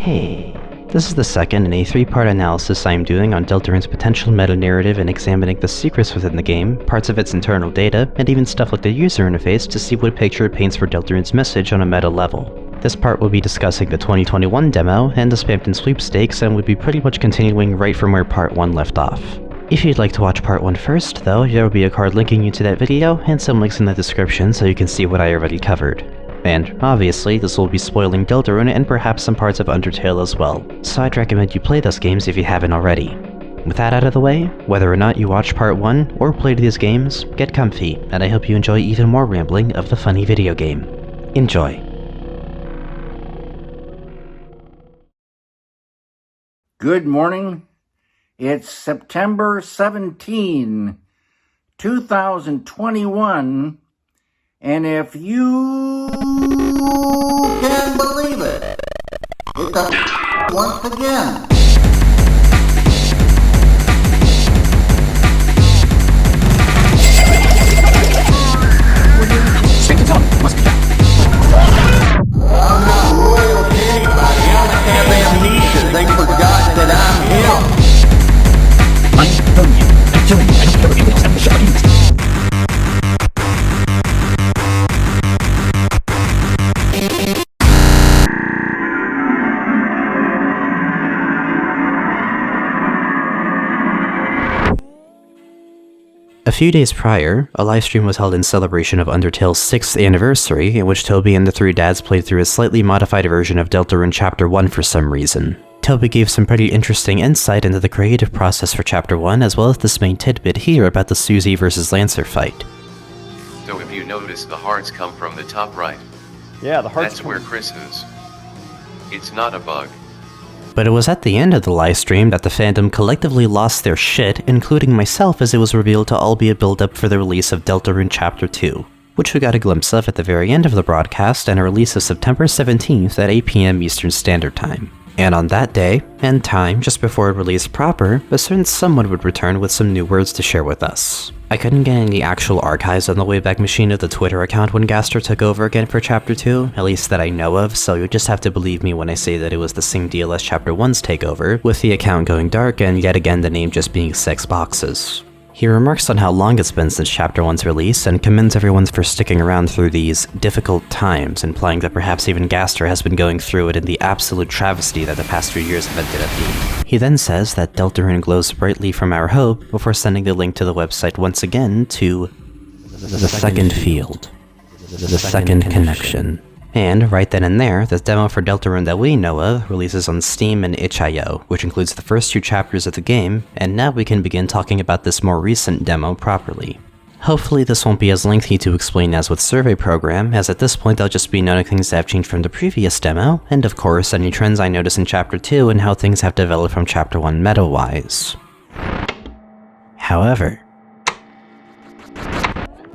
Hey, this is the second in a 3-part analysis I am doing on Deltarune's potential meta-narrative and examining the secrets within the game, parts of its internal data, and even stuff like the user interface to see what picture it paints for Deltarune's message on a meta level. This part will be discussing the 2021 demo and the Spamton sweepstakes, and would be pretty much continuing right from where part 1 left off. If you'd like to watch part 1 first, though, there will be a card linking you to that video, and some links in the description so you can see what I already covered. And, obviously, this will be spoiling Deltarune and perhaps some parts of Undertale as well, so I'd recommend you play those games if you haven't already. With that out of the way, whether or not you watch part 1 or played these games, get comfy, and I hope you enjoy even more rambling of the funny video game. Enjoy! Good morning. It's September 17, 2021, and if you can believe it, it's a once again. I'm not loyal to anybody. I don't have amnesia. They forgot that I'm him. I'm telling you. I don't care what anyone else has to show you. A few days prior, a livestream was held in celebration of Undertale's 6th anniversary, in which Toby and the 3 dads played through a slightly modified version of Deltarune Chapter 1 for some reason. Toby gave some pretty interesting insight into the creative process for Chapter 1, as well as this main tidbit here about the Susie vs. Lancer fight. So if you notice, the hearts come from the top right. Yeah, the hearts. That's where Chris is. It's not a bug. But it was at the end of the livestream that the fandom collectively lost their shit, including myself, as it was revealed to all be a build-up for the release of Deltarune Chapter 2, which we got a glimpse of at the very end of the broadcast, and a release of September 17th at 8 PM Eastern Standard Time. And on that day, and time, just before it released proper, a certain someone would return with some new words to share with us. I couldn't get any actual archives on the Wayback Machine of the Twitter account when Gaster took over again for Chapter 2, at least that I know of, so you'll just have to believe me when I say that it was the same deal as Chapter 1's takeover, with the account going dark and yet again the name just being 6 boxes. He remarks on how long it's been since Chapter 1's release, and commends everyone for sticking around through these difficult times, implying that perhaps even Gaster has been going through it in the absolute travesty that the past few years have ended up being. He then says that Deltarune glows brightly from our hope, before sending the link to the website once again to the second field, the second connection. And, right then and there, the demo for Deltarune that we know of releases on Steam and itch.io, which includes the first 2 chapters of the game, and now we can begin talking about this more recent demo properly. Hopefully this won't be as lengthy to explain as with Survey Program, as at this point I'll just be noting things that have changed from the previous demo, and of course any trends I notice in Chapter 2 and how things have developed from Chapter 1 meta-wise. However,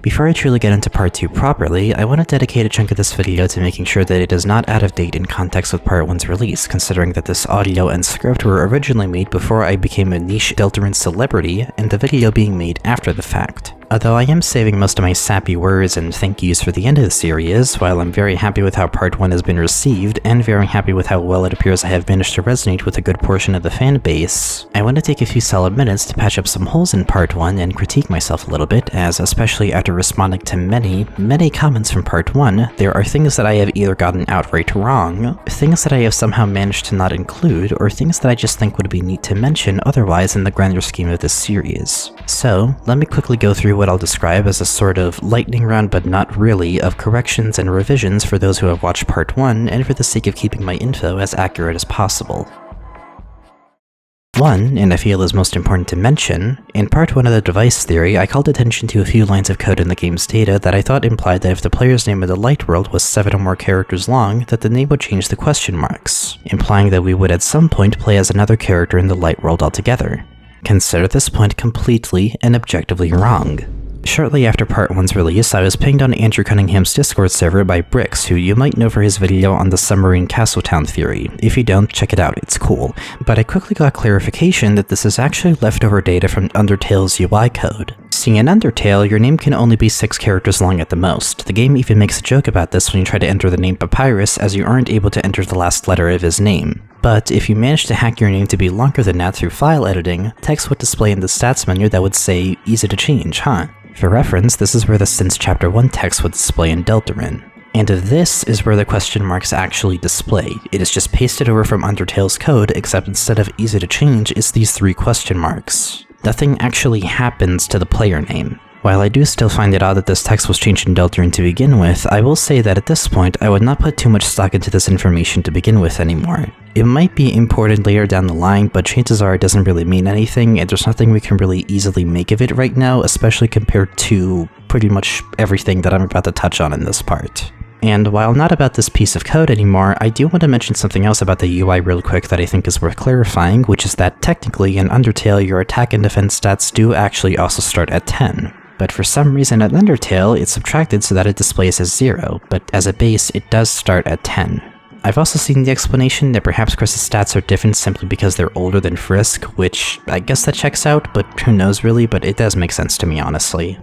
before I truly get into part 2 properly, I want to dedicate a chunk of this video to making sure that it is not out of date in context with part 1's release, considering that this audio and script were originally made before I became a niche Deltarune celebrity, and the video being made after the fact. Although I am saving most of my sappy words and thank yous for the end of the series, while I'm very happy with how part 1 has been received, and very happy with how well it appears I have managed to resonate with a good portion of the fan base, I want to take a few solid minutes to patch up some holes in part 1 and critique myself a little bit, as especially after responding to many comments from part 1, there are things that I have either gotten outright wrong, things that I have somehow managed to not include, or things that I just think would be neat to mention otherwise in the grander scheme of this series. So, let me quickly go through what I'll describe as a sort of lightning round, but not really, of corrections and revisions for those who have watched part 1, and for the sake of keeping my info as accurate as possible. 1, and I feel is most important to mention, in part 1 of the device theory, I called attention to a few lines of code in the game's data that I thought implied that if the player's name of the Light World was 7 or more characters long, that the name would change the question marks, implying that we would at some point play as another character in the Light World altogether. Consider this point completely and objectively wrong. Shortly after part 1's release, I was pinged on Andrew Cunningham's Discord server by Brix, who you might know for his video on the Submarine Castletown theory. If you don't, check it out, it's cool. But I quickly got clarification that this is actually leftover data from Undertale's UI code. See, in Undertale, your name can only be 6 characters long at the most. The game even makes a joke about this when you try to enter the name Papyrus, as you aren't able to enter the last letter of his name. But if you managed to hack your name to be longer than that through file editing, text would display in the stats menu that would say, easy to change, huh? For reference, this is where the Since Chapter 1 text would display in Deltarune. And this is where the question marks actually display. It is just pasted over from Undertale's code, except instead of easy to change, it's these 3 question marks. Nothing actually happens to the player name. While I do still find it odd that this text was changed in Deltarune to begin with, I will say that at this point, I would not put too much stock into this information to begin with anymore. It might be important later down the line, but chances are it doesn't really mean anything, and there's nothing we can really easily make of it right now, especially compared to pretty much everything that I'm about to touch on in this part. And while not about this piece of code anymore, I do want to mention something else about the UI real quick that I think is worth clarifying, which is that technically in Undertale your attack and defense stats do actually also start at 10. But for some reason at Undertale it's subtracted so that it displays as 0, but as a base it does start at 10. I've also seen the explanation that perhaps Chris's stats are different simply because they're older than Frisk, which I guess that checks out, but who knows really, but it does make sense to me honestly.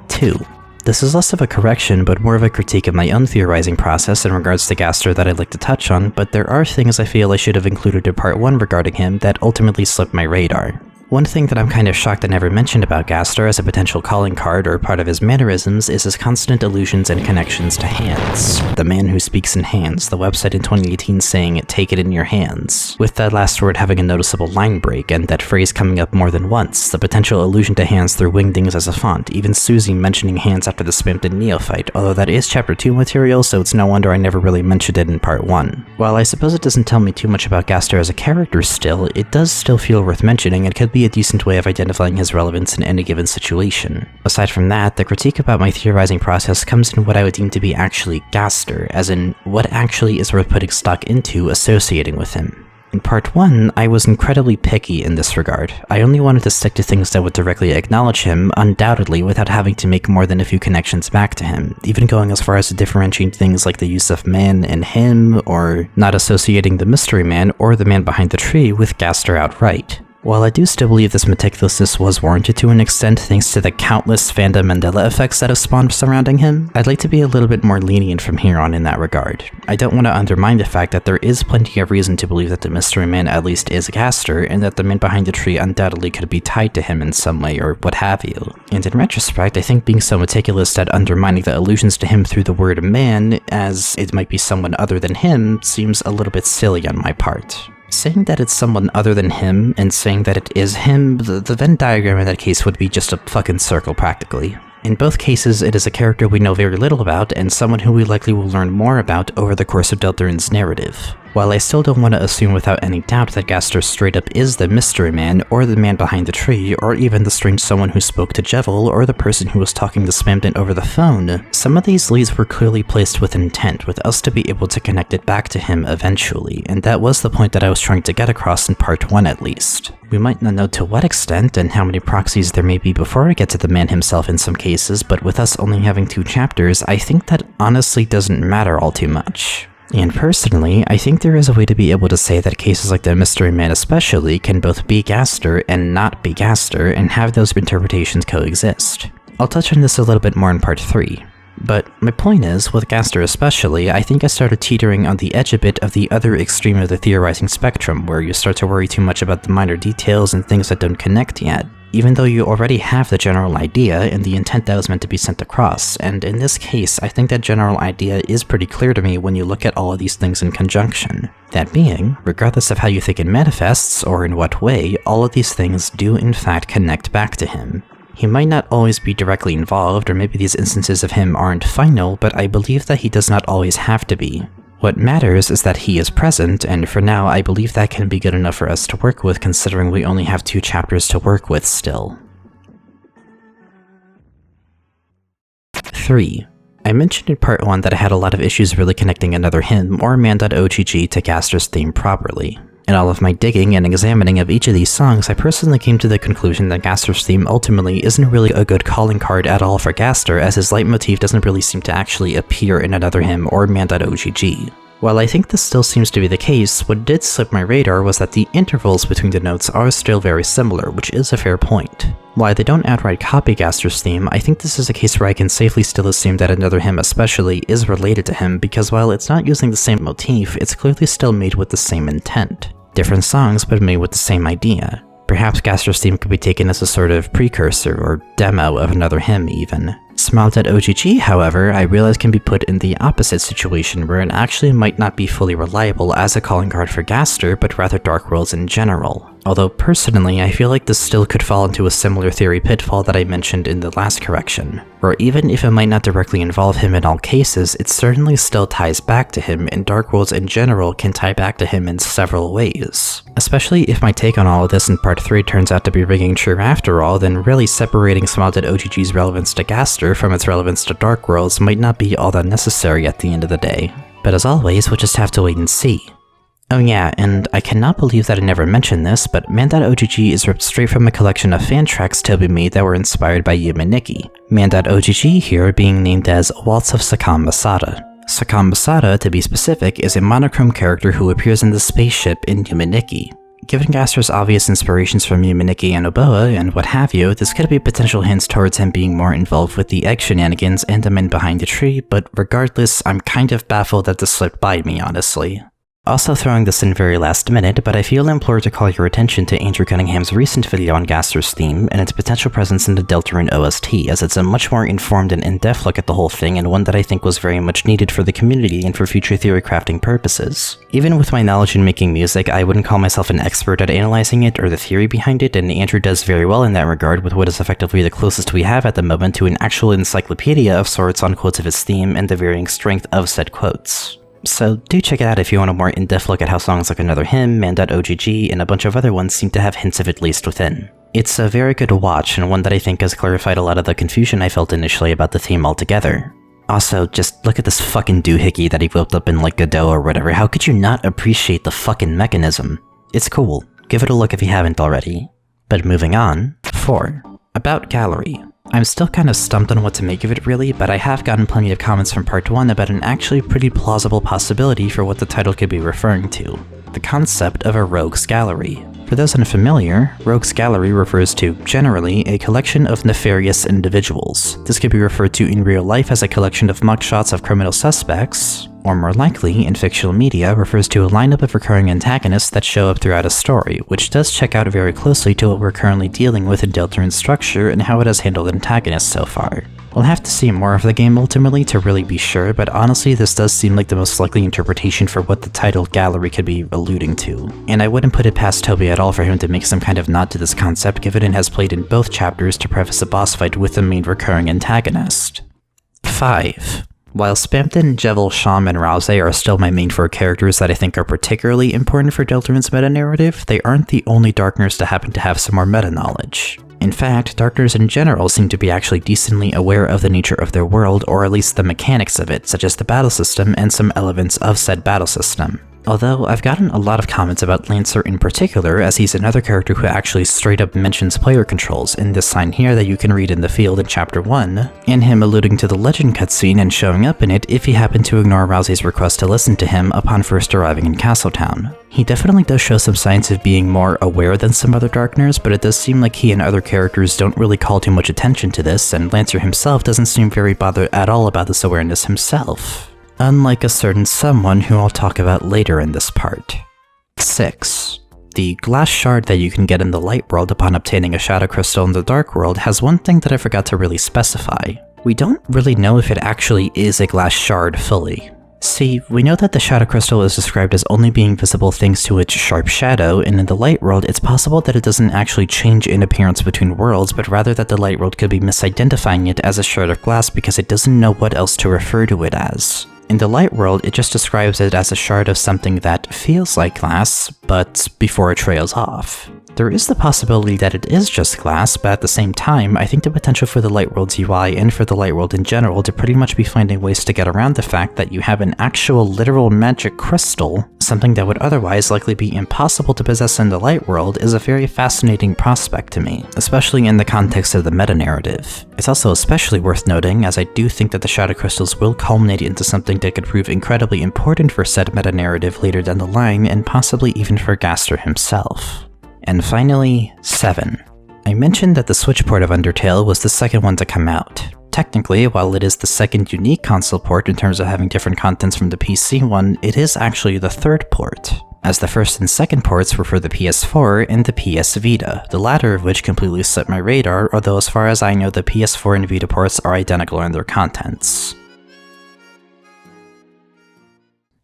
2. This is less of a correction, but more of a critique of my own theorizing process in regards to Gaster that I'd like to touch on, but there are things I feel I should have included in part 1 regarding him that ultimately slipped my radar. One thing that I'm kind of shocked I never mentioned about Gaster as a potential calling card or part of his mannerisms is his constant allusions and connections to hands. The man who speaks in hands, the website in 2018 saying, "take it in your hands," with that last word having a noticeable line break and that phrase coming up more than once, the potential allusion to hands through Wingdings as a font, even Susie mentioning hands after the Spamton Neophyte, although that is Chapter 2 material, so it's no wonder I never really mentioned it in Part 1. While I suppose it doesn't tell me too much about Gaster as a character still, it does still feel worth mentioning and could be a decent way of identifying his relevance in any given situation. Aside from that, the critique about my theorizing process comes in what I would deem to be actually Gaster, as in what actually is worth putting stock into associating with him. In Part 1, I was incredibly picky in this regard. I only wanted to stick to things that would directly acknowledge him, undoubtedly, without having to make more than a few connections back to him, even going as far as to differentiate things like the use of man and him, or not associating the mystery man or the man behind the tree with Gaster outright. While I do still believe this meticulousness was warranted to an extent thanks to the countless fandom Mandela effects that have spawned surrounding him, I'd like to be a little bit more lenient from here on in that regard. I don't want to undermine the fact that there is plenty of reason to believe that the mystery man at least is Gaster, and that the man behind the tree undoubtedly could be tied to him in some way or what have you. And in retrospect, I think being so meticulous at undermining the allusions to him through the word man, as it might be someone other than him, seems a little bit silly on my part. Saying that it's someone other than him, and saying that it is him, the Venn diagram in that case would be just a fucking circle practically. In both cases, it is a character we know very little about, and someone who we likely will learn more about over the course of Deltarune's narrative. While I still don't want to assume without any doubt that Gaster straight up is the mystery man, or the man behind the tree, or even the strange someone who spoke to Jevil, or the person who was talking to Spamton over the phone, some of these leads were clearly placed with intent, with us to be able to connect it back to him eventually, and that was the point that I was trying to get across in Part 1 at least. We might not know to what extent and how many proxies there may be before I get to the man himself in some cases, but with us only having 2 chapters, I think that honestly doesn't matter all too much. And personally, I think there is a way to be able to say that cases like the Mystery Man especially can both be Gaster and not be Gaster, and have those interpretations coexist. I'll touch on this a little bit more in Part 3. But my point is, with Gaster especially, I think I started teetering on the edge a bit of the other extreme of the theorizing spectrum, where you start to worry too much about the minor details and things that don't connect yet, even though you already have the general idea and the intent that was meant to be sent across, and in this case, I think that general idea is pretty clear to me when you look at all of these things in conjunction. That being, regardless of how you think it manifests, or in what way, all of these things do in fact connect back to him. He might not always be directly involved, or maybe these instances of him aren't final, but I believe that he does not always have to be. What matters is that he is present, and for now I believe that can be good enough for us to work with considering we only have 2 chapters to work with still. 3. I mentioned in Part 1 that I had a lot of issues really connecting another hymn or man.ogg to Gaster's theme properly. In all of my digging and examining of each of these songs, I personally came to the conclusion that Gaster's theme ultimately isn't really a good calling card at all for Gaster, as his leitmotif doesn't really seem to actually appear in another hymn or man.ogg. While I think this still seems to be the case, what did slip my radar was that the intervals between the notes are still very similar, which is a fair point. While they don't outright copy Gaster's theme, I think this is a case where I can safely still assume that Another Hymn especially is related to him, because while it's not using the same motif, it's clearly still made with the same intent. Different songs, but made with the same idea. Perhaps Gaster's theme could be taken as a sort of precursor or demo of Another Hymn even. Smile.ogg, however, I realize can be put in the opposite situation where it actually might not be fully reliable as a calling card for Gaster, but rather Dark Worlds in general. Although personally, I feel like this still could fall into a similar theory pitfall that I mentioned in the last correction, where even if it might not directly involve him in all cases, it certainly still ties back to him, and Dark Worlds in general can tie back to him in several ways. Especially if my take on all of this in part 3 turns out to be ringing true after all, then really separating Smile.ogg's relevance to Gaster from its relevance to Dark Worlds might not be all that necessary at the end of the day. But as always, we'll just have to wait and see. Oh yeah, and I cannot believe that I never mentioned this, but Man.ogg is ripped straight from a collection of fan tracks Toby made that were inspired by Yume Nikki. Man.ogg here being named as Waltz of Sakam Masada. Sakam Masada, to be specific, is a monochrome character who appears in the spaceship in Yume Nikki. Given Gaster's obvious inspirations from Yume Nikki and Oboa and what have you, this could be potential hints towards him being more involved with the egg shenanigans and the men behind the tree, but regardless, I'm kind of baffled that this slipped by me, honestly. Also throwing this in very last minute, but I feel implored to call your attention to Andrew Cunningham's recent video on Gaster's theme and its potential presence in the Deltarune OST, as it's a much more informed and in-depth look at the whole thing, and one that I think was very much needed for the community and for future theory crafting purposes. Even with my knowledge in making music, I wouldn't call myself an expert at analyzing it or the theory behind it, and Andrew does very well in that regard with what is effectively the closest we have at the moment to an actual encyclopedia of sorts on quotes of its theme and the varying strength of said quotes. So do check it out if you want a more in-depth look at how songs like Another Hymn, Man.ogg, and a bunch of other ones seem to have hints of it laced within. It's a very good watch, and one that I think has clarified a lot of the confusion I felt initially about the theme altogether. Also, just look at this fucking doohickey that he whipped up in like Godot or whatever. How could you not appreciate the fucking mechanism? It's cool. Give it a look if you haven't already. But moving on. 4. About Gallery. I'm still kind of stumped on what to make of it really, but I have gotten plenty of comments from part 1 about an actually pretty plausible possibility for what the title could be referring to. The concept of a rogues gallery. For those unfamiliar, rogues gallery refers to, generally, a collection of nefarious individuals. This could be referred to in real life as a collection of mugshots of criminal suspects, or more likely, in fictional media, refers to a lineup of recurring antagonists that show up throughout a story, which does check out very closely to what we're currently dealing with in Deltarune's structure and how it has handled antagonists so far. We'll have to see more of the game ultimately to really be sure, but honestly this does seem like the most likely interpretation for what the title Gallery could be alluding to. And I wouldn't put it past Toby at all for him to make some kind of nod to this concept, given it has played in both chapters to preface a boss fight with the main recurring antagonist. 5. While Spamton, Jevil, Sham, and Rouse are still my main 4 characters that I think are particularly important for Deltarune's meta-narrative, they aren't the only Darkners to happen to have some more meta-knowledge. In fact, Darkners in general seem to be actually decently aware of the nature of their world, or at least the mechanics of it, such as the battle system and some elements of said battle system. Although, I've gotten a lot of comments about Lancer in particular, as he's another character who actually straight up mentions player controls in this sign here that you can read in the field in Chapter 1, and him alluding to the legend cutscene and showing up in it if he happened to ignore Rousey's request to listen to him upon first arriving in Castletown. He definitely does show some signs of being more aware than some other Darkners, but it does seem like he and other characters don't really call too much attention to this, and Lancer himself doesn't seem very bothered at all about this awareness himself. Unlike a certain someone who I'll talk about later in this part. 6. The glass shard that you can get in the light world upon obtaining a shadow crystal in the dark world has one thing that I forgot to really specify. We don't really know if it actually is a glass shard fully. See, we know that the shadow crystal is described as only being visible thanks to its sharp shadow, and in the light world it's possible that it doesn't actually change in appearance between worlds, but rather that the light world could be misidentifying it as a shard of glass because it doesn't know what else to refer to it as. In the light world, it just describes it as a shard of something that feels like glass, but before it trails off. There is the possibility that it is just glass, but at the same time, I think the potential for the Light World's UI and for the Light World in general to pretty much be finding ways to get around the fact that you have an actual literal magic crystal, something that would otherwise likely be impossible to possess in the Light World, is a very fascinating prospect to me, especially in the context of the meta-narrative. It's also especially worth noting, as I do think that the Shadow Crystals will culminate into something that could prove incredibly important for said meta-narrative later down the line, and possibly even for Gaster himself. And finally, 7. I mentioned that the Switch port of Undertale was the second one to come out. Technically, while it is the second unique console port in terms of having different contents from the PC one, it is actually the third port, as the first and second ports were for the PS4 and the PS Vita, the latter of which completely slipped my radar, although as far as I know the PS4 and Vita ports are identical in their contents.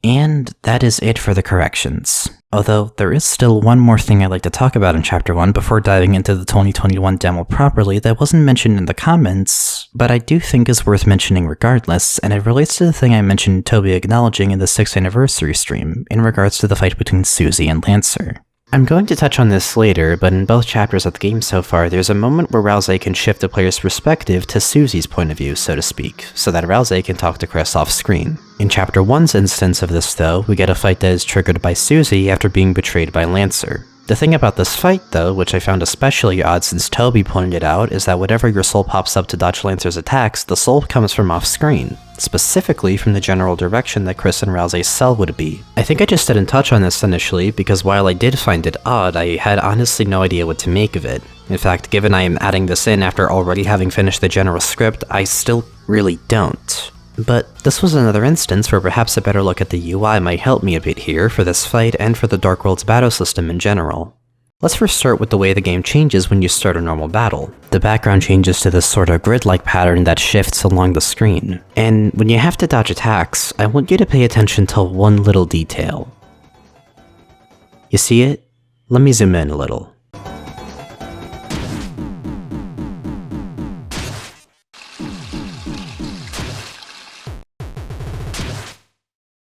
And that is it for the corrections. Although there is still one more thing I'd like to talk about in Chapter 1 before diving into the 2021 demo properly that wasn't mentioned in the comments, but I do think is worth mentioning regardless, and it relates to the thing I mentioned Toby acknowledging in the 6th anniversary stream, in regards to the fight between Susie and Lancer. I'm going to touch on this later, but in both chapters of the game so far, there's a moment where Rousey can shift the player's perspective to Susie's point of view, so to speak, so that Rousey can talk to Chris off-screen. In Chapter 1's instance of this though, we get a fight that is triggered by Susie after being betrayed by Lancer. The thing about this fight though, which I found especially odd since Toby pointed it out, is that whenever your soul pops up to dodge Lancer's attacks, the soul comes from off-screen, specifically from the general direction that Chris and Rousey's cell would be. I think I just didn't touch on this initially, because while I did find it odd, I had honestly no idea what to make of it. In fact, given I am adding this in after already having finished the general script, I still really don't. But this was another instance where perhaps a better look at the UI might help me a bit here for this fight and for the Dark World's battle system in general. Let's first start with the way the game changes when you start a normal battle. The background changes to this sort of grid-like pattern that shifts along the screen. And when you have to dodge attacks, I want you to pay attention to one little detail. You see it? Let me zoom in a little.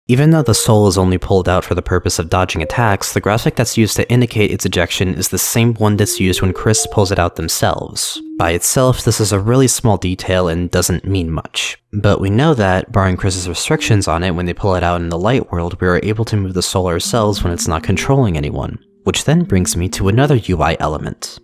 Even though the soul is only pulled out for the purpose of dodging attacks, the graphic that's used to indicate its ejection is the same one that's used when Chris pulls it out themselves. By itself, this is a really small detail and doesn't mean much. But we know that, barring Chris's restrictions on it when they pull it out in the Light World, we are able to move the soul ourselves when it's not controlling anyone. Which then brings me to another UI element.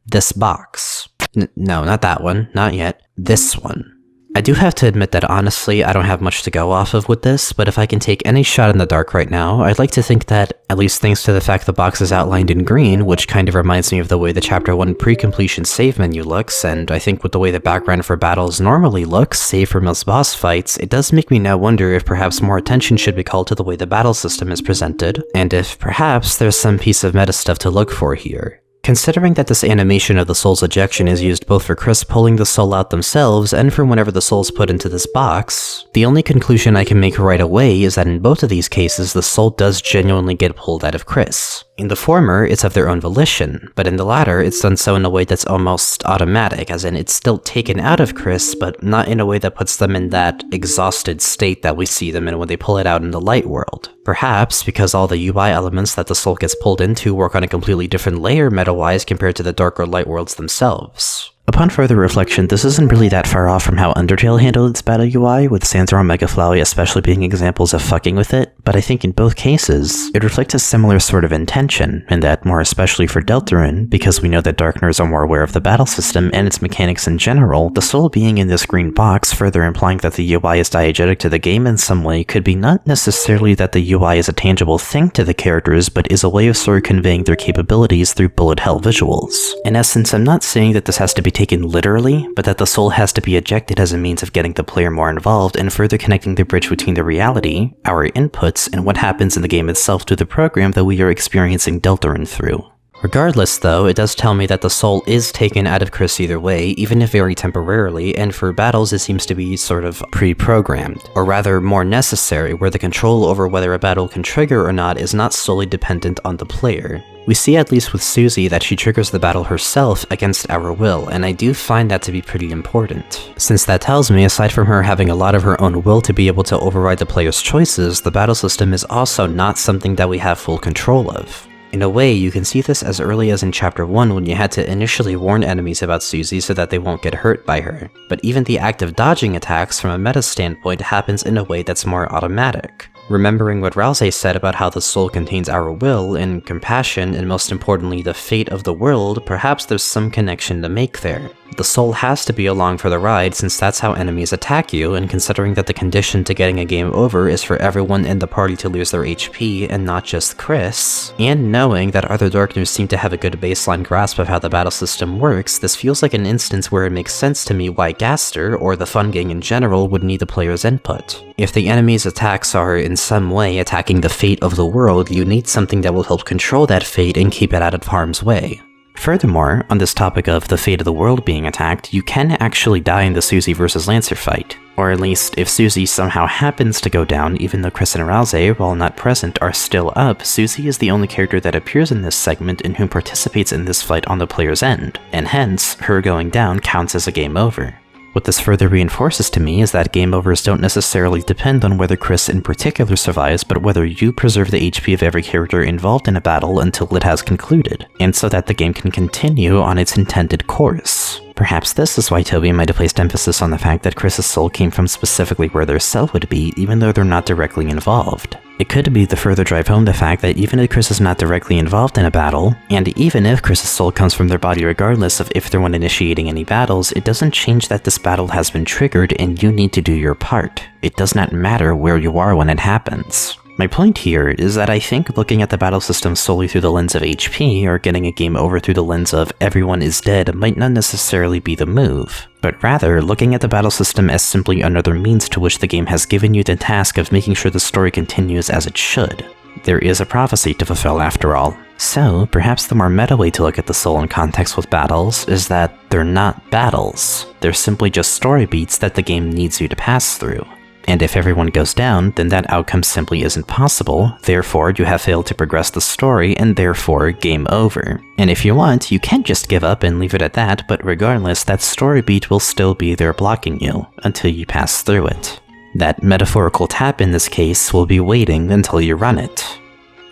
This box. No, not that one, not yet. This one. I do have to admit that honestly, I don't have much to go off of with this, but if I can take any shot in the dark right now, I'd like to think that, at least thanks to the fact the box is outlined in green, which kind of reminds me of the way the Chapter 1 pre-completion save menu looks, and I think with the way the background for battles normally looks, save for most boss fights, it does make me now wonder if perhaps more attention should be called to the way the battle system is presented, and if perhaps there's some piece of meta stuff to look for here. Considering that this animation of the soul's ejection is used both for Chris pulling the soul out themselves and for whenever the soul's put into this box, the only conclusion I can make right away is that in both of these cases the soul does genuinely get pulled out of Chris. In the former, it's of their own volition, but in the latter, it's done so in a way that's almost automatic, as in it's still taken out of Chris, but not in a way that puts them in that exhausted state that we see them in when they pull it out in the Light World. Perhaps because all the UI elements that the soul gets pulled into work on a completely different layer meta-wise compared to the darker Light Worlds themselves. Upon further reflection, this isn't really that far off from how Undertale handled its battle UI, with Sanzor and Megaflowy especially being examples of fucking with it, but I think in both cases, it reflects a similar sort of intention, and that more especially for Deltarune, because we know that Darkners are more aware of the battle system and its mechanics in general, the soul being in this green box further implying that the UI is diegetic to the game in some way could be not necessarily that the UI is a tangible thing to the characters, but is a way of sort of conveying their capabilities through bullet hell visuals. In essence, I'm not saying that this has to be taken literally, but that the soul has to be ejected as a means of getting the player more involved and further connecting the bridge between the reality, our inputs, and what happens in the game itself to the program that we are experiencing Deltarune through. Regardless though, it does tell me that the soul is taken out of Chris either way, even if very temporarily, and for battles it seems to be sort of pre-programmed, or rather more necessary, where the control over whether a battle can trigger or not is not solely dependent on the player. We see at least with Susie that she triggers the battle herself against our will, and I do find that to be pretty important. Since that tells me, aside from her having a lot of her own will to be able to override the player's choices, the battle system is also not something that we have full control of. In a way, you can see this as early as in Chapter 1 when you had to initially warn enemies about Susie so that they won't get hurt by her, but even the act of dodging attacks from a meta standpoint happens in a way that's more automatic. Remembering what Rousey said about how the soul contains our will, and compassion, and most importantly the fate of the world, perhaps there's some connection to make there. The soul has to be along for the ride since that's how enemies attack you, and considering that the condition to getting a game over is for everyone in the party to lose their HP and not just Chris, and knowing that other Darkners seem to have a good baseline grasp of how the battle system works, this feels like an instance where it makes sense to me why Gaster, or the Fun Gang in general, would need the player's input. If the enemy's attacks are in some way attacking the fate of the world, you need something that will help control that fate and keep it out of harm's way. Furthermore, on this topic of the fate of the world being attacked, you can actually die in the Susie vs. Lancer fight. Or at least, if Susie somehow happens to go down, even though Chris and Rousey, while not present, are still up, Susie is the only character that appears in this segment and who participates in this fight on the player's end, and hence, her going down counts as a game over. What this further reinforces to me is that game overs don't necessarily depend on whether Chris in particular survives, but whether you preserve the HP of every character involved in a battle until it has concluded, and so that the game can continue on its intended course. Perhaps this is why Toby might have placed emphasis on the fact that Chris's soul came from specifically where their cell would be, even though they're not directly involved. It could be the further drive home the fact that even if Chris is not directly involved in a battle, and even if Chris's soul comes from their body regardless of if they're one initiating any battles, it doesn't change that this battle has been triggered and you need to do your part. It does not matter where you are when it happens. My point here is that I think looking at the battle system solely through the lens of HP, or getting a game over through the lens of everyone is dead, might not necessarily be the move, but rather looking at the battle system as simply another means to which the game has given you the task of making sure the story continues as it should. There is a prophecy to fulfill after all. So, perhaps the more meta way to look at the soul in context with battles is that they're not battles. They're simply just story beats that the game needs you to pass through. And if everyone goes down, then that outcome simply isn't possible, therefore you have failed to progress the story, and therefore game over. And if you want, you can just give up and leave it at that, but regardless, that story beat will still be there blocking you, until you pass through it. That metaphorical tap in this case will be waiting until you run it.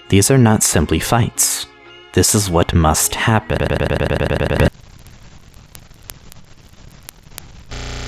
These are not simply fights. This is what must happen.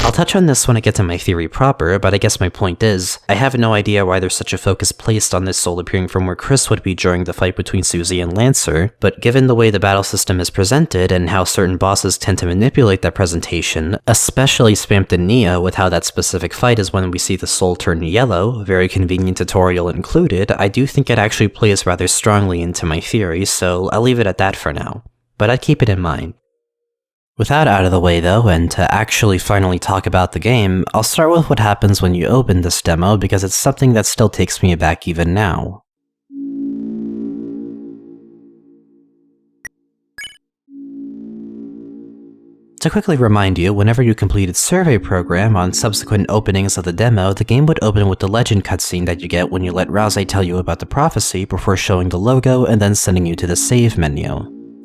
I'll touch on this when I get to my theory proper, but I guess my point is, I have no idea why there's such a focus placed on this soul appearing from where Chris would be during the fight between Susie and Lancer, but given the way the battle system is presented and how certain bosses tend to manipulate that presentation, especially Spamped in Nia with how that specific fight is when we see the soul turn yellow, very convenient tutorial included, I do think it actually plays rather strongly into my theory, so I'll leave it at that for now. But I'd keep it in mind. With that out of the way though, and to actually finally talk about the game, I'll start with what happens when you open this demo because it's something that still takes me aback even now. To quickly remind you, whenever you completed Survey Program on subsequent openings of the demo, the game would open with the legend cutscene that you get when you let Rousey tell you about the prophecy before showing the logo and then sending you to the save menu.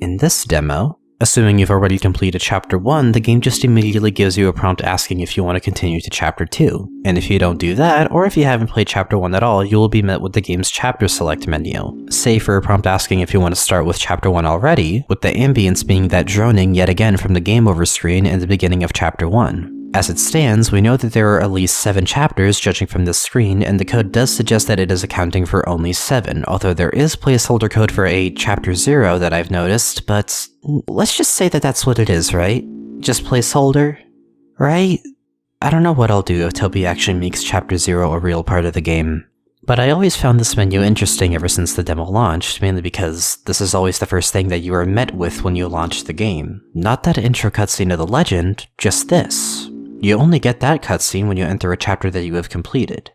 In this demo, assuming you've already completed Chapter 1, the game just immediately gives you a prompt asking if you want to continue to Chapter 2. And if you don't do that, or if you haven't played Chapter 1 at all, you will be met with the game's Chapter Select menu. Save for a prompt asking if you want to start with Chapter 1 already, with the ambience being that droning yet again from the Game Over screen in the beginning of Chapter 1. As it stands, we know that there are at least 7 chapters judging from this screen, and the code does suggest that it is accounting for only 7, although there is placeholder code for a Chapter 0 that I've noticed, but let's just say that that's what it is, right? Just placeholder? Right? I don't know what I'll do if Toby actually makes Chapter 0 a real part of the game. But I always found this menu interesting ever since the demo launched, mainly because this is always the first thing that you are met with when you launch the game. Not that intro cutscene of the legend, just this. You only get that cutscene when you enter a chapter that you have completed.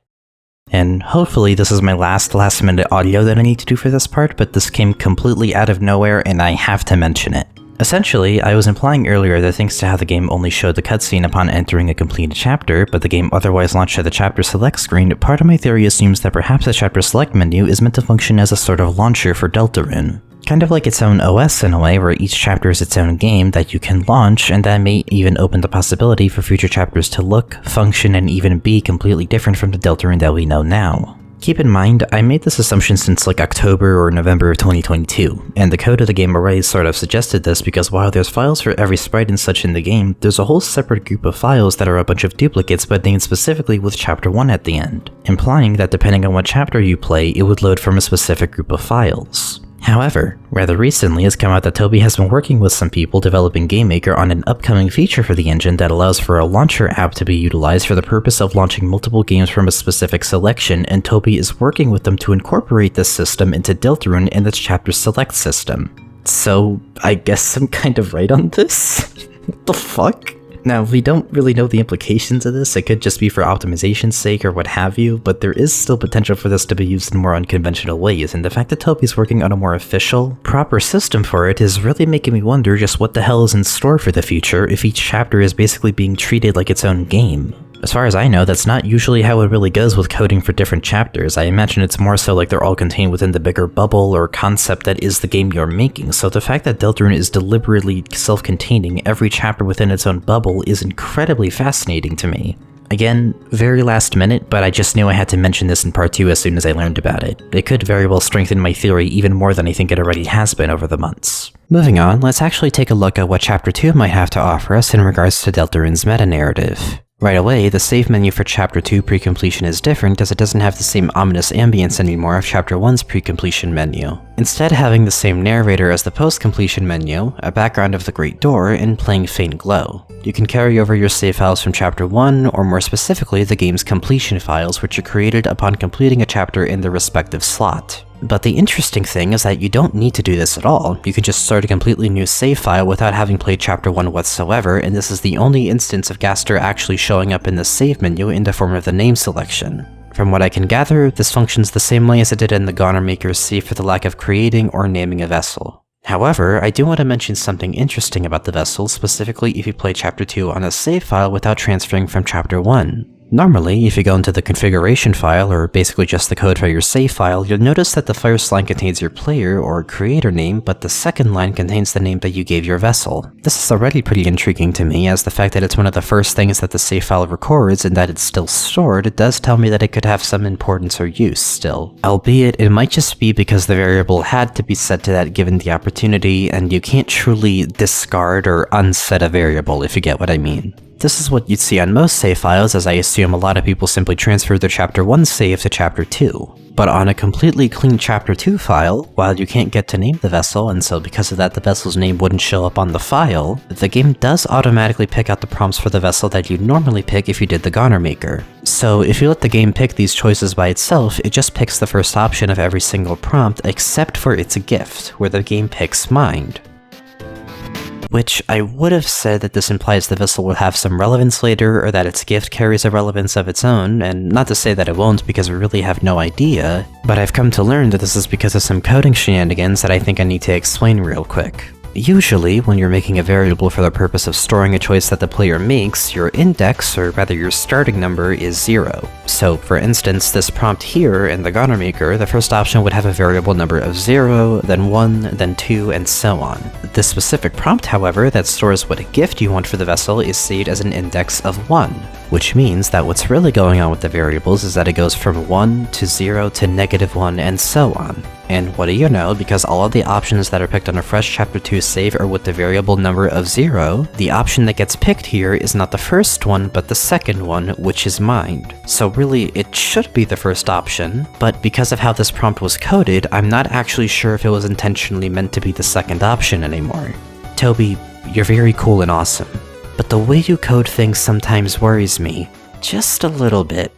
And hopefully this is my last minute audio that I need to do for this part, but this came completely out of nowhere and I have to mention it. Essentially, I was implying earlier that thanks to how the game only showed the cutscene upon entering a completed chapter, but the game otherwise launched at the Chapter Select screen, part of my theory assumes that perhaps the Chapter Select menu is meant to function as a sort of launcher for Deltarune. Kind of like its own OS in a way, where each chapter is its own game that you can launch, and that may even open the possibility for future chapters to look, function, and even be completely different from the Deltarune that we know now. Keep in mind, I made this assumption since like October or November of 2022, and the code of the game array sort of suggested this because while there's files for every sprite and such in the game, there's a whole separate group of files that are a bunch of duplicates but named specifically with chapter 1 at the end, implying that depending on what chapter you play, it would load from a specific group of files. However, rather recently it's come out that Toby has been working with some people developing GameMaker on an upcoming feature for the engine that allows for a launcher app to be utilized for the purpose of launching multiple games from a specific selection, and Toby is working with them to incorporate this system into Deltarune and its chapter select system. So, I guess I'm kind of right on this? What the fuck? Now, we don't really know the implications of this, it could just be for optimization's sake or what have you, but there is still potential for this to be used in more unconventional ways, and the fact that Toby's working on a more official, proper system for it is really making me wonder just what the hell is in store for the future if each chapter is basically being treated like its own game. As far as I know, that's not usually how it really goes with coding for different chapters. I imagine it's more so like they're all contained within the bigger bubble or concept that is the game you're making, so the fact that Deltarune is deliberately self-containing every chapter within its own bubble is incredibly fascinating to me. Again, very last minute, but I just knew I had to mention this in part 2 as soon as I learned about it. It could very well strengthen my theory even more than I think it already has been over the months. Moving on, let's actually take a look at what Chapter 2 might have to offer us in regards to Deltarune's meta-narrative. Right away, the save menu for Chapter 2 pre-completion is different as it doesn't have the same ominous ambience anymore of Chapter 1's pre-completion menu. Instead having the same narrator as the post-completion menu, a background of the Great Door, and playing Faint Glow. You can carry over your save files from Chapter 1, or more specifically the game's completion files, which are created upon completing a chapter in their respective slot. But the interesting thing is that you don't need to do this at all. You can just start a completely new save file without having played Chapter 1 whatsoever, and this is the only instance of Gaster actually showing up in the save menu in the form of the name selection. From what I can gather, this functions the same way as it did in the Goner Maker, save for the lack of creating or naming a vessel. However, I do want to mention something interesting about the vessel, specifically if you play Chapter 2 on a save file without transferring from Chapter 1. Normally, if you go into the configuration file, or basically just the code for your save file, you'll notice that the first line contains your player or creator name, but the second line contains the name that you gave your vessel. This is already pretty intriguing to me, as the fact that it's one of the first things that the save file records and that it's still stored does tell me that it could have some importance or use still. Albeit, it might just be because the variable had to be set to that given the opportunity, and you can't truly discard or unset a variable if you get what I mean. This is what you'd see on most save files, as I assume a lot of people simply transfer their Chapter 1 save to Chapter 2. But on a completely clean Chapter 2 file, while you can't get to name the vessel, and so because of that the vessel's name wouldn't show up on the file, the game does automatically pick out the prompts for the vessel that you'd normally pick if you did the Goner Maker. So if you let the game pick these choices by itself, it just picks the first option of every single prompt except for its gift, where the game picks Mind. Which I would have said that this implies the vessel will have some relevance later, or that its gift carries a relevance of its own, and not to say that it won't because we really have no idea, but I've come to learn that this is because of some coding shenanigans that I think I need to explain real quick. Usually, when you're making a variable for the purpose of storing a choice that the player makes, your index, or rather your starting number, is 0. So, for instance, this prompt here in the Goner Maker, the first option would have a variable number of 0, then 1, then 2, and so on. This specific prompt, however, that stores what gift you want for the vessel is saved as an index of 1, which means that what's really going on with the variables is that it goes from 1 to 0 to -1 and so on. And what do you know, because all of the options that are picked on a fresh Chapter 2 save are with the variable number of 0, the option that gets picked here is not the first one, but the second one, which is Mind. So really, it should be the first option, but because of how this prompt was coded, I'm not actually sure if it was intentionally meant to be the second option anymore. Toby, you're very cool and awesome, but the way you code things sometimes worries me, just a little bit.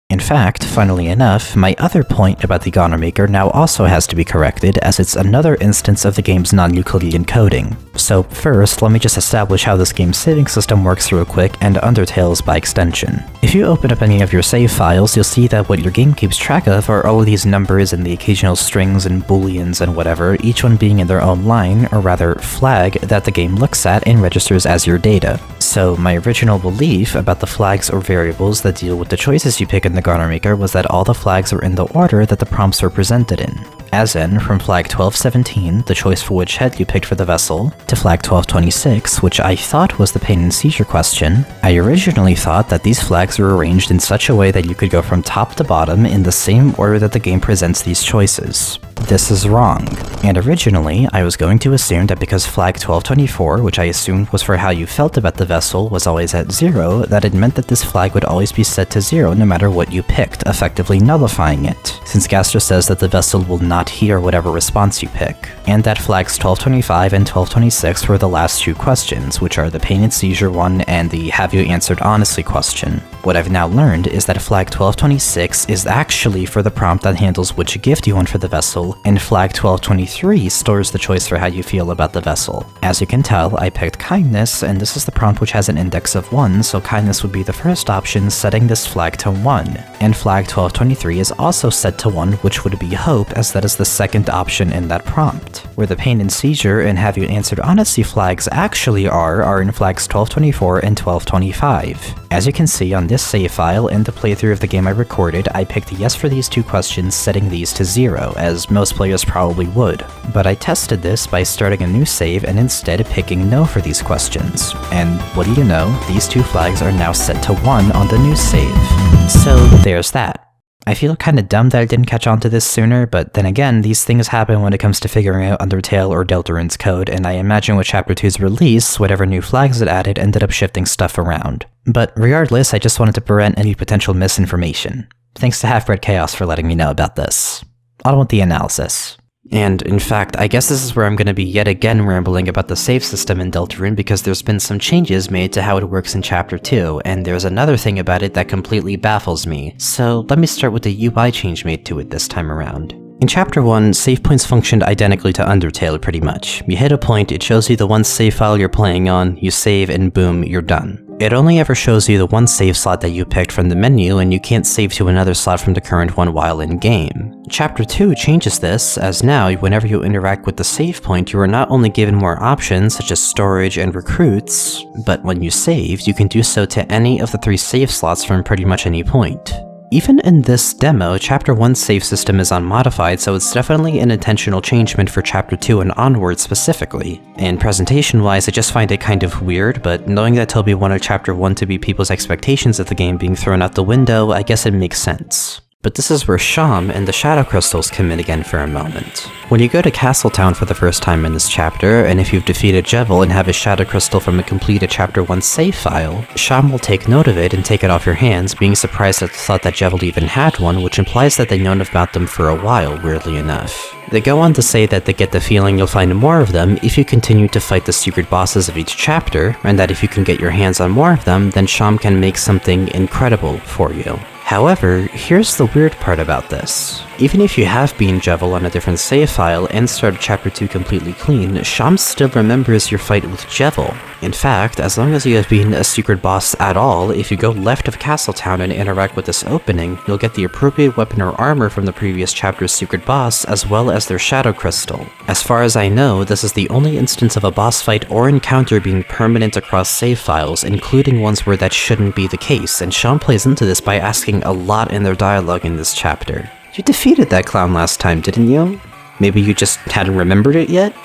In fact, funnily enough, my other point about the Goner Maker now also has to be corrected, as it's another instance of the game's non-Euclidean coding. So first, let me just establish how this game's saving system works real quick, and Undertale's by extension. If you open up any of your save files, you'll see that what your game keeps track of are all of these numbers and the occasional strings and booleans and whatever, each one being in their own line, or rather flag, that the game looks at and registers as your data. So my original belief about the flags or variables that deal with the choices you pick in the Goner Maker was that all the flags were in the order that the prompts were presented in. as in from flag 1217, the choice for which head you picked for the vessel, to flag 1226, which I thought was the pain and seizure question. I originally thought that these flags were arranged in such a way that you could go from top to bottom in the same order that the game presents these choices. This is wrong, and originally I was going to assume that because flag 1224, which I assumed was for how you felt about the vessel, was always at 0, that it meant that this flag would always be set to 0 no matter what you picked, effectively nullifying it, since Gaster says that the vessel will not hear whatever response you pick. And that flags 1225 and 1226 were the last two questions, which are the pain and seizure one and the have you answered honestly question. What I've now learned is that flag 1226 is actually for the prompt that handles which gift you want for the vessel, and flag 1223 stores the choice for how you feel about the vessel. As you can tell, I picked kindness, and this is the prompt which has an index of 1, so kindness would be the first option, setting this flag to 1. And flag 1223 is also set to 1, which would be hope, as that is the second option in that prompt. Where the pain and seizure and have you answered honestly flags actually are in flags 1224 and 1225. As you can see on this save file and the playthrough of the game I recorded, I picked yes for these two questions, setting these to 0, as most players probably would. But I tested this by starting a new save and instead picking no for these questions. And what do you know, these two flags are now set to 1 on the new save. So there's that. I feel kinda dumb that I didn't catch on to this sooner, but then again, these things happen when it comes to figuring out Undertale or Deltarune's code, and I imagine with Chapter 2's release, whatever new flags it added ended up shifting stuff around. But regardless, I just wanted to prevent any potential misinformation. Thanks to Half-Bred Chaos for letting me know about this. On with the analysis. And in fact, I guess this is where I'm going to be yet again rambling about the save system in Deltarune because there's been some changes made to how it works in Chapter 2, and there's another thing about it that completely baffles me. So let me start with the UI change made to it this time around. In Chapter 1, save points functioned identically to Undertale pretty much. You hit a point, it shows you the one save file you're playing on, you save, and boom, you're done. It only ever shows you the one save slot that you picked from the menu, and you can't save to another slot from the current one while in-game. Chapter 2 changes this, as now, whenever you interact with the save point, you are not only given more options, such as storage and recruits, but when you save, you can do so to any of the 3 save slots from pretty much any point. Even in this demo, Chapter 1's save system is unmodified, so it's definitely an intentional changement for Chapter 2 and onward specifically. And presentation-wise, I just find it kind of weird, but knowing that Toby wanted Chapter 1 to be people's expectations of the game being thrown out the window, I guess it makes sense. But this is where Sham and the Shadow Crystals come in again for a moment. When you go to Castletown for the first time in this chapter, and if you've defeated Jevil and have a Shadow Crystal from a completed Chapter 1 save file, Sham will take note of it and take it off your hands, being surprised at the thought that Jevil even had one, which implies that they've known about them for a while, weirdly enough. They go on to say that they get the feeling you'll find more of them if you continue to fight the secret bosses of each chapter, and that if you can get your hands on more of them, then Sham can make something incredible for you. However, here's the weird part about this. Even if you have beaten Jevil on a different save file and started Chapter 2 completely clean, Sham still remembers your fight with Jevil. In fact, as long as you have been a secret boss at all, if you go left of Castletown and interact with this opening, you'll get the appropriate weapon or armor from the previous chapter's secret boss, as well as their Shadow Crystal. As far as I know, this is the only instance of a boss fight or encounter being permanent across save files, including ones where that shouldn't be the case, and Sham plays into this by asking a lot in their dialogue in this chapter. You defeated that clown last time, didn't you? Maybe you just hadn't remembered it yet?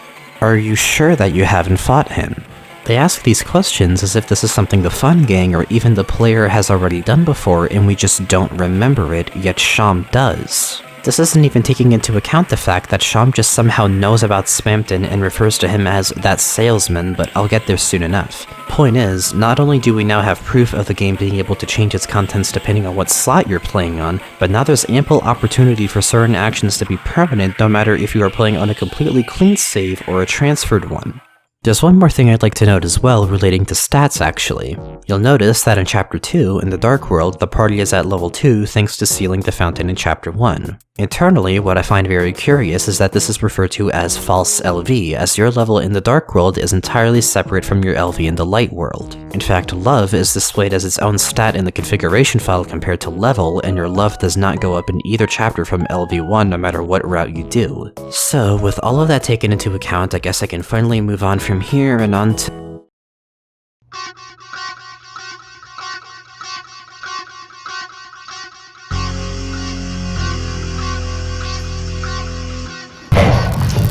Are you sure that you haven't fought him? They ask these questions as if this is something the Fun Gang or even the player has already done before and we just don't remember it, yet Sham does. This isn't even taking into account the fact that Sham just somehow knows about Spamton and refers to him as that salesman, but I'll get there soon enough. Point is, not only do we now have proof of the game being able to change its contents depending on what slot you're playing on, but now there's ample opportunity for certain actions to be permanent no matter if you are playing on a completely clean save or a transferred one. There's one more thing I'd like to note as well relating to stats actually. You'll notice that in Chapter 2, in the Dark World, the party is at level 2 thanks to sealing the fountain in Chapter 1. Internally, what I find very curious is that this is referred to as false LV, as your level in the Dark World is entirely separate from your LV in the Light World. In fact, love is displayed as its own stat in the configuration file compared to level, and your love does not go up in either chapter from LV1 no matter what route you do. So, with all of that taken into account, I guess I can finally move on from here and on to...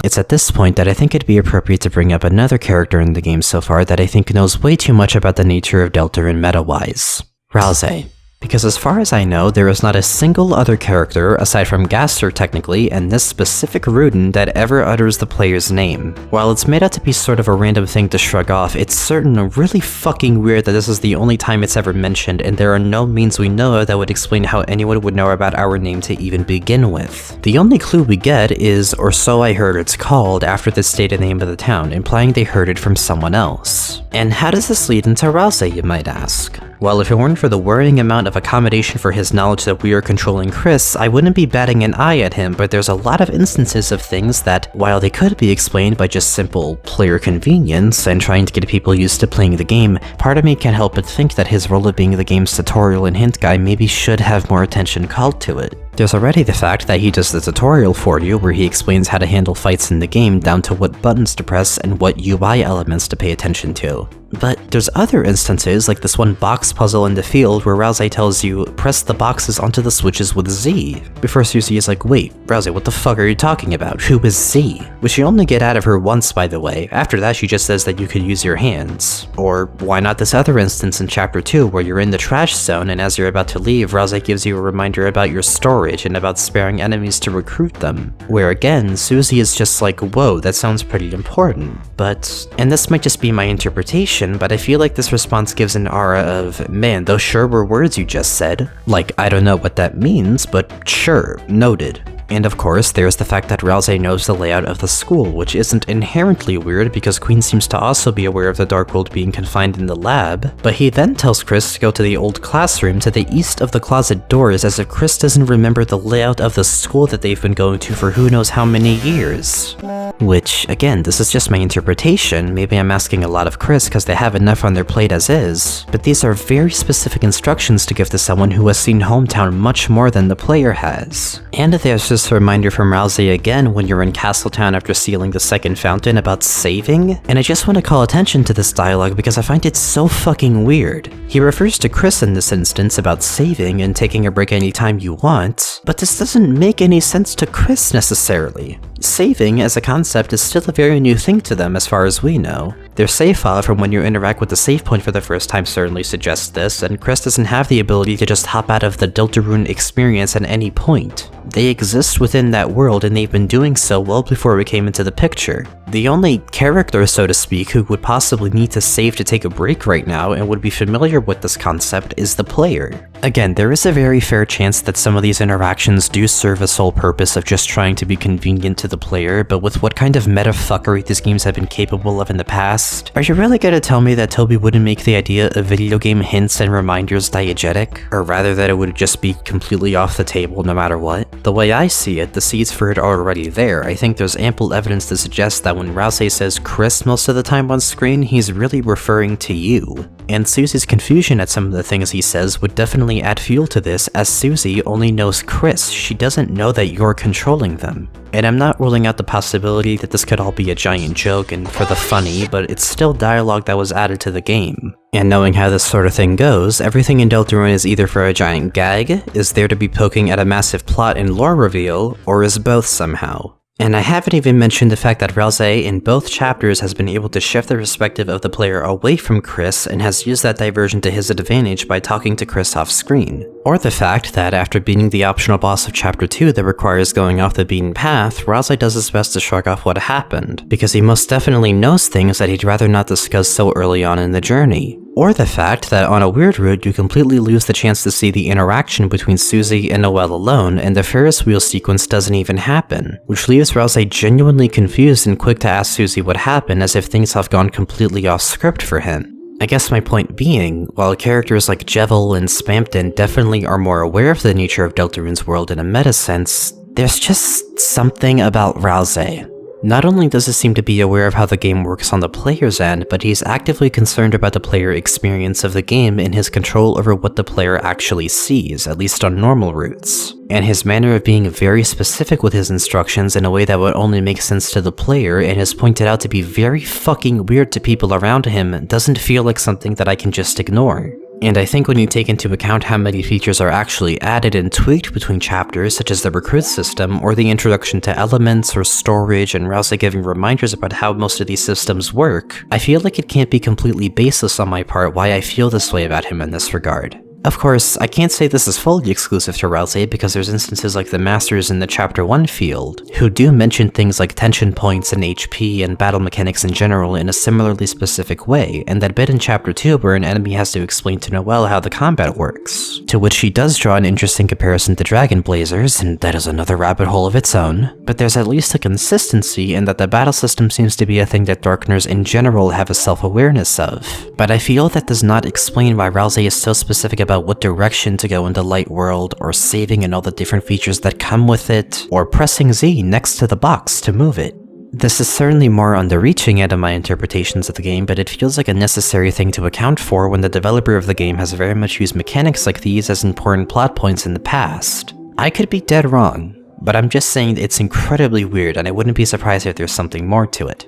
It's at this point that I think it'd be appropriate to bring up another character in the game so far that I think knows way too much about the nature of Deltarune meta-wise. Ralsei. Because as far as I know, there is not a single other character, aside from Gaster technically, and this specific Rudin that ever utters the player's name. While it's made out to be sort of a random thing to shrug off, it's certain really fucking weird that this is the only time it's ever mentioned, and there are no means we know of that would explain how anyone would know about our name to even begin with. The only clue we get is, or so I heard it's called, after the stated name of the town, implying they heard it from someone else. And how does this lead into Ralsei, you might ask? Well, if it weren't for the worrying amount of accommodation for his knowledge that we are controlling Chris, I wouldn't be batting an eye at him, but there's a lot of instances of things that, while they could be explained by just simple player convenience and trying to get people used to playing the game, part of me can't help but think that his role of being the game's tutorial and hint guy maybe should have more attention called to it. There's already the fact that he does the tutorial for you where he explains how to handle fights in the game down to what buttons to press and what UI elements to pay attention to. But there's other instances, like this one box puzzle in the field where Ralsei tells you, press the boxes onto the switches with Z. Before Susie is like, wait, Ralsei, what the fuck are you talking about? Who is Z? Which you only get out of her once, by the way. After that, she just says that you could use your hands. Or why not this other instance in Chapter 2 where you're in the trash zone and as you're about to leave, Ralsei gives you a reminder about your storage and about sparing enemies to recruit them. Where again, Susie is just like, whoa, that sounds pretty important. But, and this might just be my interpretation, but I feel like this response gives an aura of, man, those sure were words you just said. Like, I don't know what that means, but sure, noted. And of course, there's the fact that Ralsei knows the layout of the school, which isn't inherently weird because Queen seems to also be aware of the Dark World being confined in the lab, but he then tells Chris to go to the old classroom to the east of the closet doors as if Chris doesn't remember the layout of the school that they've been going to for who knows how many years. Which, again, this is just my interpretation, maybe I'm asking a lot of Chris because they have enough on their plate as is, but these are very specific instructions to give to someone who has seen Hometown much more than the player has. And there's just a reminder from Ralsei again when you're in Castletown after sealing the second fountain about saving, and I just want to call attention to this dialogue because I find it so fucking weird. He refers to Chris in this instance about saving and taking a break anytime you want, but this doesn't make any sense to Chris necessarily. Saving as a concept is still a very new thing to them as far as we know. Their save file from when you interact with the save point for the first time certainly suggests this, and Chris doesn't have the ability to just hop out of the Deltarune experience at any point. They exist within that world and they've been doing so well before we came into the picture. The only character, so to speak, who would possibly need to save to take a break right now and would be familiar with this concept is the player. Again, there is a very fair chance that some of these interactions do serve a sole purpose of just trying to be convenient to the player, but with what kind of meta fuckery these games have been capable of in the past, are you really gonna tell me that Toby wouldn't make the idea of video game hints and reminders diegetic? Or rather that it would just be completely off the table no matter what? The way I see it, the seeds for it are already there. I think there's ample evidence to suggest that when Ralsei says Chris most of the time on screen, he's really referring to you. And Susie's confusion at some of the things he says would definitely add fuel to this, as Susie only knows Chris, she doesn't know that you're controlling them. And I'm not ruling out the possibility that this could all be a giant joke and for the funny, but it's still dialogue that was added to the game. And knowing how this sort of thing goes, everything in Deltarune is either for a giant gag, is there to be poking at a massive plot and lore reveal, or is both somehow. And I haven't even mentioned the fact that Ralsei in both chapters has been able to shift the perspective of the player away from Chris and has used that diversion to his advantage by talking to Chris off screen. Or the fact that after beating the optional boss of chapter 2 that requires going off the beaten path, Ralsei does his best to shrug off what happened, because he most definitely knows things that he'd rather not discuss so early on in the journey. Or the fact that on a weird route you completely lose the chance to see the interaction between Susie and Noelle alone, and the Ferris wheel sequence doesn't even happen, which leaves Ralsei genuinely confused and quick to ask Susie what happened as if things have gone completely off script for him. I guess my point being, while characters like Jevil and Spamton definitely are more aware of the nature of Deltarune's world in a meta sense, there's just something about Ralsei. Not only does he seem to be aware of how the game works on the player's end, but he's actively concerned about the player experience of the game and his control over what the player actually sees, at least on normal routes. And his manner of being very specific with his instructions in a way that would only make sense to the player and is pointed out to be very fucking weird to people around him doesn't feel like something that I can just ignore. And I think when you take into account how many features are actually added and tweaked between chapters, such as the recruit system, or the introduction to elements or storage, and Rouse giving reminders about how most of these systems work, I feel like it can't be completely baseless on my part why I feel this way about him in this regard. Of course, I can't say this is fully exclusive to Rouse because there's instances like the Masters in the Chapter 1 field, who do mention things like tension points and HP and battle mechanics in general in a similarly specific way, and that bit in Chapter 2 where an enemy has to explain to Noelle how the combat works, to which she does draw an interesting comparison to Dragon Blazers, and that is another rabbit hole of its own, but there's at least a consistency in that the battle system seems to be a thing that Darkners in general have a self-awareness of. But I feel that does not explain why Rouse is so specific about what direction to go in the light world, or saving and all the different features that come with it, or pressing Z next to the box to move it. This is certainly more on the reaching end of my interpretations of the game, but it feels like a necessary thing to account for when the developer of the game has very much used mechanics like these as important plot points in the past. I could be dead wrong, but I'm just saying it's incredibly weird and I wouldn't be surprised if there's something more to it.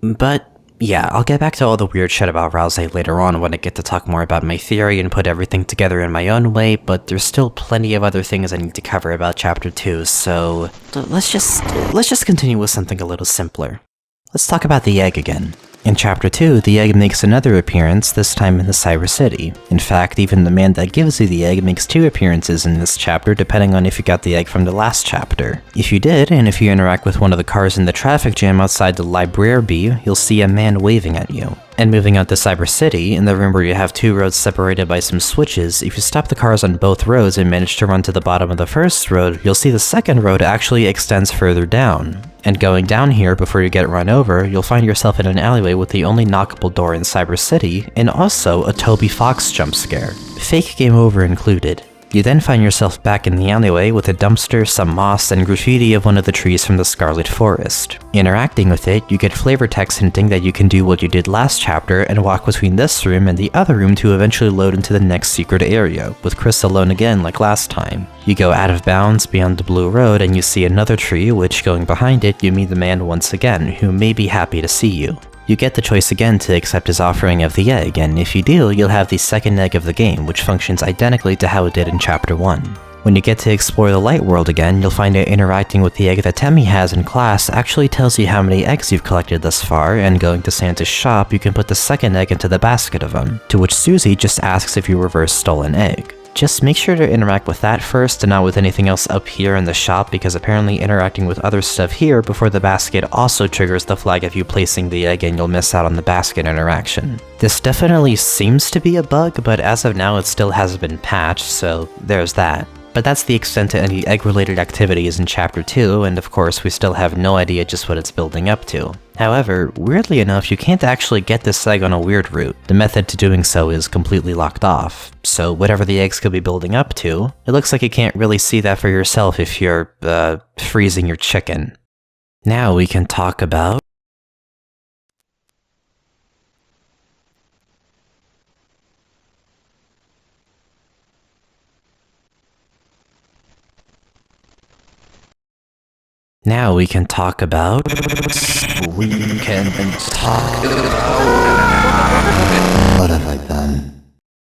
But yeah, I'll get back to all the weird shit about Rouse later on when I get to talk more about my theory and put everything together in my own way, but there's still plenty of other things I need to cover about Chapter 2, so let's just continue with something a little simpler. Let's talk about the egg again. In Chapter 2, the egg makes another appearance, this time in the Cyber City. In fact, even the man that gives you the egg makes 2 appearances in this chapter depending on if you got the egg from the last chapter. If you did, and if you interact with one of the cars in the traffic jam outside the library, you'll see a man waving at you. And moving out to Cyber City, in the room where you have 2 roads separated by some switches, if you stop the cars on both roads and manage to run to the bottom of the first road, you'll see the second road actually extends further down. And going down here before you get run over, you'll find yourself in an alleyway with the only knockable door in Cyber City, and also a Toby Fox jump scare. Fake game over included. You then find yourself back in the alleyway with a dumpster, some moss, and graffiti of one of the trees from the Scarlet Forest. Interacting with it, you get flavor text hinting that you can do what you did last chapter and walk between this room and the other room to eventually load into the next secret area, with Chris alone again like last time. You go out of bounds beyond the blue road and you see another tree, which going behind it, you meet the man once again, who may be happy to see you. You get the choice again to accept his offering of the egg, and if you do, you'll have the second egg of the game, which functions identically to how it did in Chapter 1. When you get to explore the light world again, you'll find that interacting with the egg that Temmie has in class actually tells you how many eggs you've collected thus far, and going to Santa's shop, you can put the second egg into the basket of them, to which Susie just asks if you reverse stolen egg. Just make sure to interact with that first and not with anything else up here in the shop, because apparently interacting with other stuff here before the basket also triggers the flag of you placing the egg and you'll miss out on the basket interaction. This definitely seems to be a bug, but as of now it still hasn't been patched, so there's that. But that's the extent to any egg-related activities in Chapter 2, and of course we still have no idea just what it's building up to. However, weirdly enough, you can't actually get this egg on a weird route. The method to doing so is completely locked off. So whatever the eggs could be building up to, it looks like you can't really see that for yourself if you're, freezing your chicken. Now we can talk about... Now we can talk about... We can talk about... What have I done?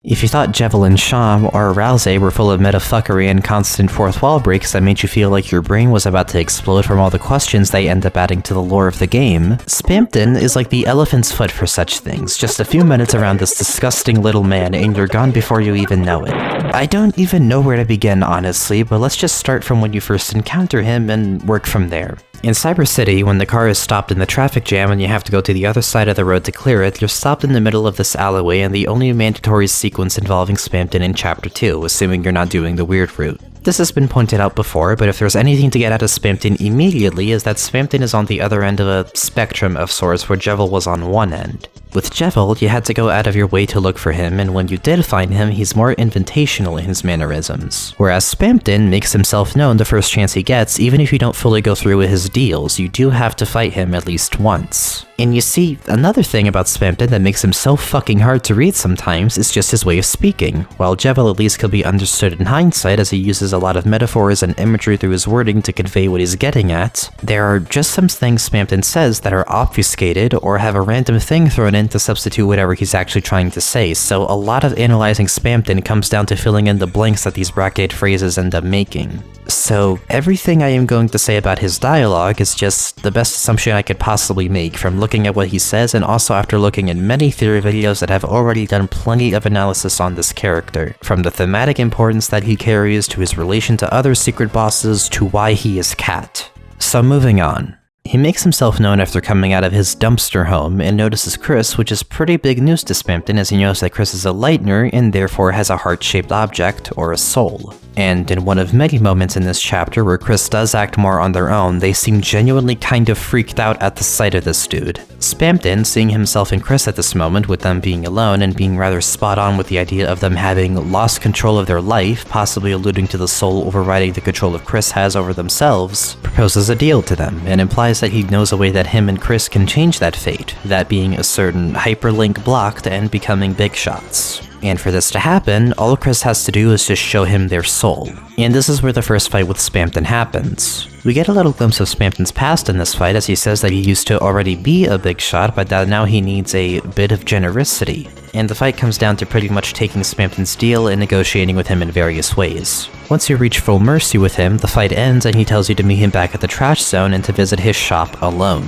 If you thought Jevil and Sham or Rouse were full of metafuckery and constant fourth wall breaks that made you feel like your brain was about to explode from all the questions they end up adding to the lore of the game, Spamton is like the elephant's foot for such things. Just a few minutes around this disgusting little man and you're gone before you even know it. I don't even know where to begin, honestly, but let's just start from when you first encounter him and work from there. In Cyber City, when the car is stopped in the traffic jam and you have to go to the other side of the road to clear it, you're stopped in the middle of this alleyway and the only mandatory sequence involving Spamton in Chapter 2, assuming you're not doing the weird route. This has been pointed out before, but if there's anything to get out of Spamton immediately is that Spamton is on the other end of a spectrum of sorts where Jevil was on one end. With Jevil, you had to go out of your way to look for him, and when you did find him, he's more invitational in his mannerisms. Whereas Spamton makes himself known the first chance he gets, even if you don't fully go through with his deals, you do have to fight him at least once. And you see, another thing about Spamton that makes him so fucking hard to read sometimes is just his way of speaking. While Jevil at least could be understood in hindsight as he uses a lot of metaphors and imagery through his wording to convey what he's getting at, there are just some things Spamton says that are obfuscated or have a random thing thrown in to substitute whatever he's actually trying to say, so a lot of analyzing Spamton comes down to filling in the blanks that these bracketed phrases end up making. So everything I am going to say about his dialogue is just the best assumption I could possibly make from looking at what he says, and also after looking at many theory videos that have already done plenty of analysis on this character, from the thematic importance that he carries to his relation to other secret bosses to why he is Cat. So moving on. He makes himself known after coming out of his dumpster home and notices Chris, which is pretty big news to Spamton as he knows that Chris is a Lightner and therefore has a heart-shaped object, or a soul. And in one of many moments in this chapter where Chris does act more on their own, they seem genuinely kind of freaked out at the sight of this dude. Spamton, seeing himself and Chris at this moment with them being alone and being rather spot on with the idea of them having lost control of their life, possibly alluding to the soul overriding the control of Chris has over themselves, proposes a deal to them and implies that he knows a way that him and Chris can change that fate, that being a certain hyperlink block to end becoming big shots. And for this to happen, all Chris has to do is just show him their soul. And this is where the first fight with Spamton happens. We get a little glimpse of Spamton's past in this fight as he says that he used to already be a big shot, but that now he needs a bit of generosity. And the fight comes down to pretty much taking Spamton's deal and negotiating with him in various ways. Once you reach full mercy with him, the fight ends and he tells you to meet him back at the trash zone and to visit his shop alone.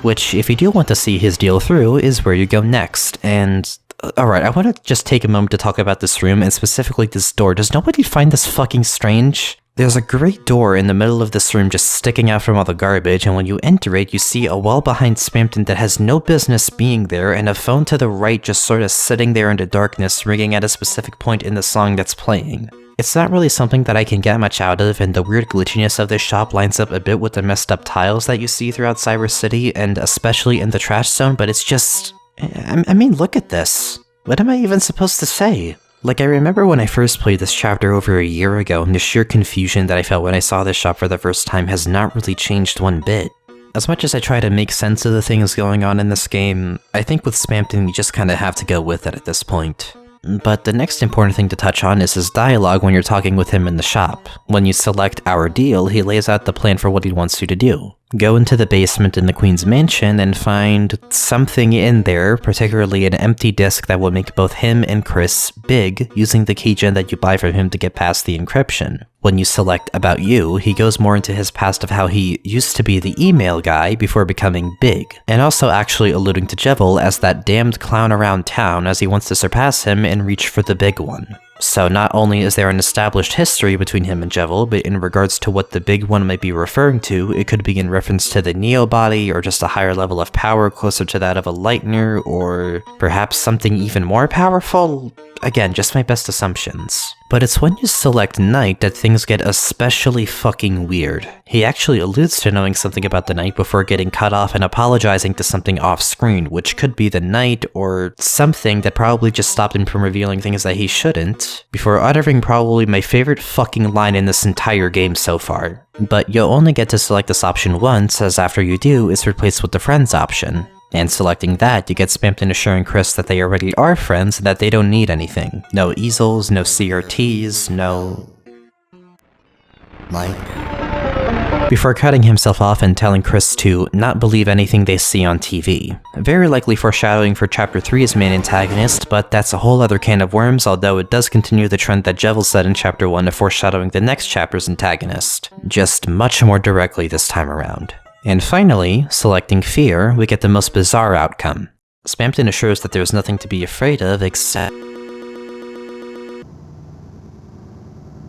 Which, if you do want to see his deal through, is where you go next, and alright, I want to just take a moment to talk about this room, and specifically this door. Does nobody find this fucking strange? There's a great door in the middle of this room just sticking out from all the garbage, and when you enter it, you see a wall behind Spamton that has no business being there, and a phone to the right just sort of sitting there in the darkness, ringing at a specific point in the song that's playing. It's not really something that I can get much out of, and the weird glitchiness of this shop lines up a bit with the messed up tiles that you see throughout Cyber City, and especially in the trash zone, but it's just... I mean, look at this. What am I even supposed to say? Like, I remember when I first played this chapter over a year ago, and the sheer confusion that I felt when I saw this shop for the first time has not really changed one bit. As much as I try to make sense of the things going on in this game, I think with Spamton you just kinda have to go with it at this point. But the next important thing to touch on is his dialogue when you're talking with him in the shop. When you select Our Deal, he lays out the plan for what he wants you to do. Go into the basement in the Queen's mansion and find something in there, particularly an empty disk that will make both him and Chris big, using the keygen that you buy from him to get past the encryption. When you select About You, he goes more into his past of how he used to be the email guy before becoming big, and also actually alluding to Jevil as that damned clown around town as he wants to surpass him and reach for the big one. So not only is there an established history between him and Jevil, but in regards to what the big one might be referring to, it could be in reference to the Neo body, or just a higher level of power closer to that of a Lightner, or perhaps something even more powerful? Again, just my best assumptions. But it's when you select Night that things get especially fucking weird. He actually alludes to knowing something about the Night before getting cut off and apologizing to something off-screen, which could be the Night or something that probably just stopped him from revealing things that he shouldn't, before uttering probably my favorite fucking line in this entire game so far. But you'll only get to select this option once, as after you do, it's replaced with the Friends option. And selecting that, you get Spamton assuring Chris that they already are friends and that they don't need anything. No easels, no CRTs, no... before cutting himself off and telling Chris to not believe anything they see on TV. Very likely foreshadowing for Chapter 3's main antagonist, but that's a whole other can of worms, although it does continue the trend that Jevil set in Chapter 1 of foreshadowing the next chapter's antagonist. Just much more directly this time around. And finally, selecting Fear, we get the most bizarre outcome. Spamton assures that there's nothing to be afraid of except...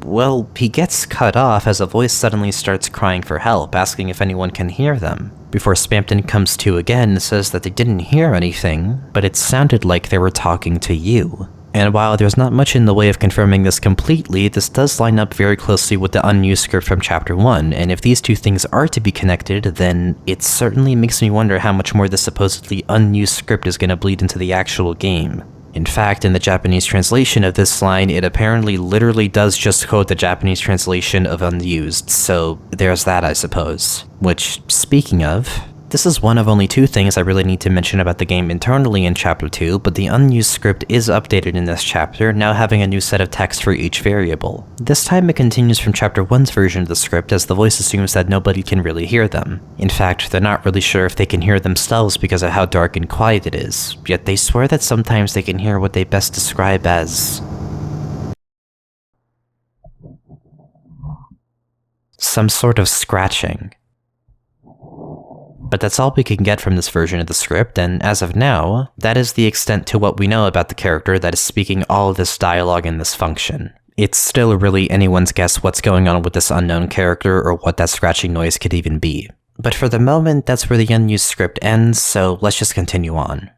well, he gets cut off as a voice suddenly starts crying for help, asking if anyone can hear them. Before Spamton comes to again and says that they didn't hear anything, but it sounded like they were talking to you. And while there's not much in the way of confirming this completely, this does line up very closely with the unused script from Chapter 1, and if these two things are to be connected, then it certainly makes me wonder how much more the supposedly unused script is going to bleed into the actual game. In fact, in the Japanese translation of this line, it apparently literally does just quote the Japanese translation of unused, so there's that, I suppose. Which, speaking of, This is one of only 2 things I really need to mention about the game internally in Chapter 2, but the unused script is updated in this chapter, now having a new set of text for each variable. This time it continues from Chapter 1's version of the script, as the voice assumes that nobody can really hear them. In fact, they're not really sure if they can hear themselves because of how dark and quiet it is, yet they swear that sometimes they can hear what they best describe as some sort of scratching. But that's all we can get from this version of the script, and as of now, that is the extent to what we know about the character that is speaking all of this dialogue in this function. It's still really anyone's guess what's going on with this unknown character or what that scratching noise could even be. But for the moment, that's where the unused script ends, so let's just continue on.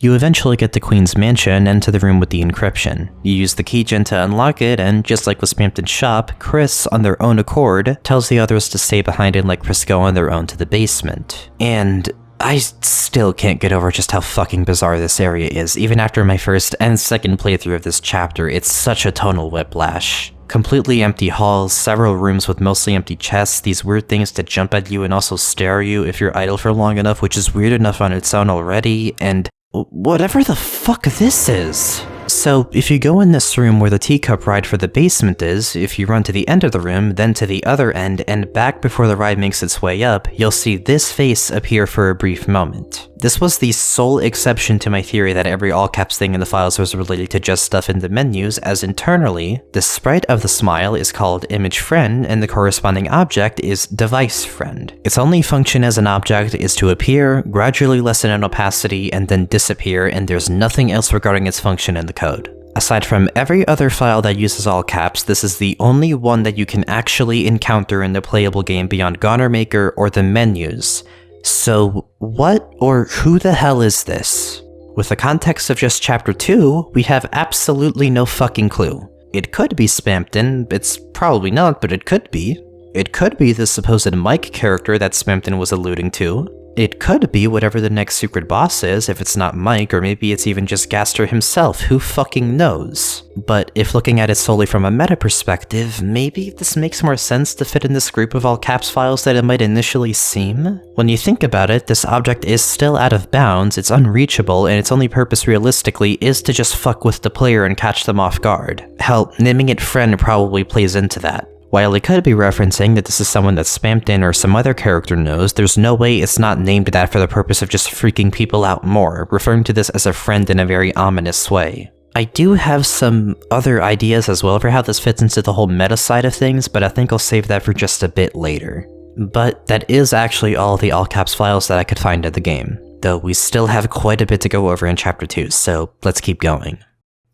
You eventually get to Queen's mansion and to the room with the encryption. You use the keygen to unlock it, and just like with Spamton's shop, Chris, on their own accord, tells the others to stay behind and let Chris go on their own to the basement. And I still can't get over just how fucking bizarre this area is. Even after my first and second playthrough of this chapter, it's such a tonal whiplash. Completely empty halls, several rooms with mostly empty chests, these weird things that jump at you and also stare at you if you're idle for long enough, which is weird enough on its own already, and whatever the fuck this is. So, if you go in this room where the teacup ride for the basement is, if you run to the end of the room, then to the other end, and back before the ride makes its way up, you'll see this face appear for a brief moment. This was the sole exception to my theory that every all caps thing in the files was related to just stuff in the menus, as internally, the sprite of the smile is called image friend, and the corresponding object is device friend. Its only function as an object is to appear, gradually lessen in opacity, and then disappear, and there's nothing else regarding its function in the code. Aside from every other file that uses all caps, this is the only one that you can actually encounter in the playable game beyond Goner Maker or the menus. So what or who the hell is this? With the context of just Chapter 2, we have absolutely no fucking clue. It could be Spamton, it's probably not, but it could be. It could be the supposed Mike character that Spamton was alluding to. It could be whatever the next secret boss is, if it's not Mike, or maybe it's even just Gaster himself, who fucking knows? But if looking at it solely from a meta perspective, maybe this makes more sense to fit in this group of all caps files than it might initially seem? When you think about it, this object is still out of bounds, it's unreachable, and its only purpose realistically is to just fuck with the player and catch them off guard. Hell, naming it friend probably plays into that. While it could be referencing that this is someone that Spamton or some other character knows, there's no way it's not named that for the purpose of just freaking people out more, referring to this as a friend in a very ominous way. I do have some other ideas as well for how this fits into the whole meta side of things, but I think I'll save that for just a bit later. But that is actually all the all caps files that I could find of the game, though we still have quite a bit to go over in Chapter 2, so let's keep going.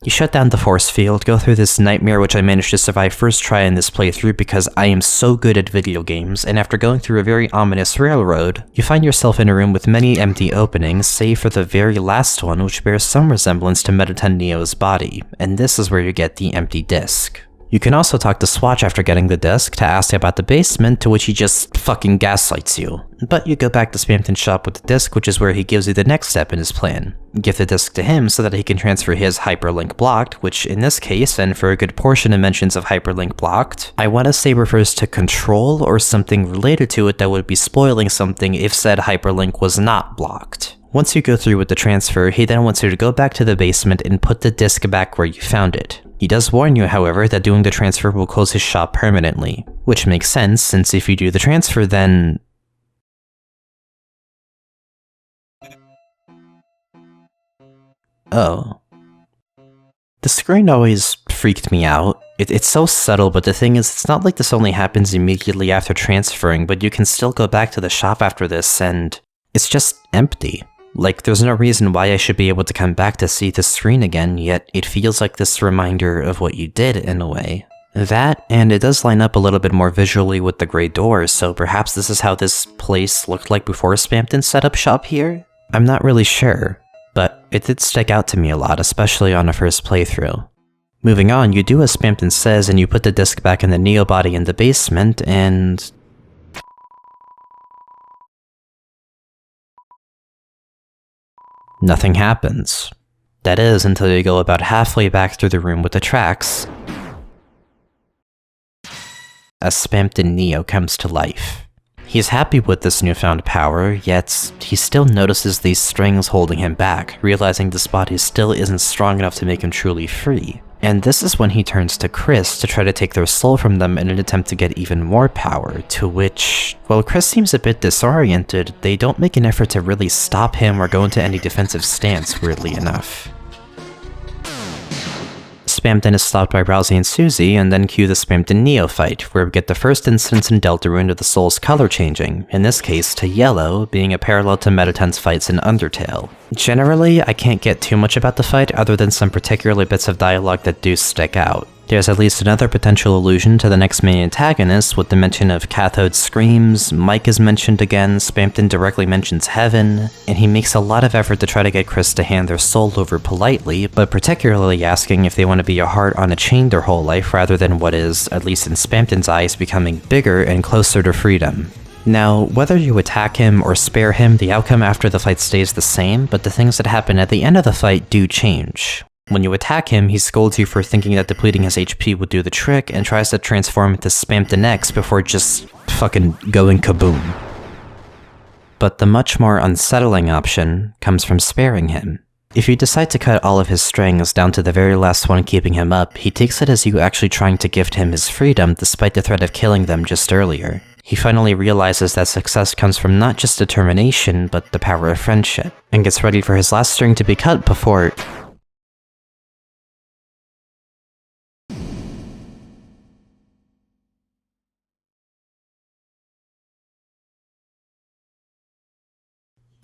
You shut down the force field, go through this nightmare which I managed to survive first try in this playthrough because I am so good at video games, and after going through a very ominous railroad, you find yourself in a room with many empty openings, save for the very last one which bears some resemblance to Mettaton Neo's body, and this is where you get the empty disc. You can also talk to Swatch after getting the disc to ask about the basement, to which he just fucking gaslights you. But you go back to Spamton's shop with the disc, which is where he gives you the next step in his plan. Give the disc to him so that he can transfer his hyperlink blocked, which in this case, and for a good portion of mentions of hyperlink blocked, I want to say refers to control or something related to it that would be spoiling something if said hyperlink was not blocked. Once you go through with the transfer, he then wants you to go back to the basement and put the disc back where you found it. He does warn you, however, that doing the transfer will close his shop permanently, which makes sense since if you do the transfer then... Oh. The screen always freaked me out. It's so subtle, but the thing is, it's not like this only happens immediately after transferring, but you can still go back to the shop after this and it's just empty. Like, there's no reason why I should be able to come back to see the screen again, yet it feels like this reminder of what you did in a way. That, and it does line up a little bit more visually with the gray doors, so perhaps this is how this place looked like before Spamton set up shop here? I'm not really sure, but it did stick out to me a lot, especially on a first playthrough. Moving on, you do as Spamton says, and you put the disc back in the Neo body in the basement, and... nothing happens. That is, until you go about halfway back through the room with the tracks, as Spamton Neo comes to life. He's happy with this newfound power, yet he still notices these strings holding him back, realizing this body still isn't strong enough to make him truly free. And this is when he turns to Chris to try to take their soul from them in an attempt to get even more power, to which, while Chris seems a bit disoriented, they don't make an effort to really stop him or go into any defensive stance, weirdly enough. Spamton is stopped by Ralsei and Susie, and then cue the Spamton Neo fight, where we get the first instance in Deltarune of the soul's color changing, in this case to yellow, being a parallel to Mettaton's fights in Undertale. Generally, I can't get too much about the fight other than some particular bits of dialogue that do stick out. There's at least another potential allusion to the next main antagonist with the mention of Cathode's screams, Mike is mentioned again, Spamton directly mentions heaven, and he makes a lot of effort to try to get Chris to hand their soul over politely, but particularly asking if they want to be a heart on a chain their whole life rather than what is, at least in Spamton's eyes, becoming bigger and closer to freedom. Now, whether you attack him or spare him, the outcome after the fight stays the same, but the things that happen at the end of the fight do change. When you attack him, he scolds you for thinking that depleting his HP would do the trick and tries to transform into Spamton X before just fucking going kaboom. But the much more unsettling option comes from sparing him. If you decide to cut all of his strings down to the very last one keeping him up, he takes it as you actually trying to gift him his freedom despite the threat of killing them just earlier. He finally realizes that success comes from not just determination, but the power of friendship, and gets ready for his last string to be cut before...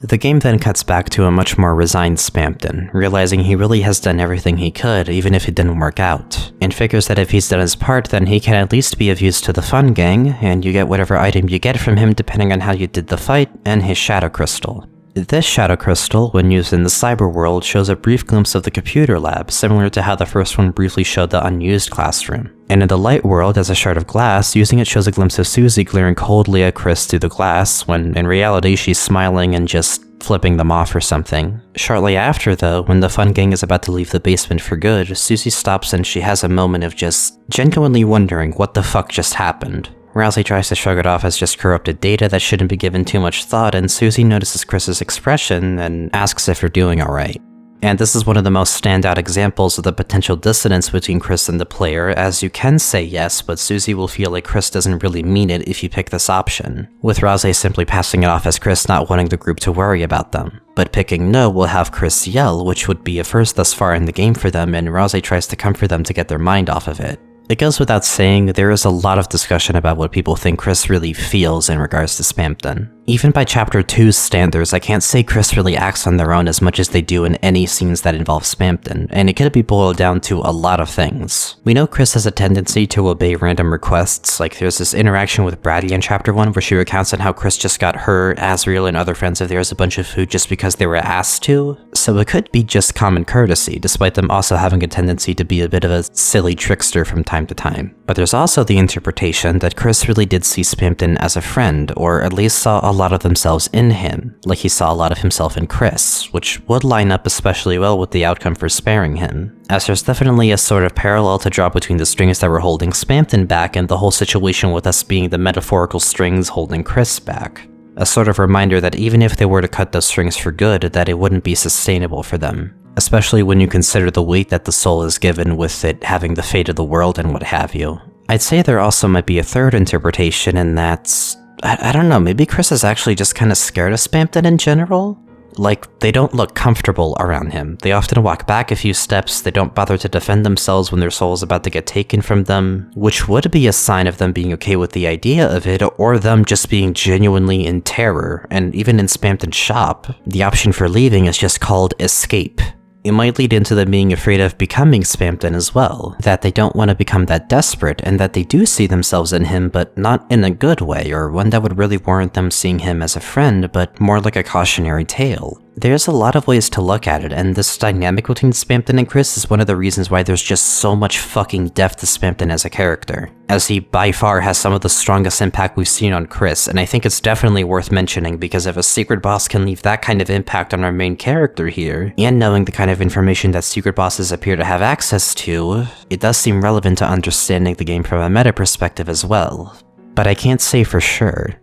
The game then cuts back to a much more resigned Spamton, realizing he really has done everything he could, even if it didn't work out, and figures that if he's done his part, then he can at least be of use to the Fun Gang, and you get whatever item you get from him depending on how you did the fight, and his Shadow Crystal. This Shadow Crystal, when used in the cyber world, shows a brief glimpse of the computer lab, similar to how the first one briefly showed the unused classroom. And in the light world, as a shard of glass, using it shows a glimpse of Susie glaring coldly at Chris through the glass, when in reality she's smiling and just flipping them off or something. Shortly after, though, when the Fun Gang is about to leave the basement for good, Susie stops and she has a moment of just genuinely wondering what the fuck just happened. Ralsei tries to shrug it off as just corrupted data that shouldn't be given too much thought, and Susie notices Chris's expression and asks if you're doing alright. And this is one of the most standout examples of the potential dissonance between Chris and the player, as you can say yes, but Susie will feel like Chris doesn't really mean it if you pick this option, with Ralsei simply passing it off as Chris not wanting the group to worry about them. But picking no will have Chris yell, which would be a first thus far in the game for them, and Ralsei tries to comfort them to get their mind off of it. It goes without saying, there is a lot of discussion about what people think Chris really feels in regards to Spamton. Even by Chapter 2's standards, I can't say Chris really acts on their own as much as they do in any scenes that involve Spamton, and it could be boiled down to a lot of things. We know Chris has a tendency to obey random requests, like there's this interaction with Braddy in Chapter 1 where she recounts on how Chris just got her, Asriel, and other friends of theirs a bunch of food just because they were asked to, so it could be just common courtesy, despite them also having a tendency to be a bit of a silly trickster from time to time. But there's also the interpretation that Chris really did see Spamton as a friend, or at least saw a lot of themselves in him, like he saw a lot of himself in Chris, which would line up especially well with the outcome for sparing him, as there's definitely a sort of parallel to draw between the strings that were holding Spamton back and the whole situation with us being the metaphorical strings holding Chris back. A sort of reminder that even if they were to cut those strings for good, that it wouldn't be sustainable for them. Especially when you consider the weight that the soul is given with it having the fate of the world and what have you. I'd say there also might be a third interpretation, and that's... I don't know, maybe Chris is actually just kind of scared of Spamton in general? Like, they don't look comfortable around him. They often walk back a few steps, they don't bother to defend themselves when their soul is about to get taken from them, which would be a sign of them being okay with the idea of it, or them just being genuinely in terror. And even in Spamton's shop, the option for leaving is just called escape. It might lead into them being afraid of becoming Spamton as well, that they don't want to become that desperate, and that they do see themselves in him, but not in a good way, or one that would really warrant them seeing him as a friend, but more like a cautionary tale. There's a lot of ways to look at it, and this dynamic between Spamton and Chris is one of the reasons why there's just so much fucking depth to Spamton as a character, as he by far has some of the strongest impact we've seen on Chris, and I think it's definitely worth mentioning because if a secret boss can leave that kind of impact on our main character here, and knowing the kind of information that secret bosses appear to have access to, it does seem relevant to understanding the game from a meta perspective as well. But I can't say for sure.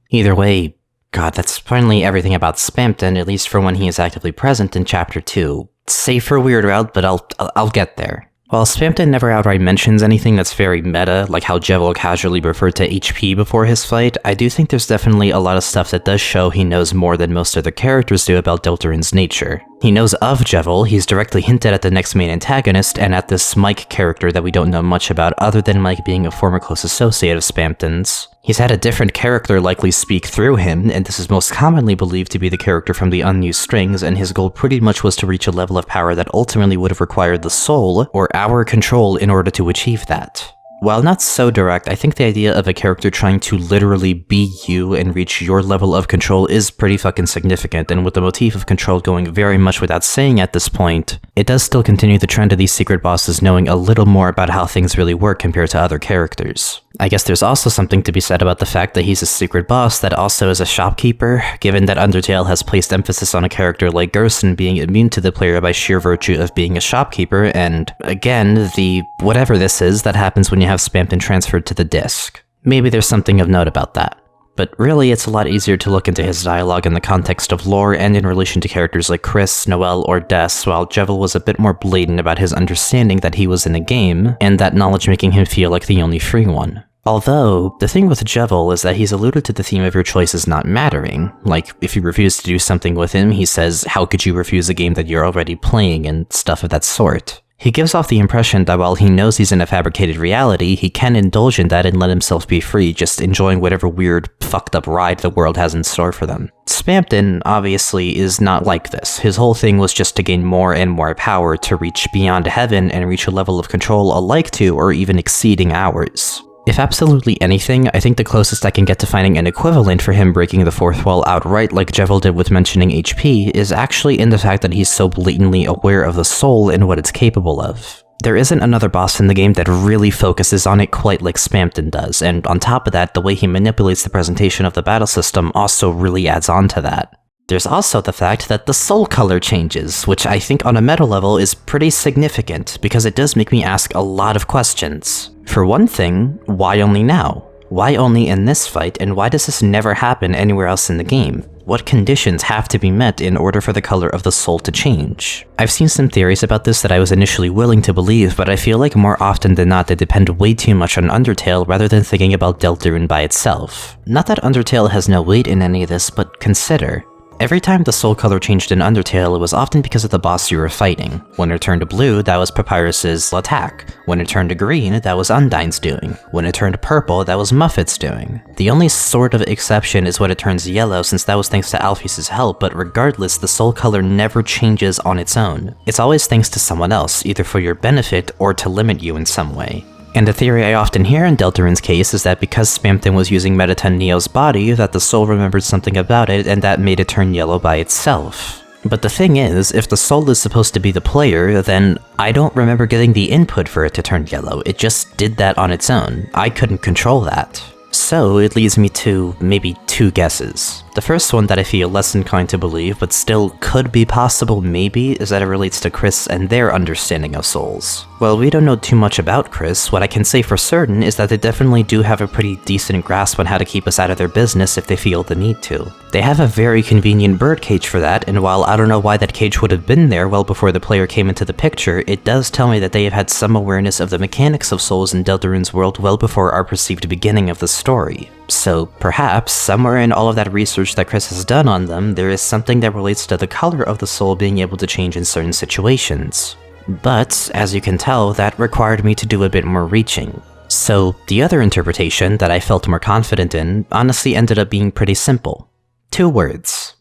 Either way, God, that's finally everything about Spamton, at least for when he is actively present in Chapter 2. Safe for Weird Route, but I'll get there. While Spamton never outright mentions anything that's very meta, like how Jevil casually referred to HP before his fight, I do think there's definitely a lot of stuff that does show he knows more than most other characters do about Deltarune's nature. He knows of Jevil, he's directly hinted at the next main antagonist, and at this Mike character that we don't know much about other than Mike being a former close associate of Spamton's. He's had a different character likely speak through him, and this is most commonly believed to be the character from the Unused Strings, and his goal pretty much was to reach a level of power that ultimately would have required the soul, or our control, in order to achieve that. While not so direct, I think the idea of a character trying to literally be you and reach your level of control is pretty fucking significant, and with the motif of control going very much without saying at this point, it does still continue the trend of these secret bosses knowing a little more about how things really work compared to other characters. I guess there's also something to be said about the fact that he's a secret boss that also is a shopkeeper, given that Undertale has placed emphasis on a character like Gerson being immune to the player by sheer virtue of being a shopkeeper, and again, the whatever this is that happens when you have Spamton transferred to the disc. Maybe there's something of note about that. But really, it's a lot easier to look into his dialogue in the context of lore and in relation to characters like Chris, Noelle, or Des, while Jevil was a bit more blatant about his understanding that he was in a game, and that knowledge making him feel like the only free one. Although, the thing with Jevil is that he's alluded to the theme of your choices not mattering. Like, if you refuse to do something with him, he says, how could you refuse a game that you're already playing, and stuff of that sort. He gives off the impression that while he knows he's in a fabricated reality, he can indulge in that and let himself be free, just enjoying whatever weird, fucked up ride the world has in store for them. Spamton, obviously, is not like this. His whole thing was just to gain more and more power to reach beyond heaven and reach a level of control alike to or even exceeding ours. If absolutely anything, I think the closest I can get to finding an equivalent for him breaking the fourth wall outright like Jevil did with mentioning HP is actually in the fact that he's so blatantly aware of the soul and what it's capable of. There isn't another boss in the game that really focuses on it quite like Spamton does, and on top of that, the way he manipulates the presentation of the battle system also really adds on to that. There's also the fact that the soul color changes, which I think on a meta level is pretty significant, because it does make me ask a lot of questions. For one thing, why only now? Why only in this fight, and why does this never happen anywhere else in the game? What conditions have to be met in order for the color of the soul to change? I've seen some theories about this that I was initially willing to believe, but I feel like more often than not they depend way too much on Undertale rather than thinking about Deltarune by itself. Not that Undertale has no weight in any of this, but consider. Every time the soul color changed in Undertale, it was often because of the boss you were fighting. When it turned blue, that was Papyrus's attack. When it turned green, that was Undyne's doing. When it turned purple, that was Muffet's doing. The only sort of exception is when it turns yellow, since that was thanks to Alphys' help, but regardless, the soul color never changes on its own. It's always thanks to someone else, either for your benefit or to limit you in some way. And the theory I often hear in Deltarune's case is that because Spamton was using Mettaton Neo's body, that the soul remembered something about it and that made it turn yellow by itself. But the thing is, if the soul is supposed to be the player, then I don't remember getting the input for it to turn yellow. It just did that on its own. I couldn't control that. So it leads me to maybe two guesses. The first one that I feel less inclined to believe, but still could be possible maybe, is that it relates to Chris and their understanding of souls. While we don't know too much about Chris, what I can say for certain is that they definitely do have a pretty decent grasp on how to keep us out of their business if they feel the need to. They have a very convenient birdcage for that, and while I don't know why that cage would have been there well before the player came into the picture, it does tell me that they have had some awareness of the mechanics of souls in Deltarune's world well before our perceived beginning of the story. So perhaps, somewhere in all of that research that Chris has done on them, there is something that relates to the color of the soul being able to change in certain situations. But, as you can tell, that required me to do a bit more reaching. So, the other interpretation that I felt more confident in honestly ended up being pretty simple. 2 words.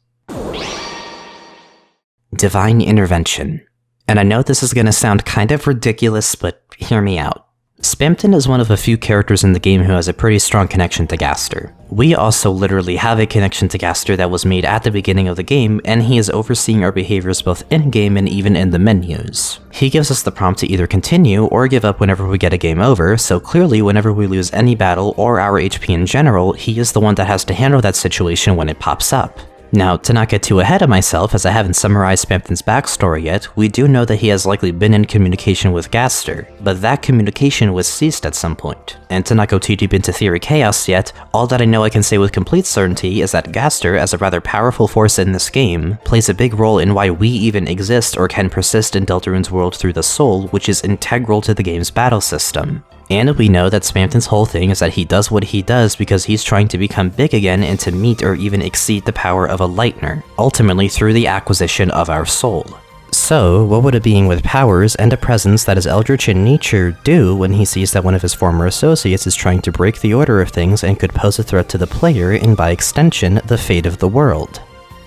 Divine intervention. And I know this is gonna sound kind of ridiculous, but hear me out. Spamton is one of a few characters in the game who has a pretty strong connection to Gaster. We also literally have a connection to Gaster that was made at the beginning of the game, and he is overseeing our behaviors both in-game and even in the menus. He gives us the prompt to either continue or give up whenever we get a game over, so clearly whenever we lose any battle or our HP in general, he is the one that has to handle that situation when it pops up. Now, to not get too ahead of myself, as I haven't summarized Spamton's backstory yet, we do know that he has likely been in communication with Gaster, but that communication was ceased at some point. And to not go too deep into Theory Chaos yet, all that I know I can say with complete certainty is that Gaster, as a rather powerful force in this game, plays a big role in why we even exist or can persist in Deltarune's world through the soul, which is integral to the game's battle system. And we know that Spamton's whole thing is that he does what he does because he's trying to become big again and to meet or even exceed the power of a Lightner, ultimately through the acquisition of our soul. So, what would a being with powers and a presence that is eldritch in nature do when he sees that one of his former associates is trying to break the order of things and could pose a threat to the player and by extension, the fate of the world?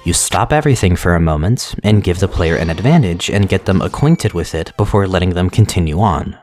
You stop everything for a moment and give the player an advantage and get them acquainted with it before letting them continue on.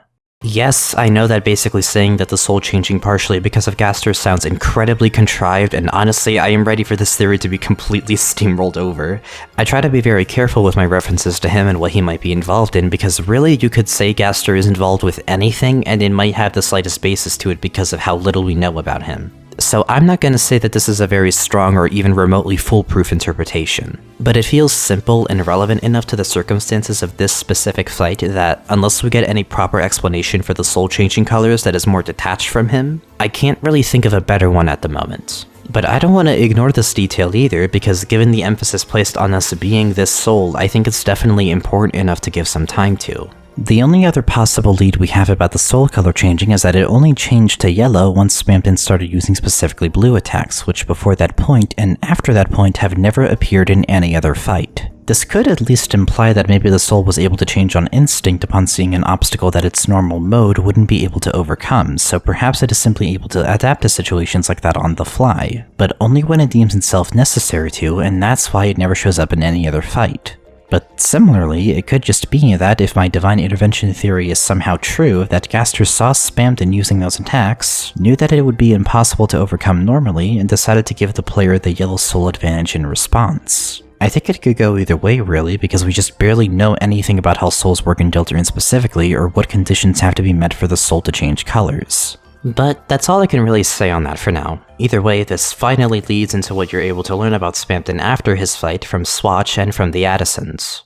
Yes, I know that basically saying that the soul changing partially because of Gaster sounds incredibly contrived, and honestly, I am ready for this theory to be completely steamrolled over. I try to be very careful with my references to him and what he might be involved in, because really you could say Gaster is involved with anything and it might have the slightest basis to it because of how little we know about him. So I'm not going to say that this is a very strong or even remotely foolproof interpretation, but it feels simple and relevant enough to the circumstances of this specific fight that, unless we get any proper explanation for the soul-changing colors that is more detached from him, I can't really think of a better one at the moment. But I don't want to ignore this detail either, because given the emphasis placed on us being this soul, I think it's definitely important enough to give some time to. The only other possible lead we have about the soul color changing is that it only changed to yellow once Spamton started using specifically blue attacks, which before that point and after that point have never appeared in any other fight. This could at least imply that maybe the soul was able to change on instinct upon seeing an obstacle that its normal mode wouldn't be able to overcome, so perhaps it is simply able to adapt to situations like that on the fly, but only when it deems itself necessary to, and that's why it never shows up in any other fight. But similarly, it could just be that if my divine intervention theory is somehow true, that Gaster saw Spamton using those attacks, knew that it would be impossible to overcome normally, and decided to give the player the yellow soul advantage in response. I think it could go either way really, because we just barely know anything about how souls work in Deltarune specifically, or what conditions have to be met for the soul to change colors. But that's all I can really say on that for now. Either way, this finally leads into what you're able to learn about Spamton after his fight from Swatch and from the Addisons.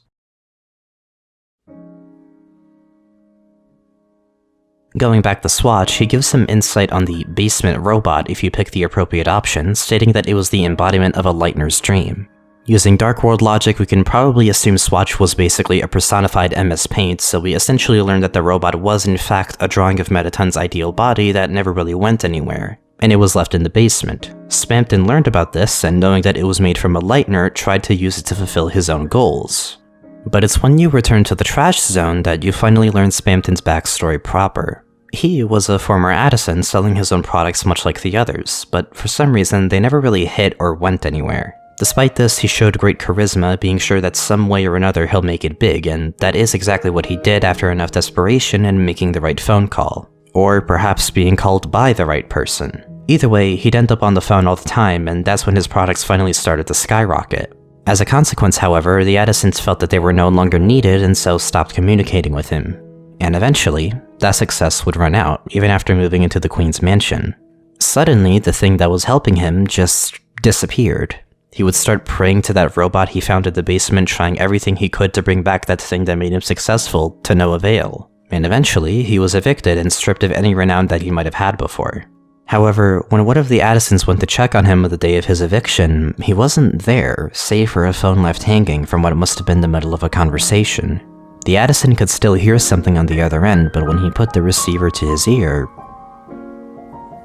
Going back to Swatch, he gives some insight on the basement robot if you pick the appropriate option, stating that it was the embodiment of a Lightner's dream. Using Dark World logic, we can probably assume Swatch was basically a personified MS Paint, so we essentially learned that the robot was in fact a drawing of Mettaton's ideal body that never really went anywhere, and it was left in the basement. Spamton learned about this, and knowing that it was made from a Lightner, tried to use it to fulfill his own goals. But it's when you return to the Trash Zone that you finally learn Spamton's backstory proper. He was a former Addison selling his own products much like the others, but for some reason they never really hit or went anywhere. Despite this, he showed great charisma, being sure that some way or another he'll make it big, and that is exactly what he did after enough desperation and making the right phone call. Or perhaps being called by the right person. Either way, he'd end up on the phone all the time, and that's when his products finally started to skyrocket. As a consequence, however, the Addisons felt that they were no longer needed and so stopped communicating with him. And eventually, that success would run out, even after moving into the Queen's mansion. Suddenly, the thing that was helping him just disappeared. He would start praying to that robot he found in the basement, trying everything he could to bring back that thing that made him successful, to no avail. And eventually, he was evicted and stripped of any renown that he might have had before. However, when one of the Addisons went to check on him on the day of his eviction, he wasn't there, save for a phone left hanging from what must have been the middle of a conversation. The Addison could still hear something on the other end, but when he put the receiver to his ear,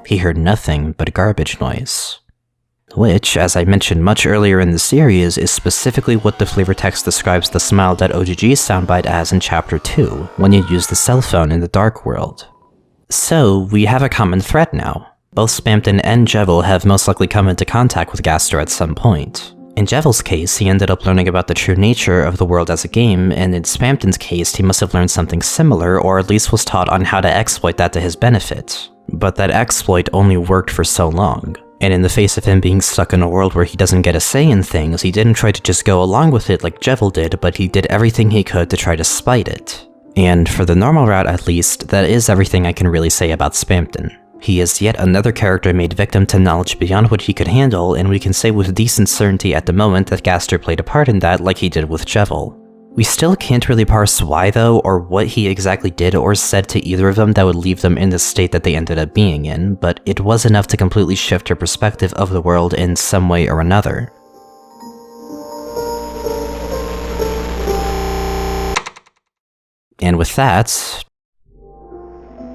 he heard nothing but garbage noise. Which, as I mentioned much earlier in the series, is specifically what the flavor text describes the Smile.ogg soundbite as in Chapter 2, when you use the cell phone in the Dark World. So, we have a common thread now. Both Spamton and Jevil have most likely come into contact with Gaster at some point. In Jevil's case, he ended up learning about the true nature of the world as a game, and in Spamton's case, he must have learned something similar, or at least was taught on how to exploit that to his benefit. But that exploit only worked for so long. And in the face of him being stuck in a world where he doesn't get a say in things, he didn't try to just go along with it like Jevil did, but he did everything he could to try to spite it. And for the normal route at least, that is everything I can really say about Spamton. He is yet another character made victim to knowledge beyond what he could handle, and we can say with decent certainty at the moment that Gaster played a part in that like he did with Jevil. We still can't really parse why though, or what he exactly did or said to either of them that would leave them in the state that they ended up being in, but it was enough to completely shift her perspective of the world in some way or another. And with that,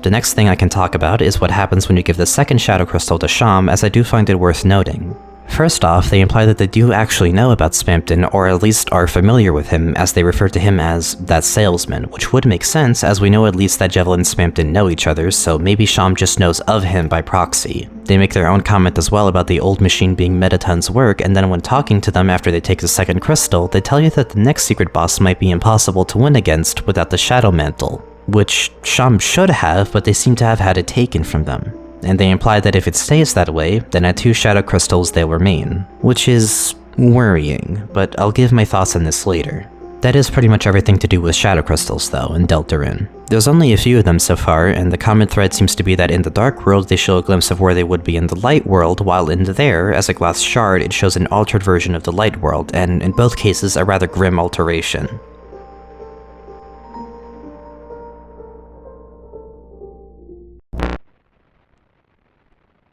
the next thing I can talk about is what happens when you give the second Shadow Crystal to Sham, as I do find it worth noting. First off, they imply that they do actually know about Spamton, or at least are familiar with him, as they refer to him as that salesman, which would make sense as we know at least that Jevil and Spamton know each other, so maybe Sham just knows of him by proxy. They make their own comment as well about the old machine being Mettaton's work, and then when talking to them after they take the second crystal, they tell you that the next secret boss might be impossible to win against without the Shadow Mantle, which Sham should have, but they seem to have had it taken from them. And they imply that if it stays that way, then at 2 Shadow Crystals they'll remain, which is worrying, but I'll give my thoughts on this later. That is pretty much everything to do with Shadow Crystals though, in Deltarune. There's only a few of them so far, and the common thread seems to be that in the Dark World they show a glimpse of where they would be in the Light World, while in there, as a glass shard, it shows an altered version of the Light World, and in both cases a rather grim alteration.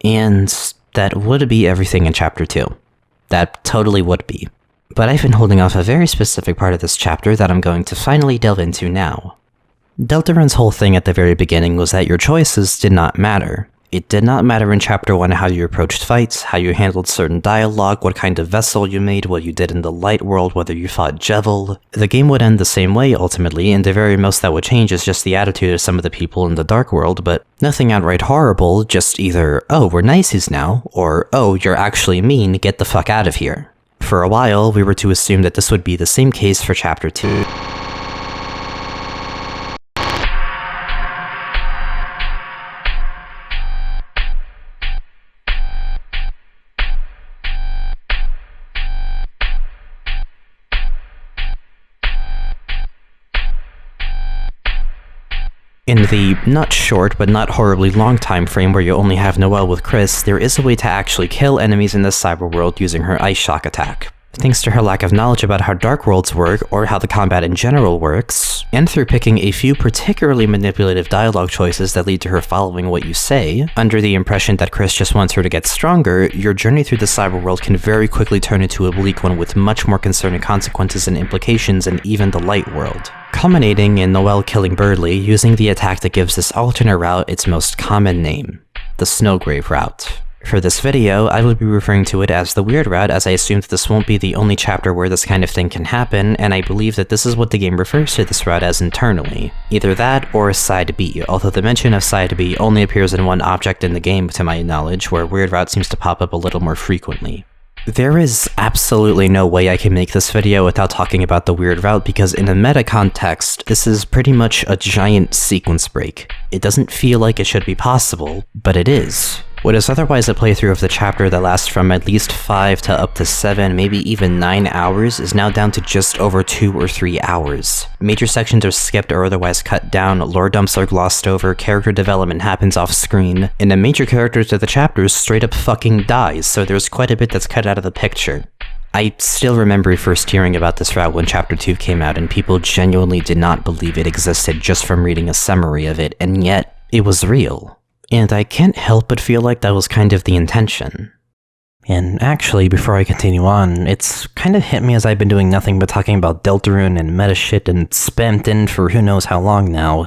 And that would be everything in Chapter 2. That totally would be. But I've been holding off a very specific part of this chapter that I'm going to finally delve into now. Deltarune's whole thing at the very beginning was that your choices did not matter. It did not matter in Chapter 1 how you approached fights, how you handled certain dialogue, what kind of vessel you made, what you did in the Light World, whether you fought Jevil. The game would end the same way ultimately, and the very most that would change is just the attitude of some of the people in the Dark World, but nothing outright horrible, just either, oh, we're niceys now, or, oh, you're actually mean, get the fuck out of here. For a while, we were to assume that this would be the same case for Chapter 2. In the not short but not horribly long time frame where you only have Noelle with Chris, there is a way to actually kill enemies in the cyber world using her Ice Shock attack. Thanks to her lack of knowledge about how Dark Worlds work, or how the combat in general works, and through picking a few particularly manipulative dialogue choices that lead to her following what you say, under the impression that Chris just wants her to get stronger, your journey through the cyber world can very quickly turn into a bleak one with much more concerning consequences and implications in even the Light World. Culminating in Noelle killing Birdly using the attack that gives this alternate route its most common name, the Snowgrave route. For this video, I will be referring to it as the Weird Route, as I assume that this won't be the only chapter where this kind of thing can happen, and I believe that this is what the game refers to this route as internally. Either that or Side B, although the mention of Side B only appears in one object in the game to my knowledge, where Weird Route seems to pop up a little more frequently. There is absolutely no way I can make this video without talking about the Weird Route, because in a meta context, this is pretty much a giant sequence break. It doesn't feel like it should be possible, but it is. What is otherwise a playthrough of the chapter that lasts from at least 5 to up to 7, maybe even 9 hours, is now down to just over 2 or 3 hours. Major sections are skipped or otherwise cut down, lore dumps are glossed over, character development happens off screen, and the major characters of the chapters straight up fucking dies, so there's quite a bit that's cut out of the picture. I still remember first hearing about this route when Chapter 2 came out, and people genuinely did not believe it existed just from reading a summary of it, and yet, it was real. And I can't help but feel like that was kind of the intention. And actually, before I continue on, it's kind of hit me as I've been doing nothing but talking about Deltarune and meta shit and Spamton for who knows how long now.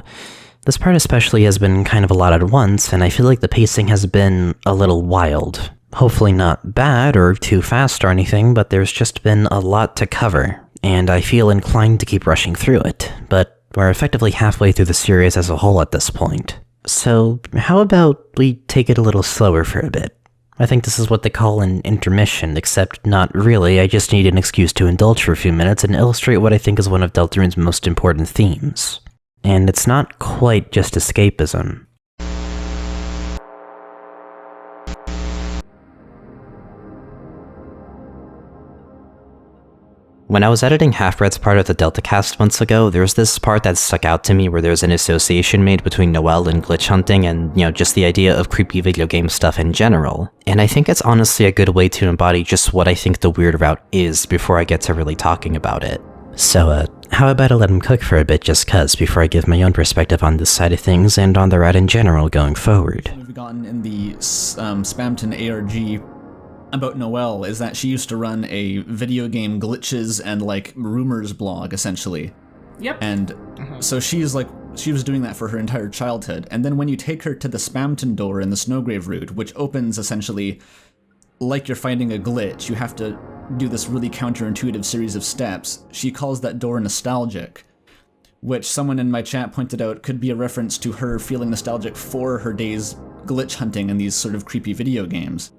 This part especially has been kind of a lot at once, and I feel like the pacing has been a little wild. Hopefully not bad or too fast or anything, but there's just been a lot to cover, and I feel inclined to keep rushing through it, but we're effectively halfway through the series as a whole at this point. So, how about we take it a little slower for a bit? I think this is what they call an intermission, except not really. I just need an excuse to indulge for a few minutes and illustrate what I think is one of Deltarune's most important themes. And it's not quite just escapism. When I was editing Halfbread's part of the DeltaCast months ago, there was this part that stuck out to me where there's an association made between Noelle and glitch hunting and, just the idea of creepy video game stuff in general. And I think it's honestly a good way to embody just what I think the weird route is before I get to really talking about it. So, how about I let him cook for a bit just cuz before I give my own perspective on this side of things and on the route in general going forward. We've gotten in the Spamton ARG about Noelle is that she used to run a video game glitches and like rumors blog essentially. Yep. And so she was doing that for her entire childhood. And then when you take her to the Spamton door in the Snowgrave route, which opens essentially like you're finding a glitch, you have to do this really counterintuitive series of steps. She calls that door nostalgic, which someone in my chat pointed out could be a reference to her feeling nostalgic for her days glitch hunting in these sort of creepy video games.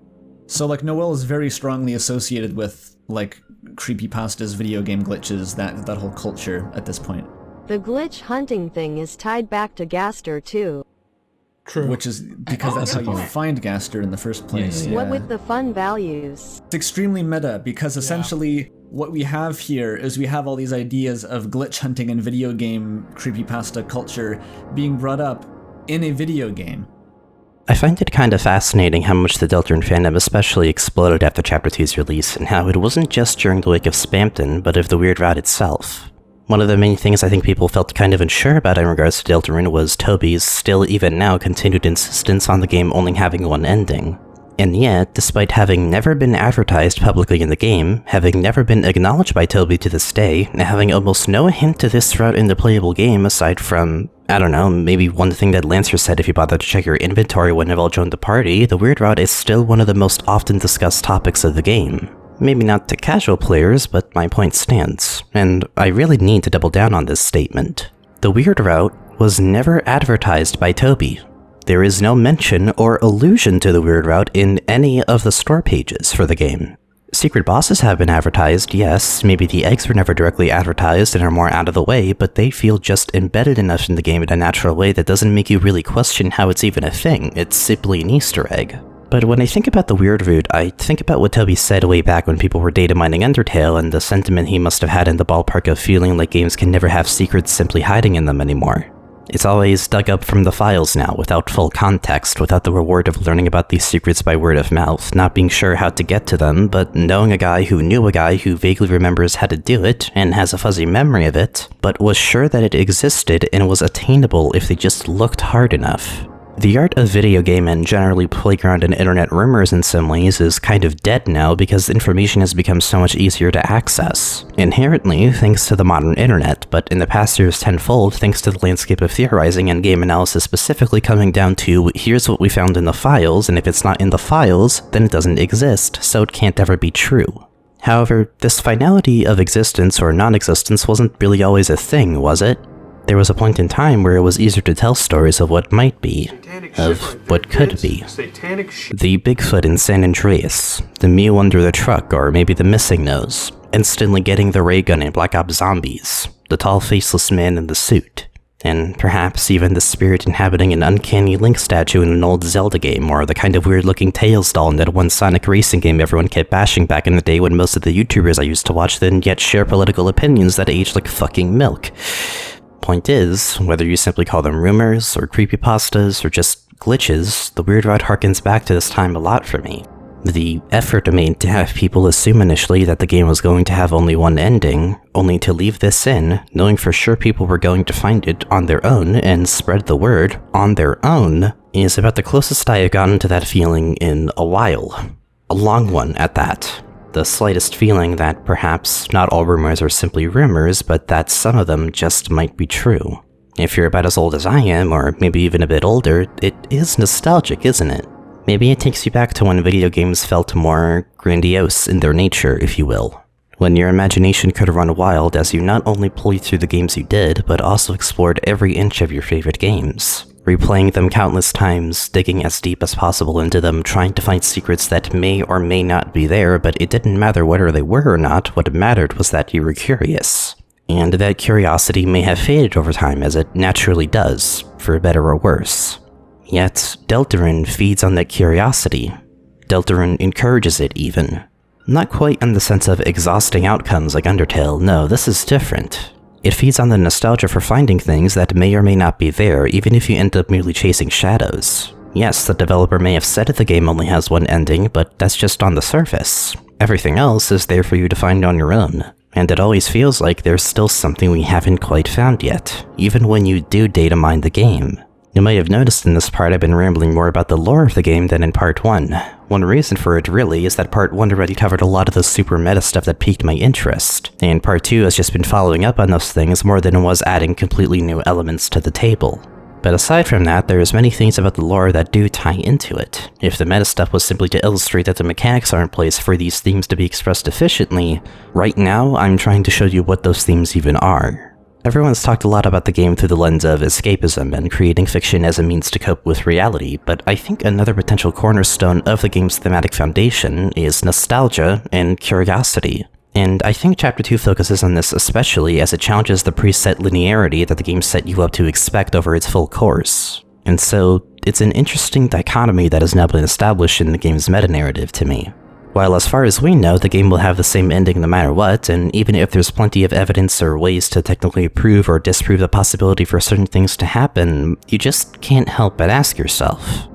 So, like, Noelle is very strongly associated with, like, creepypastas, video game glitches, that whole culture at this point. The glitch hunting thing is tied back to Gaster, too. True. Which is because that's how you find Gaster in the first place. What with the fun values? It's extremely meta, because essentially what we have here is we have all these ideas of glitch hunting and video game creepypasta culture being brought up in a video game. I find it kind of fascinating how much the Deltarune fandom especially exploded after Chapter 2's release, and how it wasn't just during the wake of Spamton, but of the weird route itself. One of the main things I think people felt kind of unsure about in regards to Deltarune was Toby's, still even now, continued insistence on the game only having one ending. And yet, despite having never been advertised publicly in the game, having never been acknowledged by Toby to this day, and having almost no hint to this route in the playable game aside from, I don't know, maybe one thing that Lancer said if you bother to check your inventory when Noelle joined the party, the weird route is still one of the most often discussed topics of the game. Maybe not to casual players, but my point stands, and I really need to double down on this statement. The weird route was never advertised by Toby. There is no mention or allusion to the weird route in any of the store pages for the game. Secret bosses have been advertised, yes, maybe the eggs were never directly advertised and are more out of the way, but they feel just embedded enough in the game in a natural way that doesn't make you really question how it's even a thing, it's simply an Easter egg. But when I think about the weird route, I think about what Toby said way back when people were data mining Undertale and the sentiment he must have had in the ballpark of feeling like games can never have secrets simply hiding in them anymore. It's always dug up from the files now, without full context, without the reward of learning about these secrets by word of mouth, not being sure how to get to them, but knowing a guy who knew a guy who vaguely remembers how to do it, and has a fuzzy memory of it, but was sure that it existed and was attainable if they just looked hard enough. The art of video game and generally playground and internet rumors in some ways is kind of dead now because information has become so much easier to access. Inherently, thanks to the modern internet, but in the past years tenfold thanks to the landscape of theorizing and game analysis specifically coming down to, here's what we found in the files, and if it's not in the files, then it doesn't exist, so it can't ever be true. However, this finality of existence or non-existence wasn't really always a thing, was it? There was a point in time where it was easier to tell stories of what might be, of what could be. The Bigfoot in San Andreas, the Mew under the truck, or maybe the Missing Nose, instantly getting the ray gun in Black Ops Zombies, the tall faceless man in the suit, and perhaps even the spirit inhabiting an uncanny Link statue in an old Zelda game, or the kind of weird-looking Tails doll in that one Sonic racing game everyone kept bashing back in the day when most of the YouTubers I used to watch didn't yet share political opinions that aged like fucking milk. Point is, whether you simply call them rumors, or creepypastas, or just glitches, the weird route harkens back to this time a lot for me. The effort made to have people assume initially that the game was going to have only one ending, only to leave this in, knowing for sure people were going to find it on their own and spread the word on their own, is about the closest I have gotten to that feeling in a while. A long one at that. The slightest feeling that perhaps not all rumors are simply rumors, but that some of them just might be true. If you're about as old as I am, or maybe even a bit older, it is nostalgic, isn't it? Maybe it takes you back to when video games felt more grandiose in their nature, if you will. When your imagination could run wild as you not only played through the games you did, but also explored every inch of your favorite games. Replaying them countless times, digging as deep as possible into them, trying to find secrets that may or may not be there, but it didn't matter whether they were or not, what mattered was that you were curious. And that curiosity may have faded over time, as it naturally does, for better or worse. Yet, Deltarune feeds on that curiosity. Deltarune encourages it even. Not quite in the sense of exhausting outcomes like Undertale, no, this is different. It feeds on the nostalgia for finding things that may or may not be there, even if you end up merely chasing shadows. Yes, the developer may have said the game only has one ending, but that's just on the surface. Everything else is there for you to find on your own. And it always feels like there's still something we haven't quite found yet, even when you do data mine the game. You might have noticed in this part I've been rambling more about the lore of the game than in part 1. One reason for it really is that part 1 already covered a lot of the super meta stuff that piqued my interest, and part 2 has just been following up on those things more than it was adding completely new elements to the table. But aside from that, there's many things about the lore that do tie into it. If the meta stuff was simply to illustrate that the mechanics are in place for these themes to be expressed efficiently, right now I'm trying to show you what those themes even are. Everyone's talked a lot about the game through the lens of escapism and creating fiction as a means to cope with reality, but I think another potential cornerstone of the game's thematic foundation is nostalgia and curiosity. And I think Chapter 2 focuses on this especially as it challenges the preset linearity that the game set you up to expect over its full course. And so, it's an interesting dichotomy that has now been established in the game's meta-narrative to me. While as far as we know, the game will have the same ending no matter what, and even if there's plenty of evidence or ways to technically prove or disprove the possibility for certain things to happen, you just can't help but ask yourself,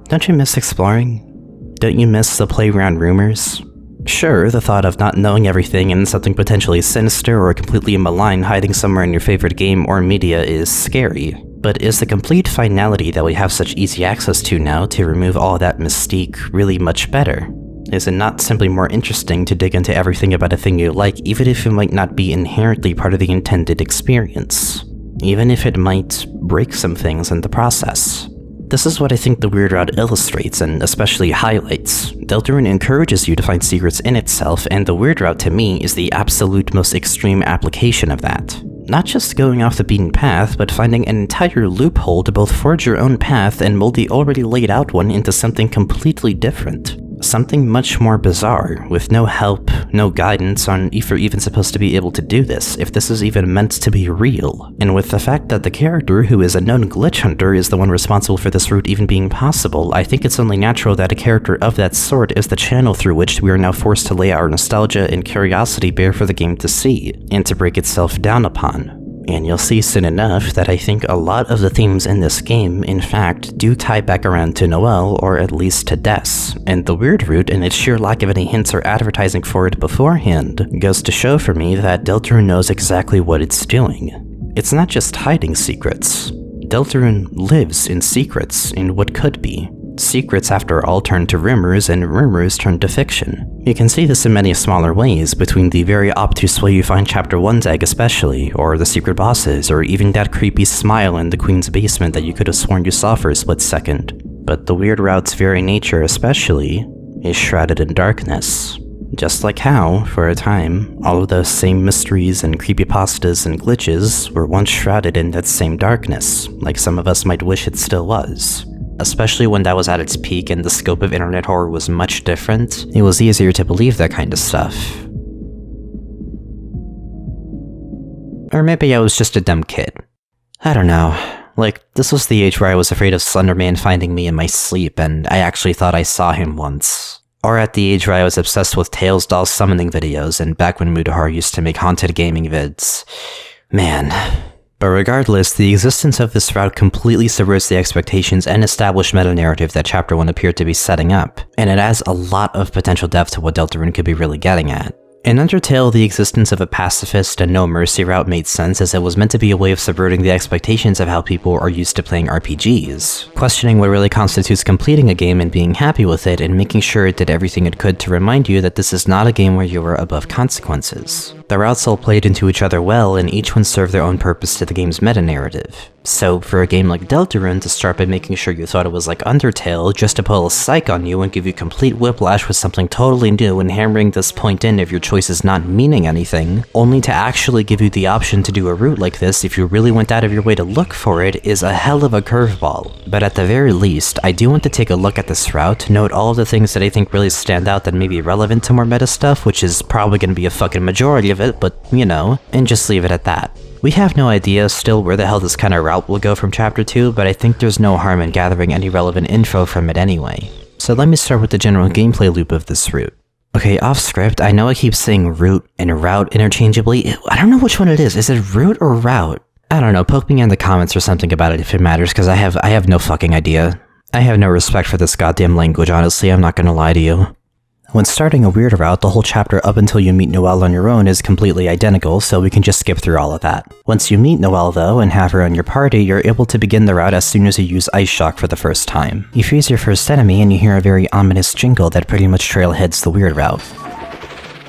don't you miss exploring? Don't you miss the playground rumors? Sure, the thought of not knowing everything and something potentially sinister or completely malign hiding somewhere in your favorite game or media is scary, but is the complete finality that we have such easy access to now to remove all that mystique really much better? Is it not simply more interesting to dig into everything about a thing you like, even if it might not be inherently part of the intended experience? Even if it might break some things in the process? This is what I think the Weird Route illustrates, and especially highlights. Deltarune encourages you to find secrets in itself, and the Weird Route to me is the absolute most extreme application of that. Not just going off the beaten path, but finding an entire loophole to both forge your own path and mold the already laid out one into something completely different. Something much more bizarre, with no help, no guidance on if you're even supposed to be able to do this, if this is even meant to be real. And with the fact that the character, who is a known glitch hunter, is the one responsible for this route even being possible, I think it's only natural that a character of that sort is the channel through which we are now forced to lay our nostalgia and curiosity bare for the game to see, and to break itself down upon. And you'll see soon enough that I think a lot of the themes in this game, in fact, do tie back around to Noelle, or at least to Des, and the Weird Route and its sheer lack of any hints or advertising for it beforehand goes to show for me that Deltarune knows exactly what it's doing. It's not just hiding secrets. Deltarune lives in secrets, in what could be. Secrets, after all, turn to rumors, and rumors turn to fiction. You can see this in many smaller ways, between the very obtuse way you find Chapter 1's egg especially, or the secret bosses, or even that creepy smile in the Queen's basement that you could have sworn you saw for a split second. But the Weird Route's very nature especially is shrouded in darkness. Just like how, for a time, all of those same mysteries and creepypastas and glitches were once shrouded in that same darkness, like some of us might wish it still was. Especially when that was at its peak and the scope of internet horror was much different, it was easier to believe that kind of stuff. Or maybe I was just a dumb kid. I don't know. Like, this was the age where I was afraid of Slender Man finding me in my sleep, and I actually thought I saw him once. Or at the age where I was obsessed with Tails doll summoning videos, and back when Mutahar used to make haunted gaming vids. Man. But regardless, the existence of this route completely subverts the expectations and established meta-narrative that Chapter 1 appeared to be setting up, and it adds a lot of potential depth to what Deltarune could be really getting at. In Undertale, the existence of a pacifist and no mercy route made sense as it was meant to be a way of subverting the expectations of how people are used to playing RPGs, questioning what really constitutes completing a game and being happy with it, and making sure it did everything it could to remind you that this is not a game where you are above consequences. The routes all played into each other well, and each one served their own purpose to the game's meta-narrative. So, for a game like Deltarune to start by making sure you thought it was like Undertale, just to pull a psych on you and give you complete whiplash with something totally new and hammering this point in of your choices not meaning anything, only to actually give you the option to do a route like this if you really went out of your way to look for it, is a hell of a curveball. But at the very least, I do want to take a look at this route, note all of the things that I think really stand out that may be relevant to more meta stuff, which is probably going to be a fucking majority of it, but you know, and just leave it at that. We have no idea still where the hell this kind of route will go from Chapter 2, but I think there's no harm in gathering any relevant info from it anyway. So let me start with the general gameplay loop of this route. Okay, off script, I know I keep saying root and route interchangeably. I don't know which one it is. Is it root or route? I don't know, poke me in the comments or something about it if it matters, because I have no fucking idea. I have no respect for this goddamn language, honestly, I'm not gonna lie to you. When starting a weird route, the whole chapter up until you meet Noelle on your own is completely identical, so we can just skip through all of that. Once you meet Noelle though, and have her on your party, you're able to begin the route as soon as you use Ice Shock for the first time. You freeze your first enemy and you hear a very ominous jingle that pretty much trailheads the weird route.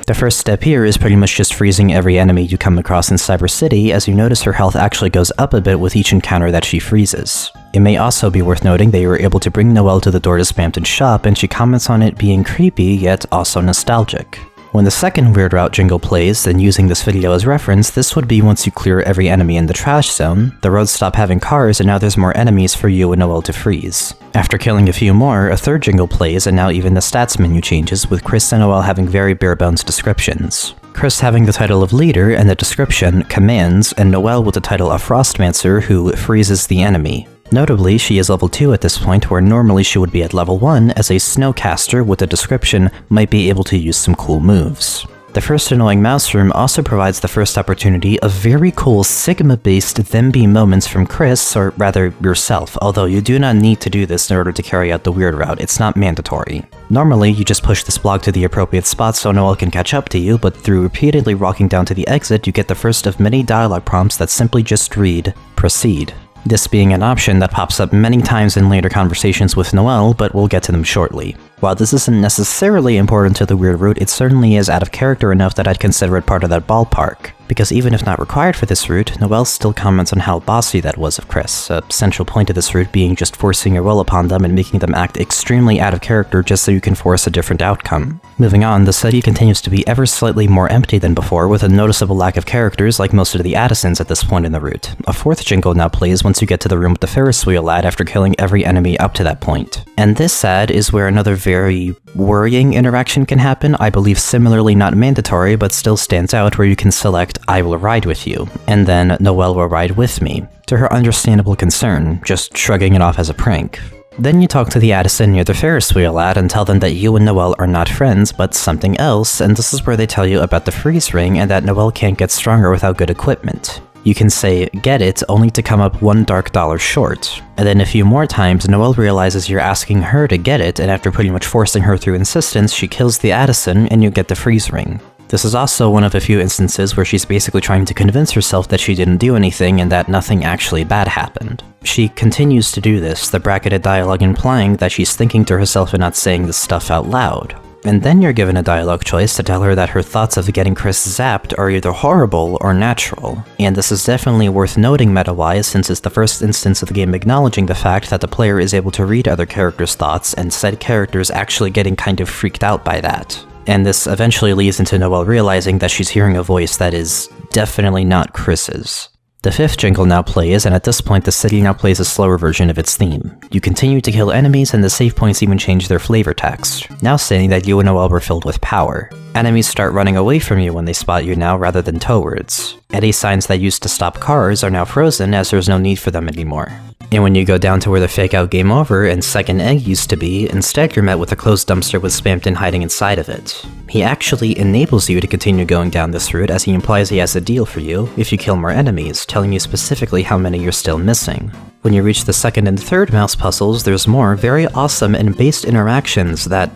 The first step here is pretty much just freezing every enemy you come across in Cyber City, as you notice her health actually goes up a bit with each encounter that she freezes. It may also be worth noting that you were able to bring Noelle to the door to Spamton's shop, and she comments on it being creepy, yet also nostalgic. When the second weird route jingle plays, then using this video as reference, this would be once you clear every enemy in the trash zone, the roads stop having cars and now there's more enemies for you and Noelle to freeze. After killing a few more, a third jingle plays and now even the stats menu changes, with Chris and Noelle having very bare-bones descriptions. Chris having the title of Leader and the description Commands, and Noelle with the title of Frostmancer who freezes the enemy. Notably, she is level 2 at this point, where normally she would be at level 1, as a Snowcaster with a description might be able to use some cool moves. The first annoying mouse room also provides the first opportunity of very cool Sigma-based them be moments from Chris, or rather yourself, although you do not need to do this in order to carry out the weird route, it's not mandatory. Normally, you just push this block to the appropriate spot so Noelle can catch up to you, but through repeatedly walking down to the exit, you get the first of many dialogue prompts that simply just read, "Proceed." This being an option that pops up many times in later conversations with Noelle, but we'll get to them shortly. While this isn't necessarily important to the weird route, it certainly is out of character enough that I'd consider it part of that ballpark. Because even if not required for this route, Noelle still comments on how bossy that was of Chris, a central point of this route being just forcing your will upon them and making them act extremely out of character just so you can force a different outcome. Moving on, the city continues to be ever slightly more empty than before, with a noticeable lack of characters like most of the Addisons at this point in the route. A fourth jingle now plays once you get to the room with the Ferris wheel ad after killing every enemy up to that point. And this ad is where another very worrying interaction can happen, I believe similarly not mandatory but still stands out, where you can select "I will ride with you," and then "Noelle will ride with me," to her understandable concern, just shrugging it off as a prank. Then you talk to the Addison near the Ferris wheel ad and tell them that you and Noelle are not friends, but something else, and this is where they tell you about the freeze ring and that Noelle can't get stronger without good equipment. You can say, "Get it," only to come up $1 dark short. And then a few more times, Noelle realizes you're asking her to get it, and after pretty much forcing her through insistence, she kills the Addison and you get the freeze ring. This is also one of a few instances where she's basically trying to convince herself that she didn't do anything and that nothing actually bad happened. She continues to do this, the bracketed dialogue implying that she's thinking to herself and not saying this stuff out loud. And then you're given a dialogue choice to tell her that her thoughts of getting Chris zapped are either horrible or natural. And this is definitely worth noting meta-wise, since it's the first instance of the game acknowledging the fact that the player is able to read other characters' thoughts, and said characters actually getting kind of freaked out by that. And this eventually leads into Noelle realizing that she's hearing a voice that is definitely not Chris's. The fifth jingle now plays, and at this point the city now plays a slower version of its theme. You continue to kill enemies, and the save points even change their flavor text, now saying that you and Noelle were filled with power. Enemies start running away from you when they spot you now rather than towards. Any signs that used to stop cars are now frozen, as there's no need for them anymore. And when you go down to where the fake out game over and second egg used to be, instead you're met with a closed dumpster with Spamton hiding inside of it. He actually enables you to continue going down this route, as he implies he has a deal for you if you kill more enemies, telling you specifically how many you're still missing. When you reach the second and third mouse puzzles, there's more very awesome and based interactions that,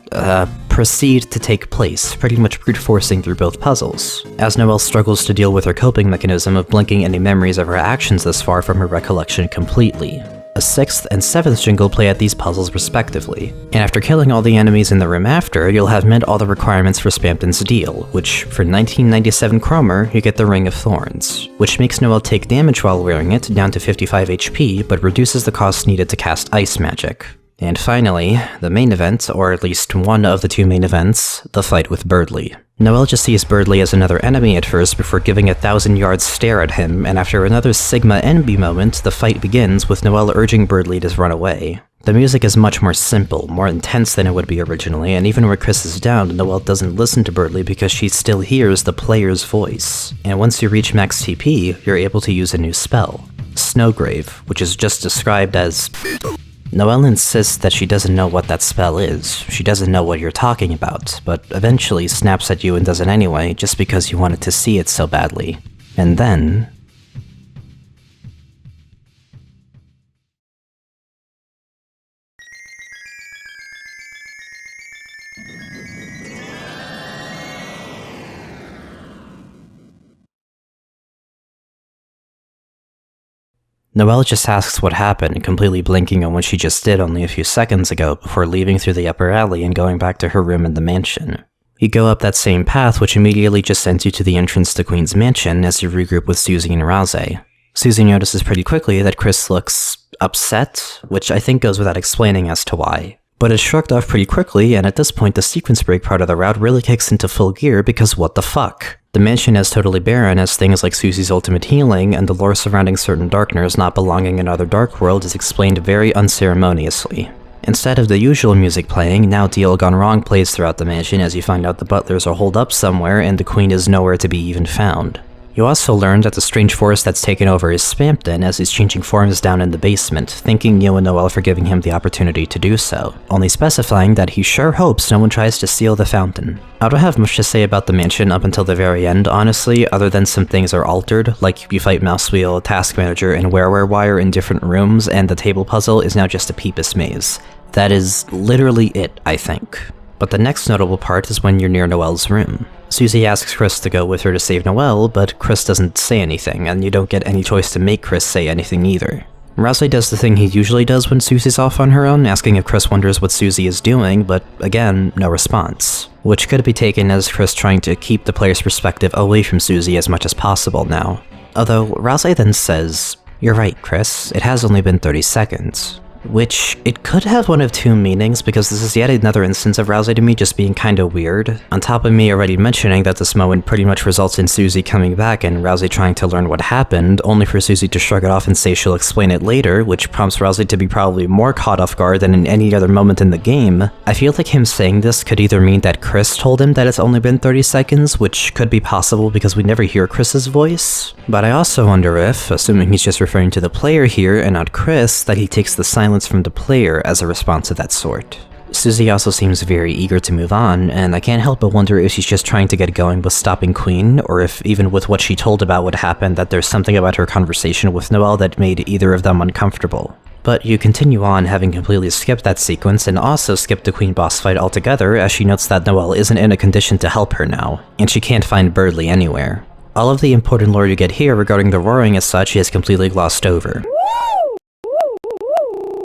proceed to take place, pretty much brute forcing through both puzzles, as Noelle struggles to deal with her coping mechanism of blinking any memories of her actions thus far from her recollection completely. A sixth and seventh jingle play at these puzzles respectively, and after killing all the enemies in the room after, you'll have met all the requirements for Spamton's deal, which for 1997 Chromer, you get the Ring of Thorns, which makes Noelle take damage while wearing it down to 55 HP, but reduces the cost needed to cast ice magic. And finally, the main event, or at least one of the two main events, the fight with Berdly. Noelle just sees Berdly as another enemy at first before giving a 1,000-yard stare at him, and after another Sigma NB moment, the fight begins with Noelle urging Berdly to run away. The music is much more simple, more intense than it would be originally, and even where Chris is down, Noelle doesn't listen to Berdly because she still hears the player's voice. And once you reach max TP, you're able to use a new spell, Snowgrave, which is just described as Noelle insists that she doesn't know what that spell is, she doesn't know what you're talking about, but eventually snaps at you and does it anyway just because you wanted to see it so badly. And then... Noelle just asks what happened, completely blinking on what she just did only a few seconds ago before leaving through the upper alley and going back to her room in the mansion. You go up that same path, which immediately just sends you to the entrance to Queen's mansion as you regroup with Susie and Rouse. Susie notices pretty quickly that Chris looks upset, which I think goes without explaining as to why. But it's shrugged off pretty quickly, and at this point the sequence break part of the route really kicks into full gear because what the fuck? The mansion is totally barren as things like Susie's ultimate healing and the lore surrounding certain Darkners not belonging in other Dark Worlds is explained very unceremoniously. Instead of the usual music playing, now Deal Gone Wrong plays throughout the mansion as you find out the butlers are holed up somewhere and the Queen is nowhere to be even found. You also learn that the strange force that's taken over is Spamton as he's changing forms down in the basement, thanking you and Noelle for giving him the opportunity to do so, only specifying that he sure hopes no one tries to steal the fountain. I don't have much to say about the mansion up until the very end, honestly, other than some things are altered, like you fight Mousewheel, Task Manager, and Wire in different rooms, and the table puzzle is now just a Peepus maze. That is literally it, I think. But the next notable part is when you're near Noelle's room. Susie asks Chris to go with her to save Noelle, but Chris doesn't say anything, and you don't get any choice to make Chris say anything either. Rouse does the thing he usually does when Susie's off on her own, asking if Chris wonders what Susie is doing, but again, no response. Which could be taken as Chris trying to keep the player's perspective away from Susie as much as possible now. Although, Rouse then says, "You're right, Chris, it has only been 30 seconds. Which, it could have one of two meanings, because this is yet another instance of Rouse to me just being kinda weird. On top of me already mentioning that this moment pretty much results in Susie coming back and Rouse trying to learn what happened, only for Susie to shrug it off and say she'll explain it later, which prompts Rouse to be probably more caught off guard than in any other moment in the game. I feel like him saying this could either mean that Chris told him that it's only been 30 seconds, which could be possible because we never hear Chris's voice, but I also wonder if, assuming he's just referring to the player here and not Chris, that he takes the silence from the player as a response of that sort. Susie also seems very eager to move on, and I can't help but wonder if she's just trying to get going with stopping Queen, or if even with what she told about what happened that there's something about her conversation with Noelle that made either of them uncomfortable. But you continue on having completely skipped that sequence and also skipped the Queen boss fight altogether as she notes that Noelle isn't in a condition to help her now, and she can't find Berdly anywhere. All of the important lore you get here regarding the roaring as such is completely glossed over.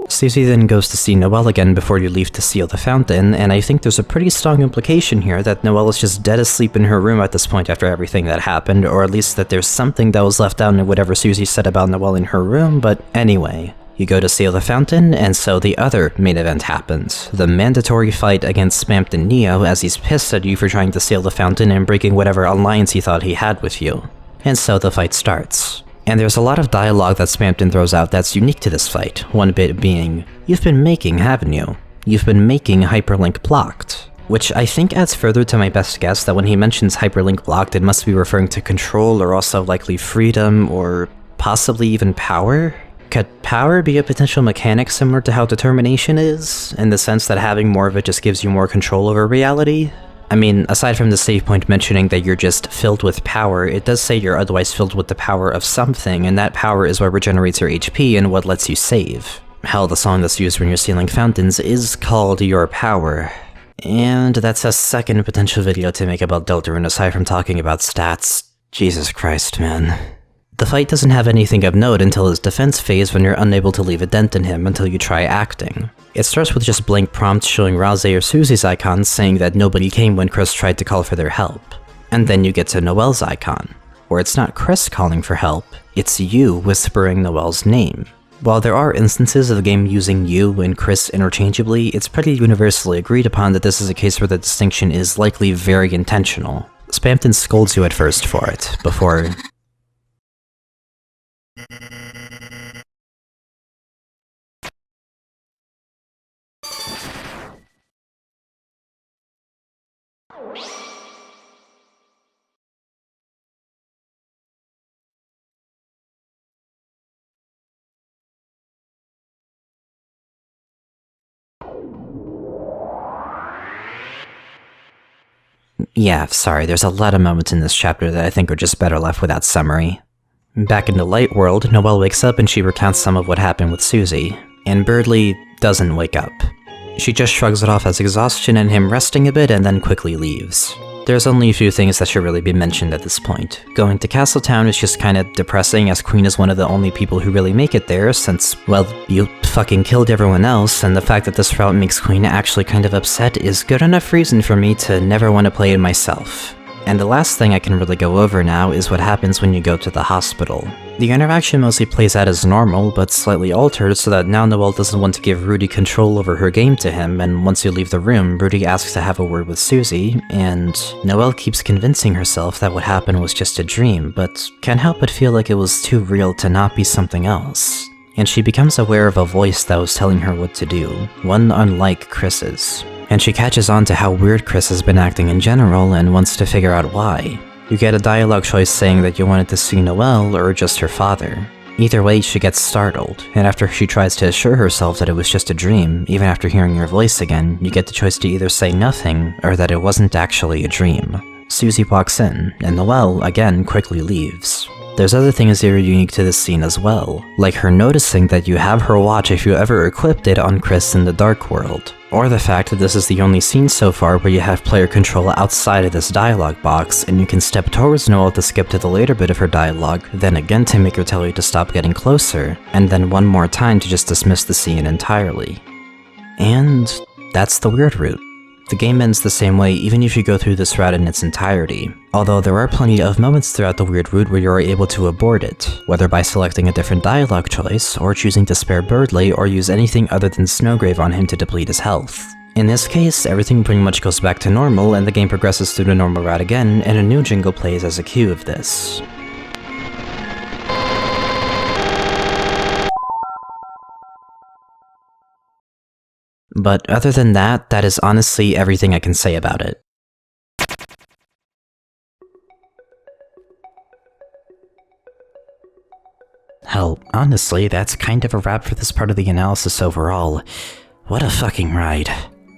Susie then goes to see Noelle again before you leave to seal the fountain, and I think there's a pretty strong implication here that Noelle is just dead asleep in her room at this point after everything that happened, or at least that there's something that was left out in whatever Susie said about Noelle in her room, but anyway. You go to seal the fountain, and so the other main event happens. The mandatory fight against Spamton Neo as he's pissed at you for trying to seal the fountain and breaking whatever alliance he thought he had with you. And so the fight starts. And there's a lot of dialogue that Spamton throws out that's unique to this fight, one bit being, "You've been making, haven't you? You've been making Hyperlink Blocked." Which I think adds further to my best guess that when he mentions Hyperlink Blocked, it must be referring to control or also likely freedom or possibly even power? Could power be a potential mechanic similar to how determination is, in the sense that having more of it just gives you more control over reality? I mean, aside from the save point mentioning that you're just filled with power, it does say you're otherwise filled with the power of something, and that power is what regenerates your HP and what lets you save. Hell, the song that's used when you're sealing fountains is called Your Power. And that's a second potential video to make about Deltarune aside from talking about stats. Jesus Christ, man. The fight doesn't have anything of note until his defense phase when you're unable to leave a dent in him until you try acting. It starts with just blank prompts showing Rouse or Susie's icons saying that nobody came when Chris tried to call for their help. And then you get to Noelle's icon, where it's not Chris calling for help, it's you whispering Noelle's name. While there are instances of the game using you and Chris interchangeably, it's pretty universally agreed upon that this is a case where the distinction is likely very intentional. Spamton scolds you at first for it, before Yeah, sorry, there's a lot of moments in this chapter that I think are just better left without summary. Back in the light world, Noelle wakes up and she recounts some of what happened with Susie, and Birdley doesn't wake up. She just shrugs it off as exhaustion and him resting a bit and then quickly leaves. There's only a few things that should really be mentioned at this point. Going to Castletown is just kinda depressing, as Queen is one of the only people who really make it there since, well, you fucking killed everyone else, and the fact that this route makes Queen actually kind of upset is good enough reason for me to never want to play it myself. And the last thing I can really go over now is what happens when you go to the hospital. The interaction mostly plays out as normal, but slightly altered so that now Noelle doesn't want to give Rudy control over her game to him, and once you leave the room, Rudy asks to have a word with Susie, and Noelle keeps convincing herself that what happened was just a dream, but can't help but feel like it was too real to not be something else. And she becomes aware of a voice that was telling her what to do, one unlike Chris's. And she catches on to how weird Chris has been acting in general and wants to figure out why. You get a dialogue choice saying that you wanted to see Noelle or just her father. Either way, she gets startled, and after she tries to assure herself that it was just a dream, even after hearing your voice again, you get the choice to either say nothing or that it wasn't actually a dream. Susie walks in, and Noelle, again, quickly leaves. There's other things that are unique to this scene as well, like her noticing that you have her watch if you ever equipped it on Chris in the Dark World, or the fact that this is the only scene so far where you have player control outside of this dialogue box, and you can step towards Noelle to skip to the later bit of her dialogue, then again to make her tell you to stop getting closer, and then one more time to just dismiss the scene entirely. And that's the weird route. The game ends the same way even if you go through this route in its entirety, although there are plenty of moments throughout the weird route where you are able to abort it, whether by selecting a different dialogue choice, or choosing to spare Birdley or use anything other than Snowgrave on him to deplete his health. In this case, everything pretty much goes back to normal and the game progresses through the normal route again, and a new jingle plays as a cue of this. But other than that, that is honestly everything I can say about it. Hell, honestly, that's kind of a wrap for this part of the analysis overall. What a fucking ride.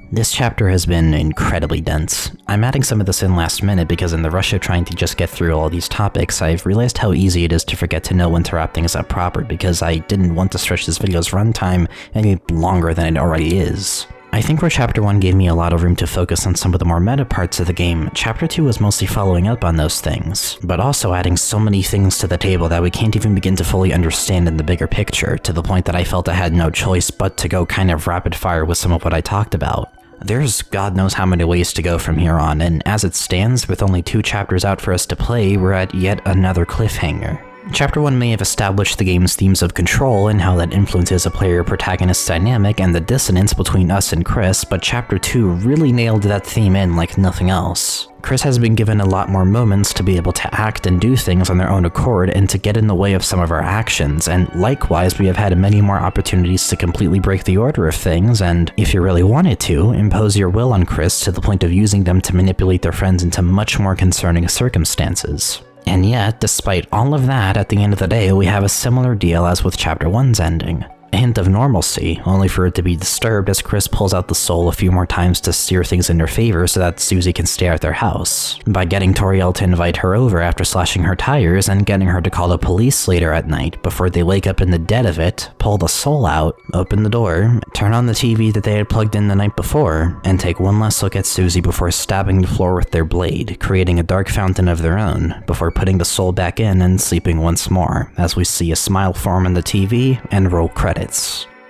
This chapter has been incredibly dense. I'm adding some of this in last minute because in the rush of trying to just get through all these topics, I've realized how easy it is to forget to know when to wrap things up proper because I didn't want to stretch this video's runtime any longer than it already is. I think where Chapter 1 gave me a lot of room to focus on some of the more meta parts of the game, Chapter 2 was mostly following up on those things, but also adding so many things to the table that we can't even begin to fully understand in the bigger picture, to the point that I felt I had no choice but to go kind of rapid fire with some of what I talked about. There's God knows how many ways to go from here on, and as it stands, with only 2 chapters out for us to play, we're at yet another cliffhanger. Chapter 1 may have established the game's themes of control and how that influences a player-protagonist dynamic and the dissonance between us and Chris, but Chapter 2 really nailed that theme in like nothing else. Chris has been given a lot more moments to be able to act and do things on their own accord and to get in the way of some of our actions, and likewise we have had many more opportunities to completely break the order of things and, if you really wanted to, impose your will on Chris to the point of using them to manipulate their friends into much more concerning circumstances. And yet, despite all of that, at the end of the day, we have a similar deal as with Chapter 1's ending. A hint of normalcy, only for it to be disturbed as Chris pulls out the soul a few more times to steer things in their favor so that Susie can stay at their house, by getting Toriel to invite her over after slashing her tires and getting her to call the police later at night before they wake up in the dead of it, pull the soul out, open the door, turn on the TV that they had plugged in the night before, and take one last look at Susie before stabbing the floor with their blade, creating a dark fountain of their own, before putting the soul back in and sleeping once more, as we see a smile form on the TV and roll credits.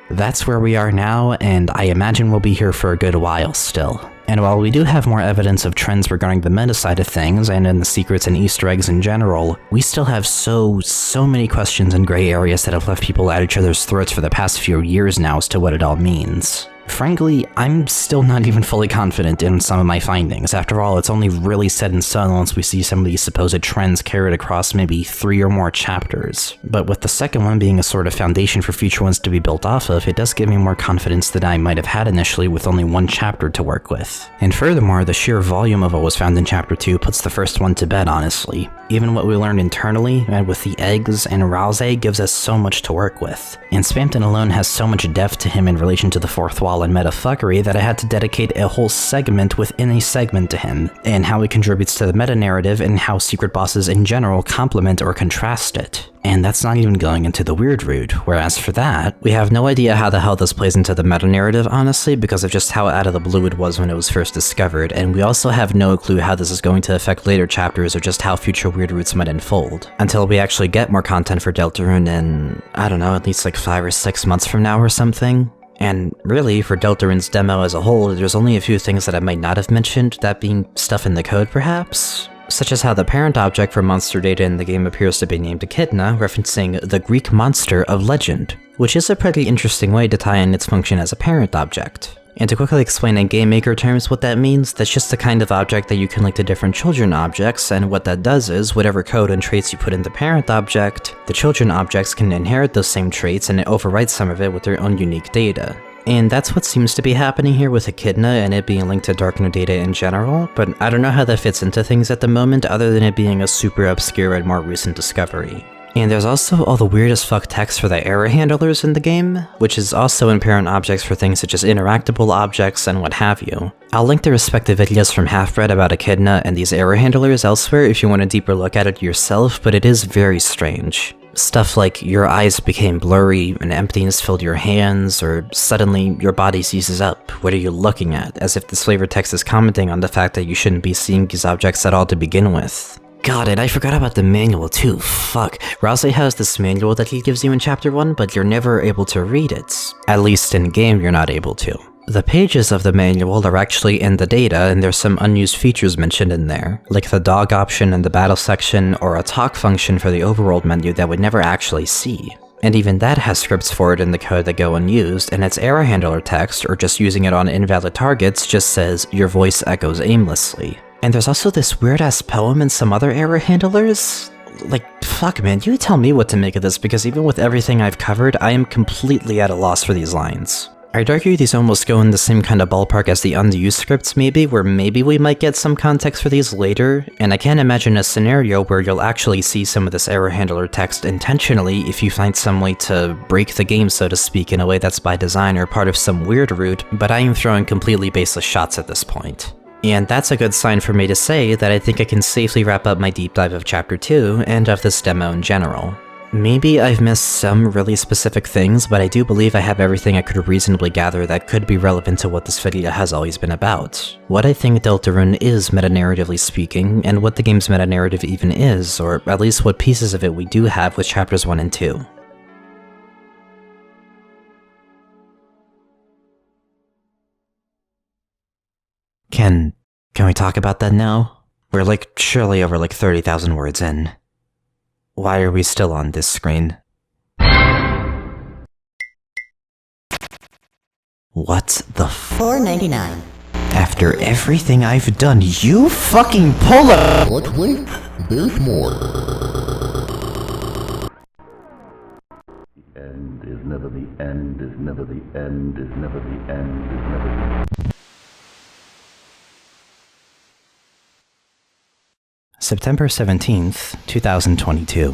That's where we are now, and I imagine we'll be here for a good while still. And while we do have more evidence of trends regarding the meta side of things, and in the secrets and Easter eggs in general, we still have so many questions and gray areas that have left people at each other's throats for the past few years now as to what it all means. Frankly, I'm still not even fully confident in some of my findings. After all, it's only really set in stone once we see some of these supposed trends carried across maybe 3 or more chapters. But with the second one being a sort of foundation for future ones to be built off of, it does give me more confidence than I might have had initially with only 1 chapter to work with. And furthermore, the sheer volume of what was found in Chapter 2 puts the first one to bed, honestly. Even what we learned internally, and with the eggs and Rouse gives us so much to work with. And Spamton alone has so much depth to him in relation to the fourth wall and metafuckery that I had to dedicate a whole segment within a segment to him, and how he contributes to the meta-narrative and how secret bosses in general complement or contrast it. And that's not even going into the weird route, whereas for that, we have no idea how the hell this plays into the meta-narrative, honestly, because of just how out of the blue it was when it was first discovered, and we also have no clue how this is going to affect later chapters or just how future weird routes might unfold, until we actually get more content for Deltarune in, I don't know, at least like 5 or 6 months from now or something. And really, for Deltarune's demo as a whole, there's only a few things that I might not have mentioned, that being stuff in the code perhaps? Such as how the parent object for monster data in the game appears to be named Echidna, referencing the Greek monster of legend, which is a pretty interesting way to tie in its function as a parent object. And to quickly explain in game maker terms what that means, that's just the kind of object that you can link to different children objects, and what that does is, whatever code and traits you put in the parent object, the children objects can inherit those same traits and it overwrites some of it with their own unique data. And that's what seems to be happening here with Echidna and it being linked to Darkno data in general, but I don't know how that fits into things at the moment other than it being a super obscure and more recent discovery. And there's also all the weird as fuck text for the error handlers in the game, which is also in parent objects for things such as interactable objects and what have you. I'll link the respective videos from Halfbread about Echidna and these error handlers elsewhere if you want a deeper look at it yourself, but it is very strange. Stuff like your eyes became blurry and emptiness filled your hands, or suddenly your body seizes up. What are you looking at? As if this flavor text is commenting on the fact that you shouldn't be seeing these objects at all to begin with. God, and I forgot about the manual too, fuck. Rouse has this manual that he gives you in chapter 1, but you're never able to read it. At least in game you're not able to. The pages of the manual are actually in the data, and there's some unused features mentioned in there, like the dog option in the battle section, or a talk function for the overworld menu that we'd never actually see. And even that has scripts for it in the code that go unused, and its error handler text, or just using it on invalid targets, just says, "Your voice echoes aimlessly." And there's also this weird-ass poem and some other error handlers? Like, fuck man, you tell me what to make of this, because even with everything I've covered, I am completely at a loss for these lines. I'd argue these almost go in the same kind of ballpark as the unused scripts maybe, where maybe we might get some context for these later, and I can't imagine a scenario where you'll actually see some of this error handler text intentionally if you find some way to break the game, so to speak, in a way that's by design or part of some weird route, but I am throwing completely baseless shots at this point. And that's a good sign for me to say that I think I can safely wrap up my deep dive of Chapter 2 and of this demo in general. Maybe I've missed some really specific things, but I do believe I have everything I could reasonably gather that could be relevant to what this video has always been about. What I think Deltarune is meta-narratively speaking, and what the game's meta-narrative even is, or at least what pieces of it we do have with Chapters 1 and 2. Can we talk about that now? We're surely over 30,000 words in. Why are we still on this screen? What the $4.99. After everything I've done, you fucking pull up! But wait, there's more. The end is never the end, is never the end, is never the end, is never the end. September 17th, 2022.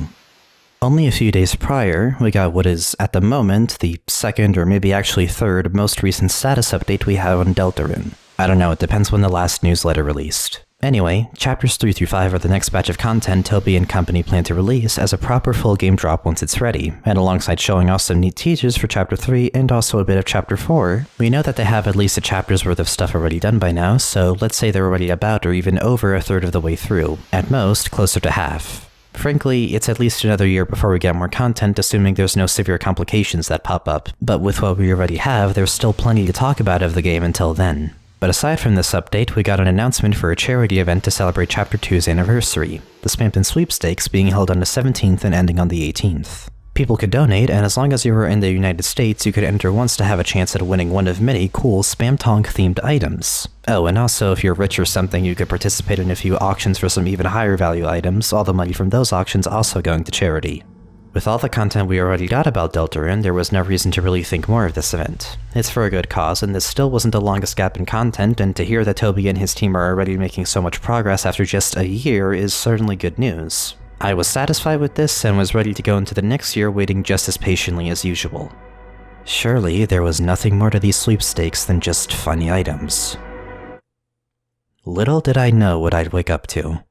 Only a few days prior, we got what is, at the moment, the second or maybe actually third most recent status update we have on Deltarune. I don't know, it depends when the last newsletter released. Anyway, chapters 3 through 5 are the next batch of content Toby and company plan to release as a proper full game drop once it's ready, and alongside showing off some neat teasers for chapter 3 and also a bit of chapter 4, we know that they have at least a chapter's worth of stuff already done by now, so let's say they're already about or even over a third of the way through, at most closer to half. Frankly, it's at least another year before we get more content, assuming there's no severe complications that pop up, but with what we already have, there's still plenty to talk about of the game until then. But aside from this update, we got an announcement for a charity event to celebrate Chapter 2's anniversary, the Spamton Sweepstakes being held on the 17th and ending on the 18th. People could donate, and as long as you were in the United States, you could enter once to have a chance at winning one of many cool Spamtonk-themed items. Oh, and also if you're rich or something, you could participate in a few auctions for some even higher value items, all the money from those auctions also going to charity. With all the content we already got about Deltarune, there was no reason to really think more of this event. It's for a good cause, and this still wasn't the longest gap in content, and to hear that Toby and his team are already making so much progress after just a year is certainly good news. I was satisfied with this, and was ready to go into the next year waiting just as patiently as usual. Surely, there was nothing more to these sweepstakes than just funny items. Little did I know what I'd wake up to.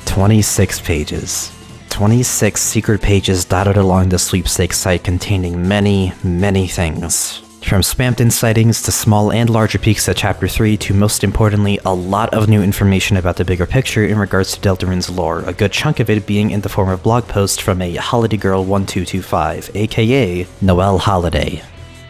"26 pages. 26 secret pages dotted along the sweepstakes site containing many, many things. From Spamton sightings to small and larger peeks at Chapter 3 to, most importantly, a lot of new information about the bigger picture in regards to Deltarune's lore, a good chunk of it being in the form of blog posts from a Holiday Girl 1225, aka Noelle Holiday.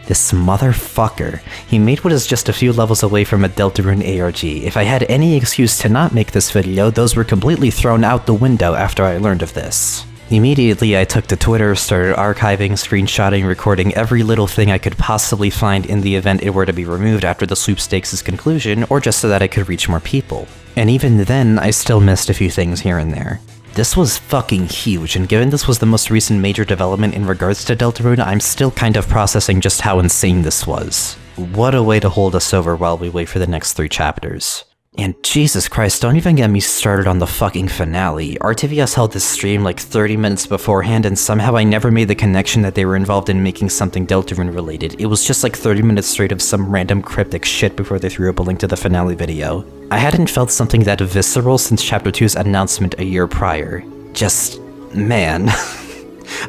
This motherfucker. He made what is just a few levels away from a Deltarune ARG. If I had any excuse to not make this video, those were completely thrown out the window after I learned of this. Immediately I took to Twitter, started archiving, screenshotting, recording every little thing I could possibly find in the event it were to be removed after the sweepstakes' conclusion, or just so that I could reach more people. And even then, I still missed a few things here and there. This was fucking huge, and given this was the most recent major development in regards to Deltarune, I'm still kind of processing just how insane this was. What a way to hold us over while we wait for the next 3 chapters. And Jesus Christ, don't even get me started on the fucking finale. RTVS held this stream like 30 minutes beforehand, and somehow I never made the connection that they were involved in making something Deltarune related. It was just like 30 minutes straight of some random cryptic shit before they threw up a link to the finale video. I hadn't felt something that visceral since Chapter 2's announcement a year prior. Just, man.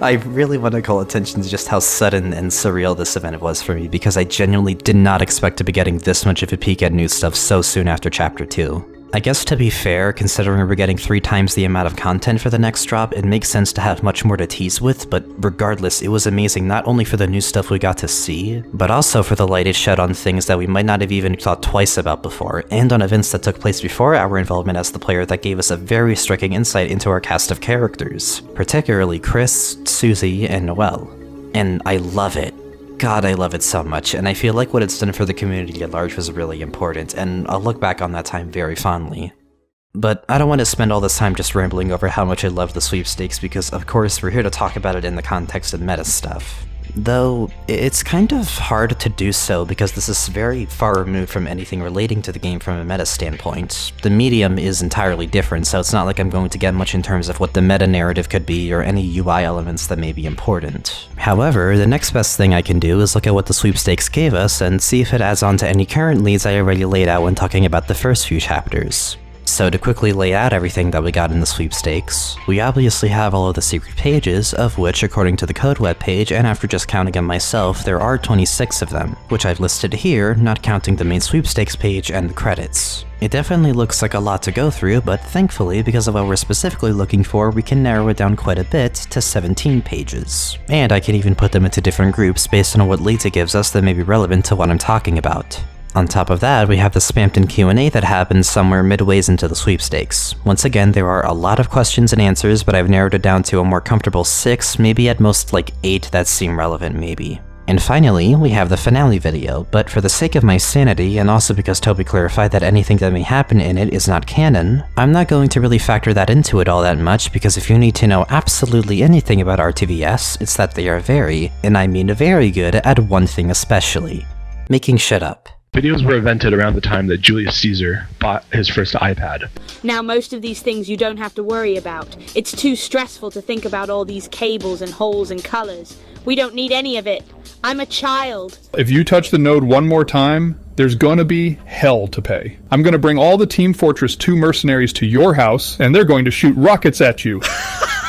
I really want to call attention to just how sudden and surreal this event was for me, because I genuinely did not expect to be getting this much of a peek at new stuff so soon after Chapter 2. I guess to be fair, considering we're getting 3 times the amount of content for the next drop, it makes sense to have much more to tease with, but regardless, it was amazing not only for the new stuff we got to see, but also for the light it shed on things that we might not have even thought twice about before, and on events that took place before our involvement as the player that gave us a very striking insight into our cast of characters, particularly Chris, Susie, and Noelle. And I love it. God, I love it so much, and I feel like what it's done for the community at large was really important, and I'll look back on that time very fondly. But I don't want to spend all this time just rambling over how much I love the sweepstakes, because of course we're here to talk about it in the context of meta stuff. Though, it's kind of hard to do so because this is very far removed from anything relating to the game from a meta standpoint. The medium is entirely different, so it's not like I'm going to get much in terms of what the meta narrative could be or any UI elements that may be important. However, the next best thing I can do is look at what the sweepstakes gave us and see if it adds on to any current leads I already laid out when talking about the first few chapters. So to quickly lay out everything that we got in the sweepstakes, we obviously have all of the secret pages, of which, according to the code webpage, and after just counting them myself, there are 26 of them, which I've listed here, not counting the main sweepstakes page and the credits. It definitely looks like a lot to go through, but thankfully, because of what we're specifically looking for, we can narrow it down quite a bit to 17 pages. And I can even put them into different groups based on what leads it gives us that may be relevant to what I'm talking about. On top of that, we have the Spamton Q&A that happens somewhere midways into the sweepstakes. Once again, there are a lot of questions and answers, but I've narrowed it down to a more comfortable 6, maybe at most like 8 that seem relevant maybe. And finally, we have the finale video, but for the sake of my sanity, and also because Toby clarified that anything that may happen in it is not canon, I'm not going to really factor that into it all that much, because if you need to know absolutely anything about RTVS, it's that they are very, and I mean very good, at one thing especially: making shit up. Videos were invented around the time that Julius Caesar bought his first iPad. Now most of these things you don't have to worry about. It's too stressful to think about all these cables and holes and colors. We don't need any of it. I'm a child. If you touch the node one more time, there's gonna be hell to pay. I'm gonna bring all the Team Fortress 2 mercenaries to your house, and they're going to shoot rockets at you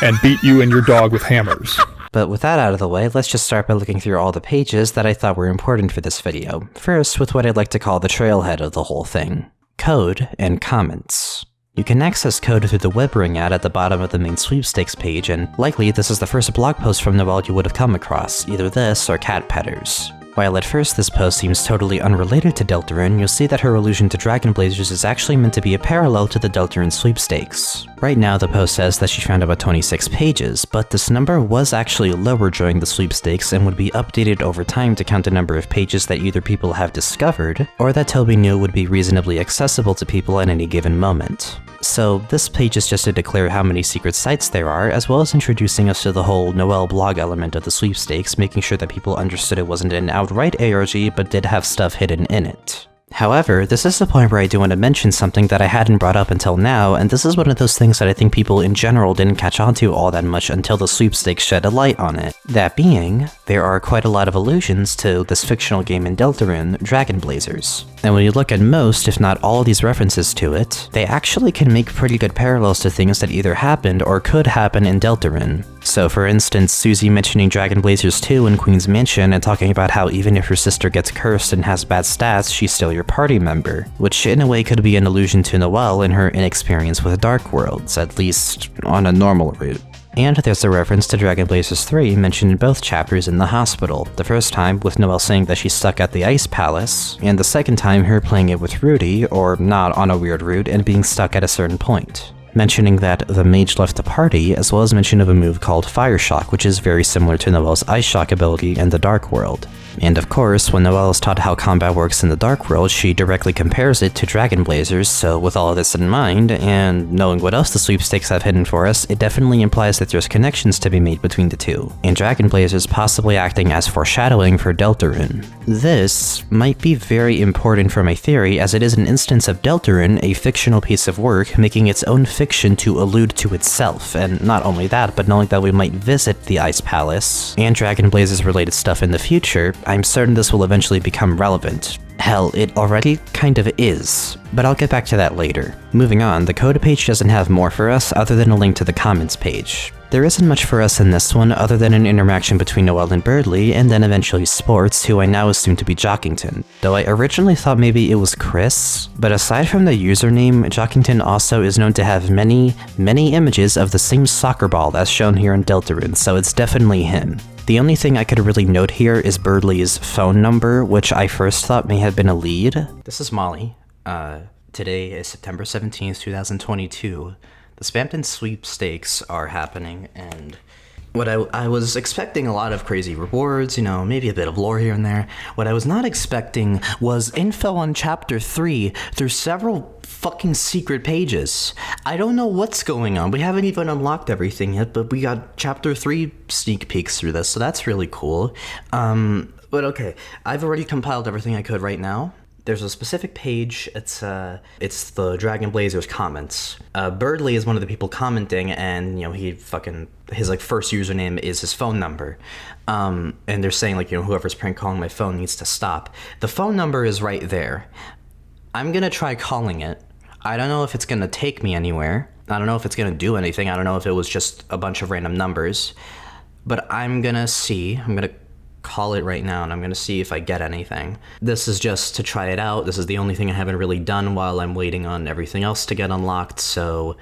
and beat you and your dog with hammers. But with that out of the way, let's just start by looking through all the pages that I thought were important for this video. First, with what I'd like to call the trailhead of the whole thing: code and comments. You can access code through the WebRing ad at the bottom of the main sweepstakes page, and likely this is the first blog post from Noelle you would have come across, either this or Cat Pedders. While at first this post seems totally unrelated to Deltarune, you'll see that her allusion to Dragon Blazers is actually meant to be a parallel to the Deltarune sweepstakes. Right now the post says that she found about 26 pages, but this number was actually lower during the sweepstakes and would be updated over time to count the number of pages that either people have discovered, or that Toby knew would be reasonably accessible to people at any given moment. So this page is just to declare how many secret sites there are, as well as introducing us to the whole Noelle blog element of the sweepstakes, making sure that people understood it wasn't an outright ARG, but did have stuff hidden in it. However, this is the point where I do want to mention something that I hadn't brought up until now, and this is one of those things that I think people in general didn't catch on to all that much until the sweepstakes shed a light on it. That being, there are quite a lot of allusions to this fictional game in Deltarune, Dragon Blazers. And when you look at most, if not all of these references to it, they actually can make pretty good parallels to things that either happened or could happen in Deltarune. So for instance, Susie mentioning Dragon Blazers 2 in Queen's Mansion and talking about how even if her sister gets cursed and has bad stats, she's still your party member, which in a way could be an allusion to Noelle and her inexperience with Dark Worlds, at least on a normal route. And there's a reference to Dragon Blazers 3 mentioned in both chapters in the hospital, the first time with Noelle saying that she's stuck at the Ice Palace, and the second time her playing it with Rudy, or not on a weird route, and being stuck at a certain point. Mentioning that the mage left the party, as well as mention of a move called Fire Shock, which is very similar to Noelle's Ice Shock ability in the Dark World. And of course, when Noelle is taught how combat works in the Dark World, she directly compares it to Dragon Blazers, so with all of this in mind, and knowing what else the sweepstakes have hidden for us, it definitely implies that there's connections to be made between the two, and Dragon Blazers possibly acting as foreshadowing for Deltarune. This might be very important for my theory, as it is an instance of Deltarune, a fictional piece of work, making its own fiction to allude to itself, and not only that, but knowing that we might visit the Ice Palace, and Dragon Blazers related stuff in the future, I'm certain this will eventually become relevant. Hell, it already kind of is, but I'll get back to that later. Moving on, the Coda page doesn't have more for us other than a link to the comments page. There isn't much for us in this one other than an interaction between Noelle and Birdly, and then eventually Sports, who I now assume to be Jockington, though I originally thought maybe it was Chris, but aside from the username, Jockington also is known to have many images of the same soccer ball as shown here in Deltarune, so it's definitely him. The only thing I could really note here is Birdly's phone number, which I first thought may have been a lead. This is Molly. Today is September 17th, 2022. The Spamton sweepstakes are happening, and what I was expecting a lot of crazy rewards, you know, maybe a bit of lore here and there. What I was not expecting was info on Chapter 3 through several fucking secret pages. I don't know what's going on. We haven't even unlocked everything yet, but we got Chapter 3 sneak peeks through this, so that's really cool. But okay, I've already compiled everything I could right now. There's a specific page, it's the Dragon Blazers comments. Birdly is one of the people commenting, and, you know, his, like, first username is his phone number. And they're saying, like, you know, whoever's prank calling my phone needs to stop. The phone number is right there. I'm gonna try calling it. I don't know if it's gonna take me anywhere. I don't know if it's gonna do anything. I don't know if it was just a bunch of random numbers. But I'm gonna see. I'm gonna call it right now, and I'm gonna see if I get anything. This is just to try it out. This is the only thing I haven't really done while I'm waiting on everything else to get unlocked, so...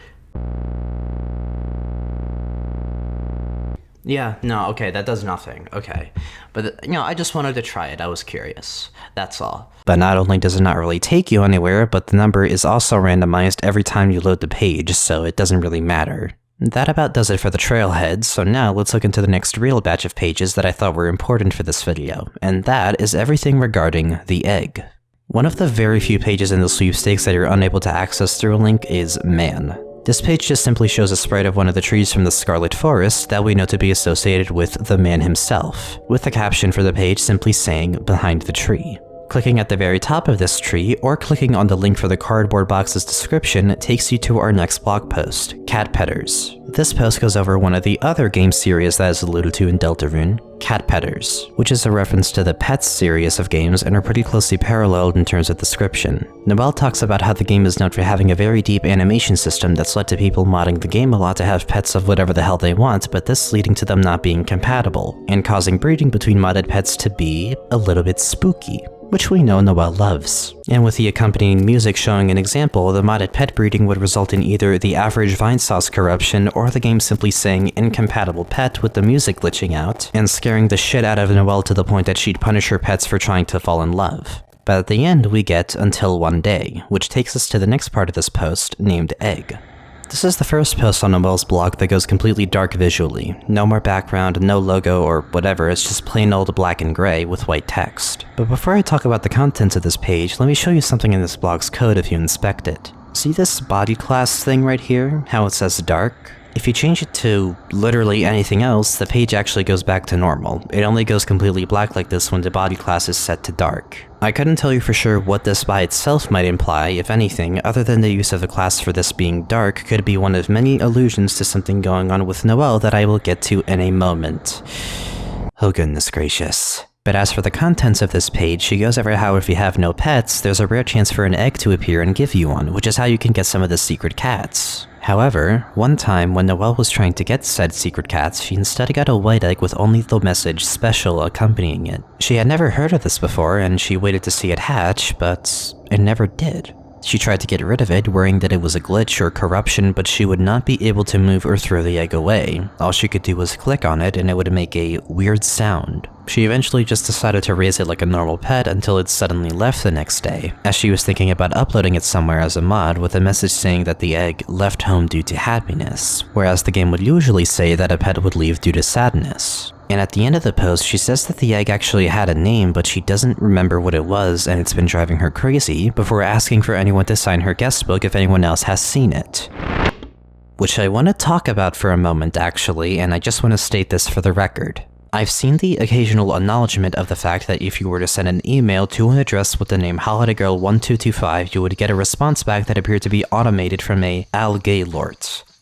Yeah, no, okay, that does nothing. Okay. But, you know, I just wanted to try it. I was curious. That's all. But not only does it not really take you anywhere, but the number is also randomized every time you load the page, so it doesn't really matter. That about does it for the trailhead, so now let's look into the next real batch of pages that I thought were important for this video, and that is everything regarding the egg. One of the very few pages in the sweepstakes that you're unable to access through a link is Man. This page just simply shows a sprite of one of the trees from the Scarlet Forest that we know to be associated with the man himself, with the caption for the page simply saying, "Behind the tree." Clicking at the very top of this tree, or clicking on the link for the cardboard box's description, takes you to our next blog post, Cat Pedders. This post goes over one of the other game series that is alluded to in Deltarune, Cat Pedders, which is a reference to the Pets series of games and are pretty closely paralleled in terms of description. Noelle talks about how the game is known for having a very deep animation system that's led to people modding the game a lot to have pets of whatever the hell they want, but this leading to them not being compatible, and causing breeding between modded pets to be a little bit spooky. which we know Noelle loves. And with the accompanying music showing an example, the modded pet breeding would result in either the average Vinesauce corruption or the game simply saying incompatible pet with the music glitching out and scaring the shit out of Noelle to the point that she'd punish her pets for trying to fall in love. But at the end we get Until One Day, which takes us to the next part of this post, named Egg. This is the first post on Noelle's blog that goes completely dark visually. No more background, no logo or whatever, it's just plain old black and gray with white text. But before I talk about the contents of this page, let me show you something in this blog's code if you inspect it. See this body class thing right here? How it says dark? If you change it to literally anything else, the page actually goes back to normal. It only goes completely black like this when the body class is set to dark. I couldn't tell you for sure what this by itself might imply, if anything, other than the use of the class for this being dark could be one of many allusions to something going on with Noelle that I will get to in a moment. Oh goodness gracious. But as for the contents of this page, she goes over how if you have no pets, there's a rare chance for an egg to appear and give you one, which is how you can get some of the secret cats. However, one time when Noelle was trying to get said secret cats, she instead got a white egg with only the message special accompanying it. She had never heard of this before and she waited to see it hatch, but it never did. She tried to get rid of it, worrying that it was a glitch or corruption, but she would not be able to move or throw the egg away. All she could do was click on it and it would make a weird sound. She eventually just decided to raise it like a normal pet until it suddenly left the next day, as she was thinking about uploading it somewhere as a mod with a message saying that the egg left home due to happiness, whereas the game would usually say that a pet would leave due to sadness. And at the end of the post, she says that the egg actually had a name, but she doesn't remember what it was and it's been driving her crazy, before asking for anyone to sign her guest book if anyone else has seen it. Which I want to talk about for a moment actually, and I just want to state this for the record. I've seen the occasional acknowledgement of the fact that if you were to send an email to an address with the name HolidayGirl1225, you would get a response back that appeared to be automated from a Al Gaylord.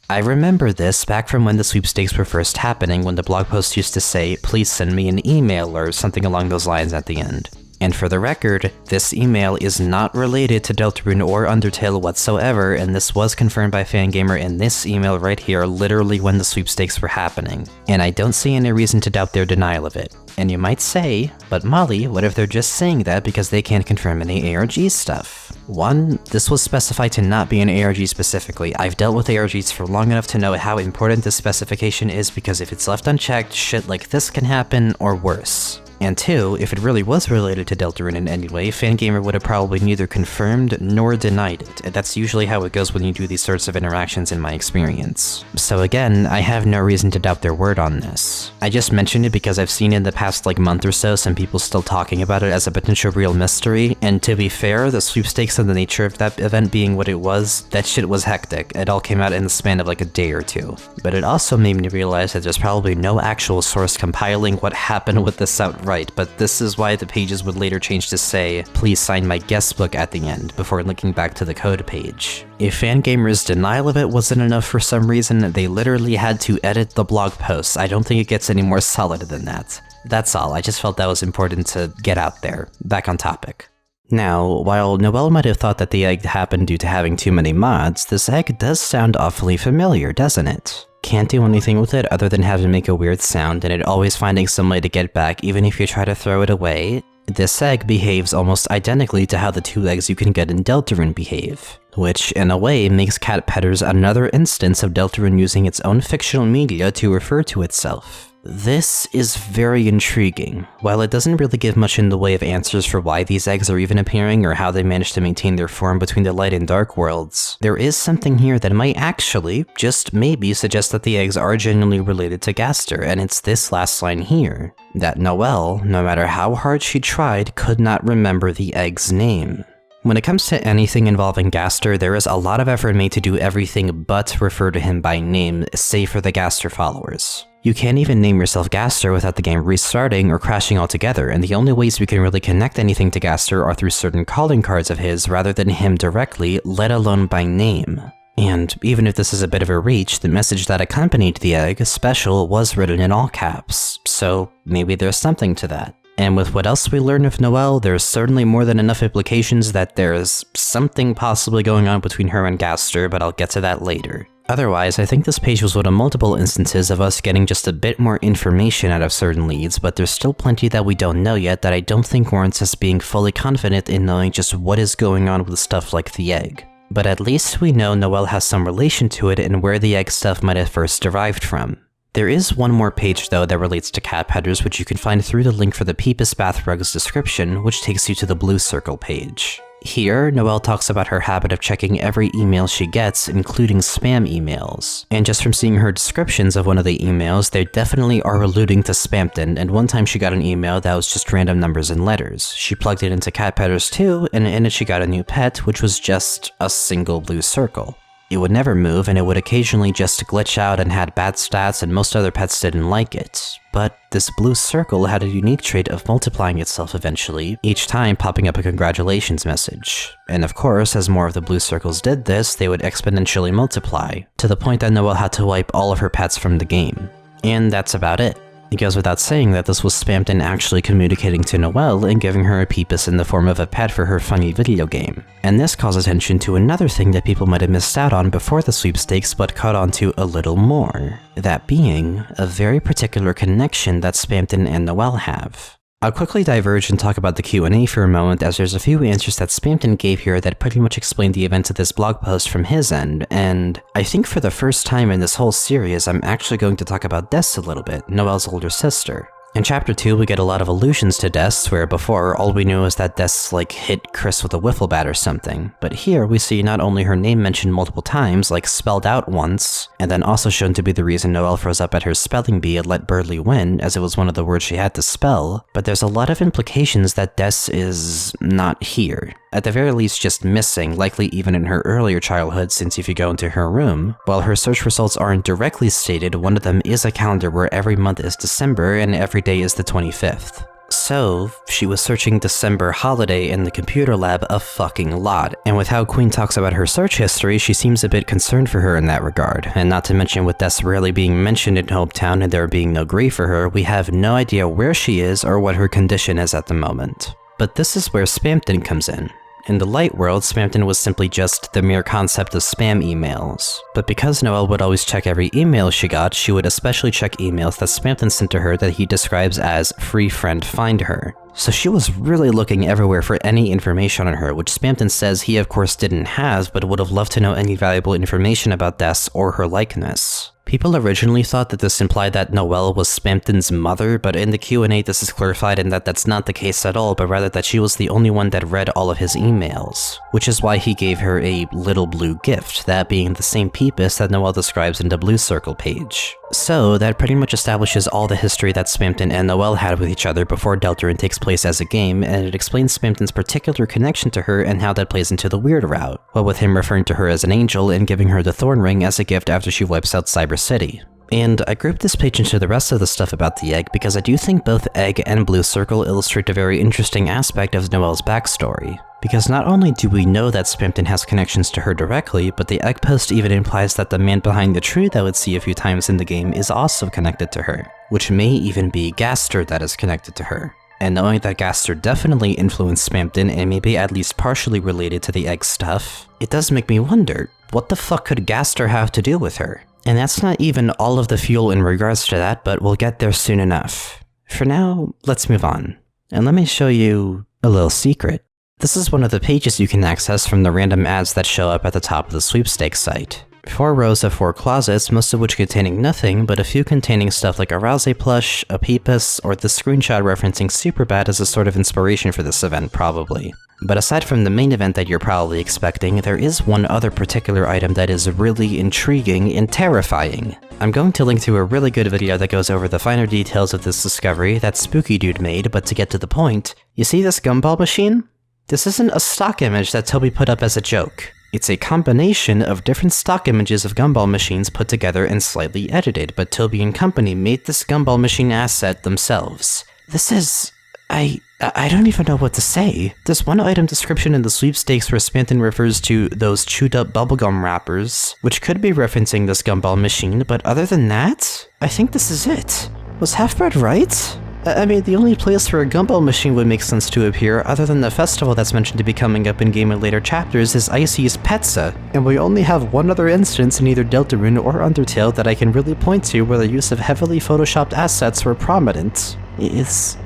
I remember this back from when the sweepstakes were first happening, when the blog post used to say, please send me an email or something along those lines at the end. And for the record, this email is not related to Deltarune or Undertale whatsoever, and this was confirmed by Fangamer in this email right here, literally when the sweepstakes were happening. And I don't see any reason to doubt their denial of it. And you might say, but Molly, what if they're just saying that because they can't confirm any ARG stuff? One, this was specified to not be an ARG specifically. I've dealt with ARGs for long enough to know how important this specification is, because if it's left unchecked, shit like this can happen, or worse. And two, if it really was related to Deltarune in any way, Fangamer would have probably neither confirmed nor denied it, and that's usually how it goes when you do these sorts of interactions in my experience. So again, I have no reason to doubt their word on this. I just mentioned it because I've seen in the past month or so some people still talking about it as a potential real mystery, and to be fair, the sweepstakes and the nature of that event being what it was, that shit was hectic. It all came out in the span of a day or two. But it also made me realize that there's probably no actual source compiling what happened with this outright. But this is why the pages would later change to say, please sign my guest book at the end, before linking back to the code page. If Fangamer's denial of it wasn't enough for some reason, they literally had to edit the blog post. I don't think it gets any more solid than that. That's all, I just felt that was important to get out there. Back on topic. Now, while Noelle might have thought that the egg happened due to having too many mods, this egg does sound awfully familiar, doesn't it? Can't do anything with it other than have it make a weird sound, and it always finding some way to get back even if you try to throw it away. This egg behaves almost identically to how the two eggs you can get in Deltarune behave, which in a way makes Cat Pedders another instance of Deltarune using its own fictional media to refer to itself. This is very intriguing. While it doesn't really give much in the way of answers for why these eggs are even appearing or how they manage to maintain their form between the light and dark worlds, there is something here that might actually, just maybe, suggest that the eggs are genuinely related to Gaster, and it's this last line here, that Noelle, no matter how hard she tried, could not remember the egg's name. When it comes to anything involving Gaster, there is a lot of effort made to do everything but refer to him by name, save for the Gaster followers. You can't even name yourself Gaster without the game restarting or crashing altogether, and the only ways we can really connect anything to Gaster are through certain calling cards of his rather than him directly, let alone by name. And even if this is a bit of a reach, the message that accompanied the egg, special, was written in all caps, so maybe there's something to that. And with what else we learn of Noelle, there's certainly more than enough implications that there's something possibly going on between her and Gaster, but I'll get to that later. Otherwise, I think this page was one of multiple instances of us getting just a bit more information out of certain leads, but there's still plenty that we don't know yet that I don't think warrants us being fully confident in knowing just what is going on with stuff like the egg. But at least we know Noelle has some relation to it and where the egg stuff might have first derived from. There is one more page though that relates to cat headers, which you can find through the link for the Peepus Bath Rugs description, which takes you to the Blue Circle page. Here, Noelle talks about her habit of checking every email she gets, including spam emails. And just from seeing her descriptions of one of the emails, they definitely are alluding to Spamton, and one time she got an email that was just random numbers and letters. She plugged it into Cat Pedders 2, and in it she got a new pet, which was just a single blue circle. It would never move, and it would occasionally just glitch out and had bad stats, and most other pets didn't like it. But this blue circle had a unique trait of multiplying itself eventually, each time popping up a congratulations message. And of course, as more of the blue circles did this, they would exponentially multiply, to the point that Noelle had to wipe all of her pets from the game. And that's about it. It goes without saying that this was Spamton actually communicating to Noelle and giving her a Peepus in the form of a pet for her funny video game. And this calls attention to another thing that people might have missed out on before the sweepstakes but caught on to a little more. That being, a very particular connection that Spamton and Noelle have. I'll quickly diverge and talk about the Q&A for a moment, as there's a few answers that Spamton gave here that pretty much explain the events of this blog post from his end, and I think for the first time in this whole series, I'm actually going to talk about Des a little bit, Noelle's older sister. In Chapter 2, we get a lot of allusions to Des, where before, all we knew is that Des, hit Chris with a wiffle bat or something. But here, we see not only her name mentioned multiple times, spelled out once, and then also shown to be the reason Noelle froze up at her spelling bee and let Berdly win, as it was one of the words she had to spell, but there's a lot of implications that Des is not here. At the very least just missing, likely even in her earlier childhood, since if you go into her room, while her search results aren't directly stated, one of them is a calendar where every month is December and every day is the 25th. So, she was searching December holiday in the computer lab a fucking lot, and with how Queen talks about her search history, she seems a bit concerned for her in that regard, and not to mention with Des rarely being mentioned in Hometown and there being no grief for her, we have no idea where she is or what her condition is at the moment. But this is where Spamton comes in. In the light world, Spamton was simply just the mere concept of spam emails. But because Noelle would always check every email she got, she would especially check emails that Spamton sent to her that he describes as free friend find her. So she was really looking everywhere for any information on her, which Spamton says he of course didn't have, but would have loved to know any valuable information about Des or her likeness. People originally thought that this implied that Noelle was Spamton's mother, but in the Q&A this is clarified in that that's not the case at all, but rather that she was the only one that read all of his emails. Which is why he gave her a little blue gift, that being the same Peepus that Noelle describes in the Blue Circle page. So, that pretty much establishes all the history that Spamton and Noelle had with each other before Deltarune takes place as a game, and it explains Spamton's particular connection to her and how that plays into the weird route, while with him referring to her as an angel and giving her the Thorn Ring as a gift after she wipes out Cyber City. And I grouped this page into the rest of the stuff about the egg because I do think both Egg and Blue Circle illustrate a very interesting aspect of Noelle's backstory. Because not only do we know that Spamton has connections to her directly, but the egg post even implies that the man behind the tree that we'd see a few times in the game is also connected to her, which may even be Gaster that is connected to her. And knowing that Gaster definitely influenced Spamton and maybe at least partially related to the egg stuff, it does make me wonder, what the fuck could Gaster have to do with her? And that's not even all of the fuel in regards to that, but we'll get there soon enough. For now, let's move on. And let me show you a little secret. This is one of the pages you can access from the random ads that show up at the top of the sweepstakes site. 4 rows of 4 closets, most of which containing nothing, but a few containing stuff like a Rouse plush, a Peepus, or the screenshot referencing Superbad as a sort of inspiration for this event, probably. But aside from the main event that you're probably expecting, there is one other particular item that is really intriguing and terrifying. I'm going to link to a really good video that goes over the finer details of this discovery that Spooky Dude made, but to get to the point, you see this gumball machine? This isn't a stock image that Toby put up as a joke. It's a combination of different stock images of gumball machines put together and slightly edited, but Toby and company made this gumball machine asset themselves. This is... I don't even know what to say. There's one item description in the sweepstakes where Spamton refers to those chewed up bubblegum wrappers, which could be referencing this gumball machine, but other than that, I think this is it. Was Halfbread right? I mean, the only place where a gumball machine would make sense to appear, other than the festival that's mentioned to be coming up in-game in later chapters, is Icy's Petsa, and we only have one other instance in either Deltarune or Undertale that I can really point to where the use of heavily photoshopped assets were prominent. Is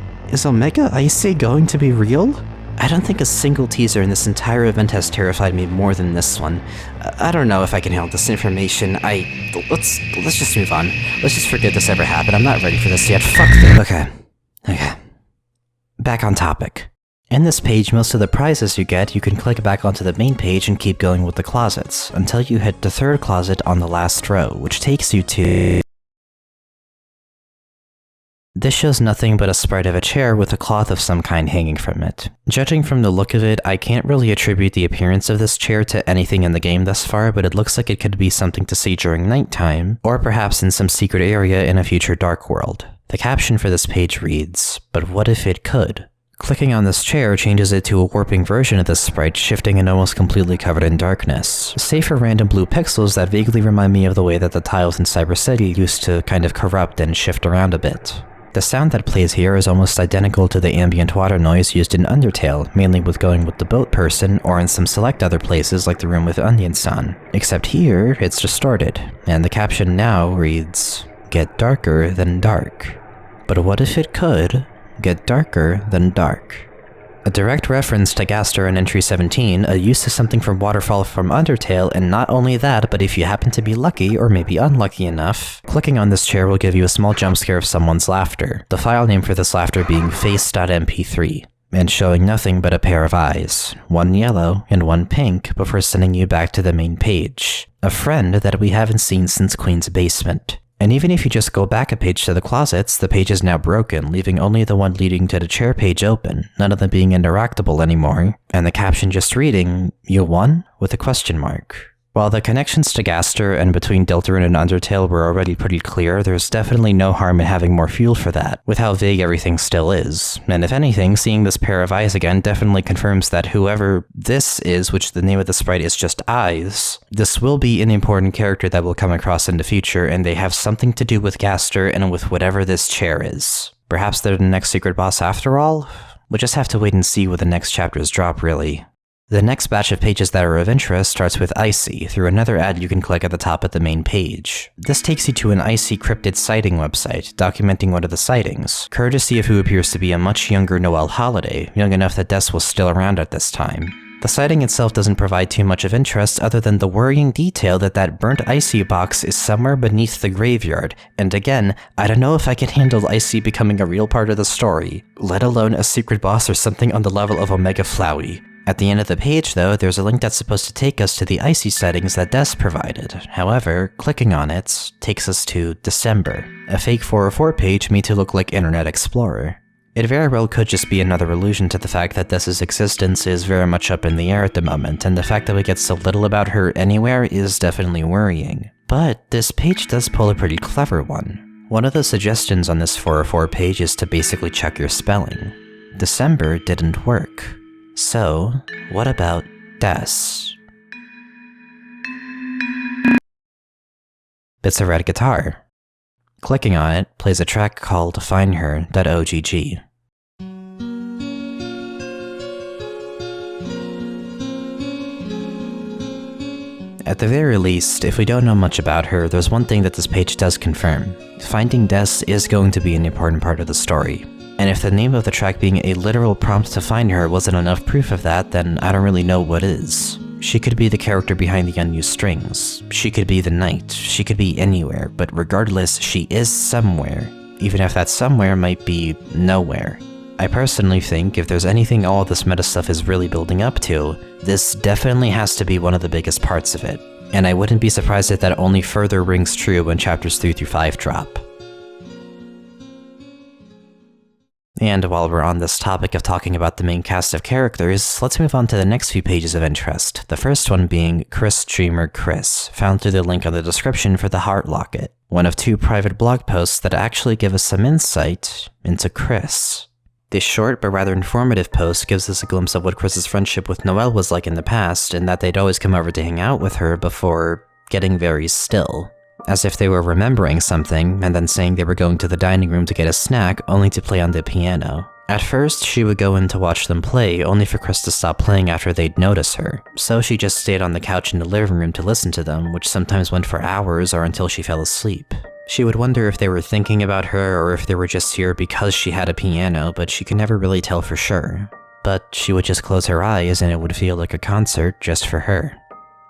Omega Icy going to be real? I don't think a single teaser in this entire event has terrified me more than this one. I don't know if I can handle this information. Let's just move on. Let's just forget this ever happened. I'm not ready for this yet. Fuck this. Okay. Back on topic. In this page, most of the prizes you get, you can click back onto the main page and keep going with the closets, until you hit the third closet on the last row, which takes you to... This shows nothing but a sprite of a chair with a cloth of some kind hanging from it. Judging from the look of it, I can't really attribute the appearance of this chair to anything in the game thus far, but it looks like it could be something to see during nighttime, or perhaps in some secret area in a future Dark World. The caption for this page reads, "But what if it could?" Clicking on this chair changes it to a warping version of this sprite, shifting and almost completely covered in darkness, save for random blue pixels that vaguely remind me of the way that the tiles in Cyber City used to kind of corrupt and shift around a bit. The sound that plays here is almost identical to the ambient water noise used in Undertale, mainly with going with the boat person, or in some select other places like the room with Onion-san. Except here, it's distorted, and the caption now reads, "Get darker than dark." But what if it could get darker than dark? A direct reference to Gaster in Entry 17, a use of something from Waterfall from Undertale, and not only that, but if you happen to be lucky, or maybe unlucky enough, clicking on this chair will give you a small jump scare of someone's laughter, the file name for this laughter being face.mp3, and showing nothing but a pair of eyes, one yellow and one pink, before sending you back to the main page. A friend that we haven't seen since Queen's Basement. And even if you just go back a page to the closets, the page is now broken, leaving only the one leading to the chair page open, none of them being interactable anymore, and the caption just reading, "You won?" with a question mark. While the connections to Gaster and between Deltarune and Undertale were already pretty clear, there's definitely no harm in having more fuel for that, with how vague everything still is. And if anything, seeing this pair of eyes again definitely confirms that whoever this is, which the name of the sprite is just Eyes, this will be an important character that we'll come across in the future, and they have something to do with Gaster and with whatever this chair is. Perhaps they're the next secret boss after all? We'll just have to wait and see when the next chapters drop, really. The next batch of pages that are of interest starts with Icy, through another ad you can click at the top of the main page. This takes you to an Icy cryptid sighting website, documenting one of the sightings, courtesy of who appears to be a much younger Noelle Holiday, young enough that Des was still around at this time. The sighting itself doesn't provide too much of interest other than the worrying detail that that burnt Icy box is somewhere beneath the graveyard, and again, I don't know if I can handle Icy becoming a real part of the story, let alone a secret boss or something on the level of Omega Flowey. At the end of the page, though, there's a link that's supposed to take us to the Icy settings that Des provided. However, clicking on it takes us to December, a fake 404 page made to look like Internet Explorer. It very well could just be another allusion to the fact that Des's existence is very much up in the air at the moment, and the fact that we get so little about her anywhere is definitely worrying. But this page does pull a pretty clever one. One of the suggestions on this 404 page is to basically check your spelling. December didn't work. So, what about Des? Bits of red guitar. Clicking on it plays a track called FindHer.ogg. At the very least, if we don't know much about her, there's one thing that this page does confirm. Finding Des is going to be an important part of the story. And if the name of the track being a literal prompt to find her wasn't enough proof of that, then I don't really know what is. She could be the character behind the unused strings. She could be the knight. She could be anywhere, but regardless, she is somewhere, even if that somewhere might be nowhere. I personally think if there's anything all this meta stuff is really building up to, this definitely has to be one of the biggest parts of it. And I wouldn't be surprised if that only further rings true when chapters 3 through 5 drop. And while we're on this topic of talking about the main cast of characters, let's move on to the next few pages of interest, the first one being Chris Dreamer Chris, found through the link on the description for the Heart Locket, one of 2 private blog posts that actually give us some insight into Chris. This short but rather informative post gives us a glimpse of what Chris's friendship with Noelle was like in the past, and that they'd always come over to hang out with her before getting very still. as if they were remembering something, and then saying they were going to the dining room to get a snack, only to play on the piano. At first, she would go in to watch them play, only for Chris to stop playing after they'd notice her. So she just stayed on the couch in the living room to listen to them, which sometimes went for hours or until she fell asleep. She would wonder if they were thinking about her or if they were just here because she had a piano, but she could never really tell for sure. But she would just close her eyes and it would feel like a concert just for her.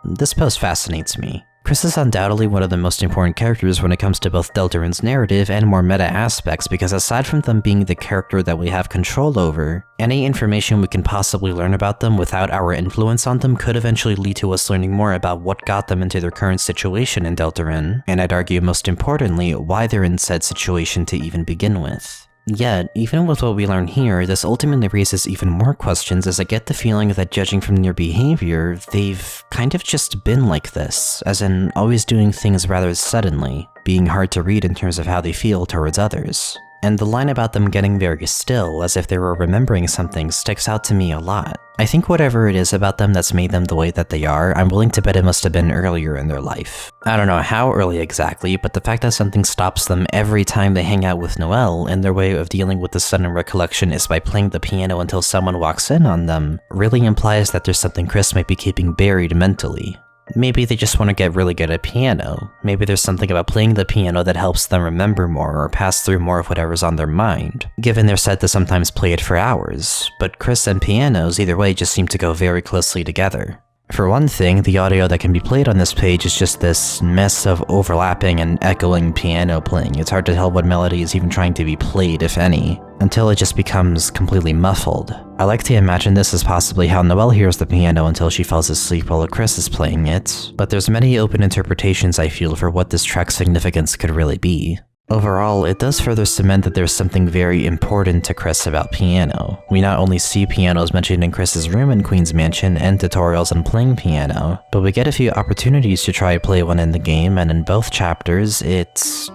This post fascinates me. Chris is undoubtedly one of the most important characters when it comes to both Deltarune's narrative and more meta aspects, because aside from them being the character that we have control over, any information we can possibly learn about them without our influence on them could eventually lead to us learning more about what got them into their current situation in Deltarune, and I'd argue most importantly, why they're in said situation to even begin with. Yet, even with what we learn here, this ultimately raises even more questions, as I get the feeling that judging from their behavior, they've kind of just been like this, as in always doing things rather suddenly, being hard to read in terms of how they feel towards others. And the line about them getting very still, as if they were remembering something, sticks out to me a lot. I think whatever it is about them that's made them the way that they are, I'm willing to bet it must have been earlier in their life. I don't know how early exactly, but the fact that something stops them every time they hang out with Noelle, and their way of dealing with the sudden recollection is by playing the piano until someone walks in on them, really implies that there's something Chris might be keeping buried mentally. Maybe they just want to get really good at piano. Maybe there's something about playing the piano that helps them remember more or pass through more of whatever's on their mind, given they're said to sometimes play it for hours, but Chris and pianos either way just seem to go very closely together. For one thing, the audio that can be played on this page is just this mess of overlapping and echoing piano playing. It's hard to tell what melody is even trying to be played, if any, until it just becomes completely muffled. I like to imagine this as possibly how Noelle hears the piano until she falls asleep while Chris is playing it, but there's many open interpretations I feel for what this track's significance could really be. Overall, it does further cement that there's something very important to Chris about piano. We not only see pianos mentioned in Chris's room in Queen's Mansion and tutorials on playing piano, but we get a few opportunities to try play one in the game, and in both chapters, it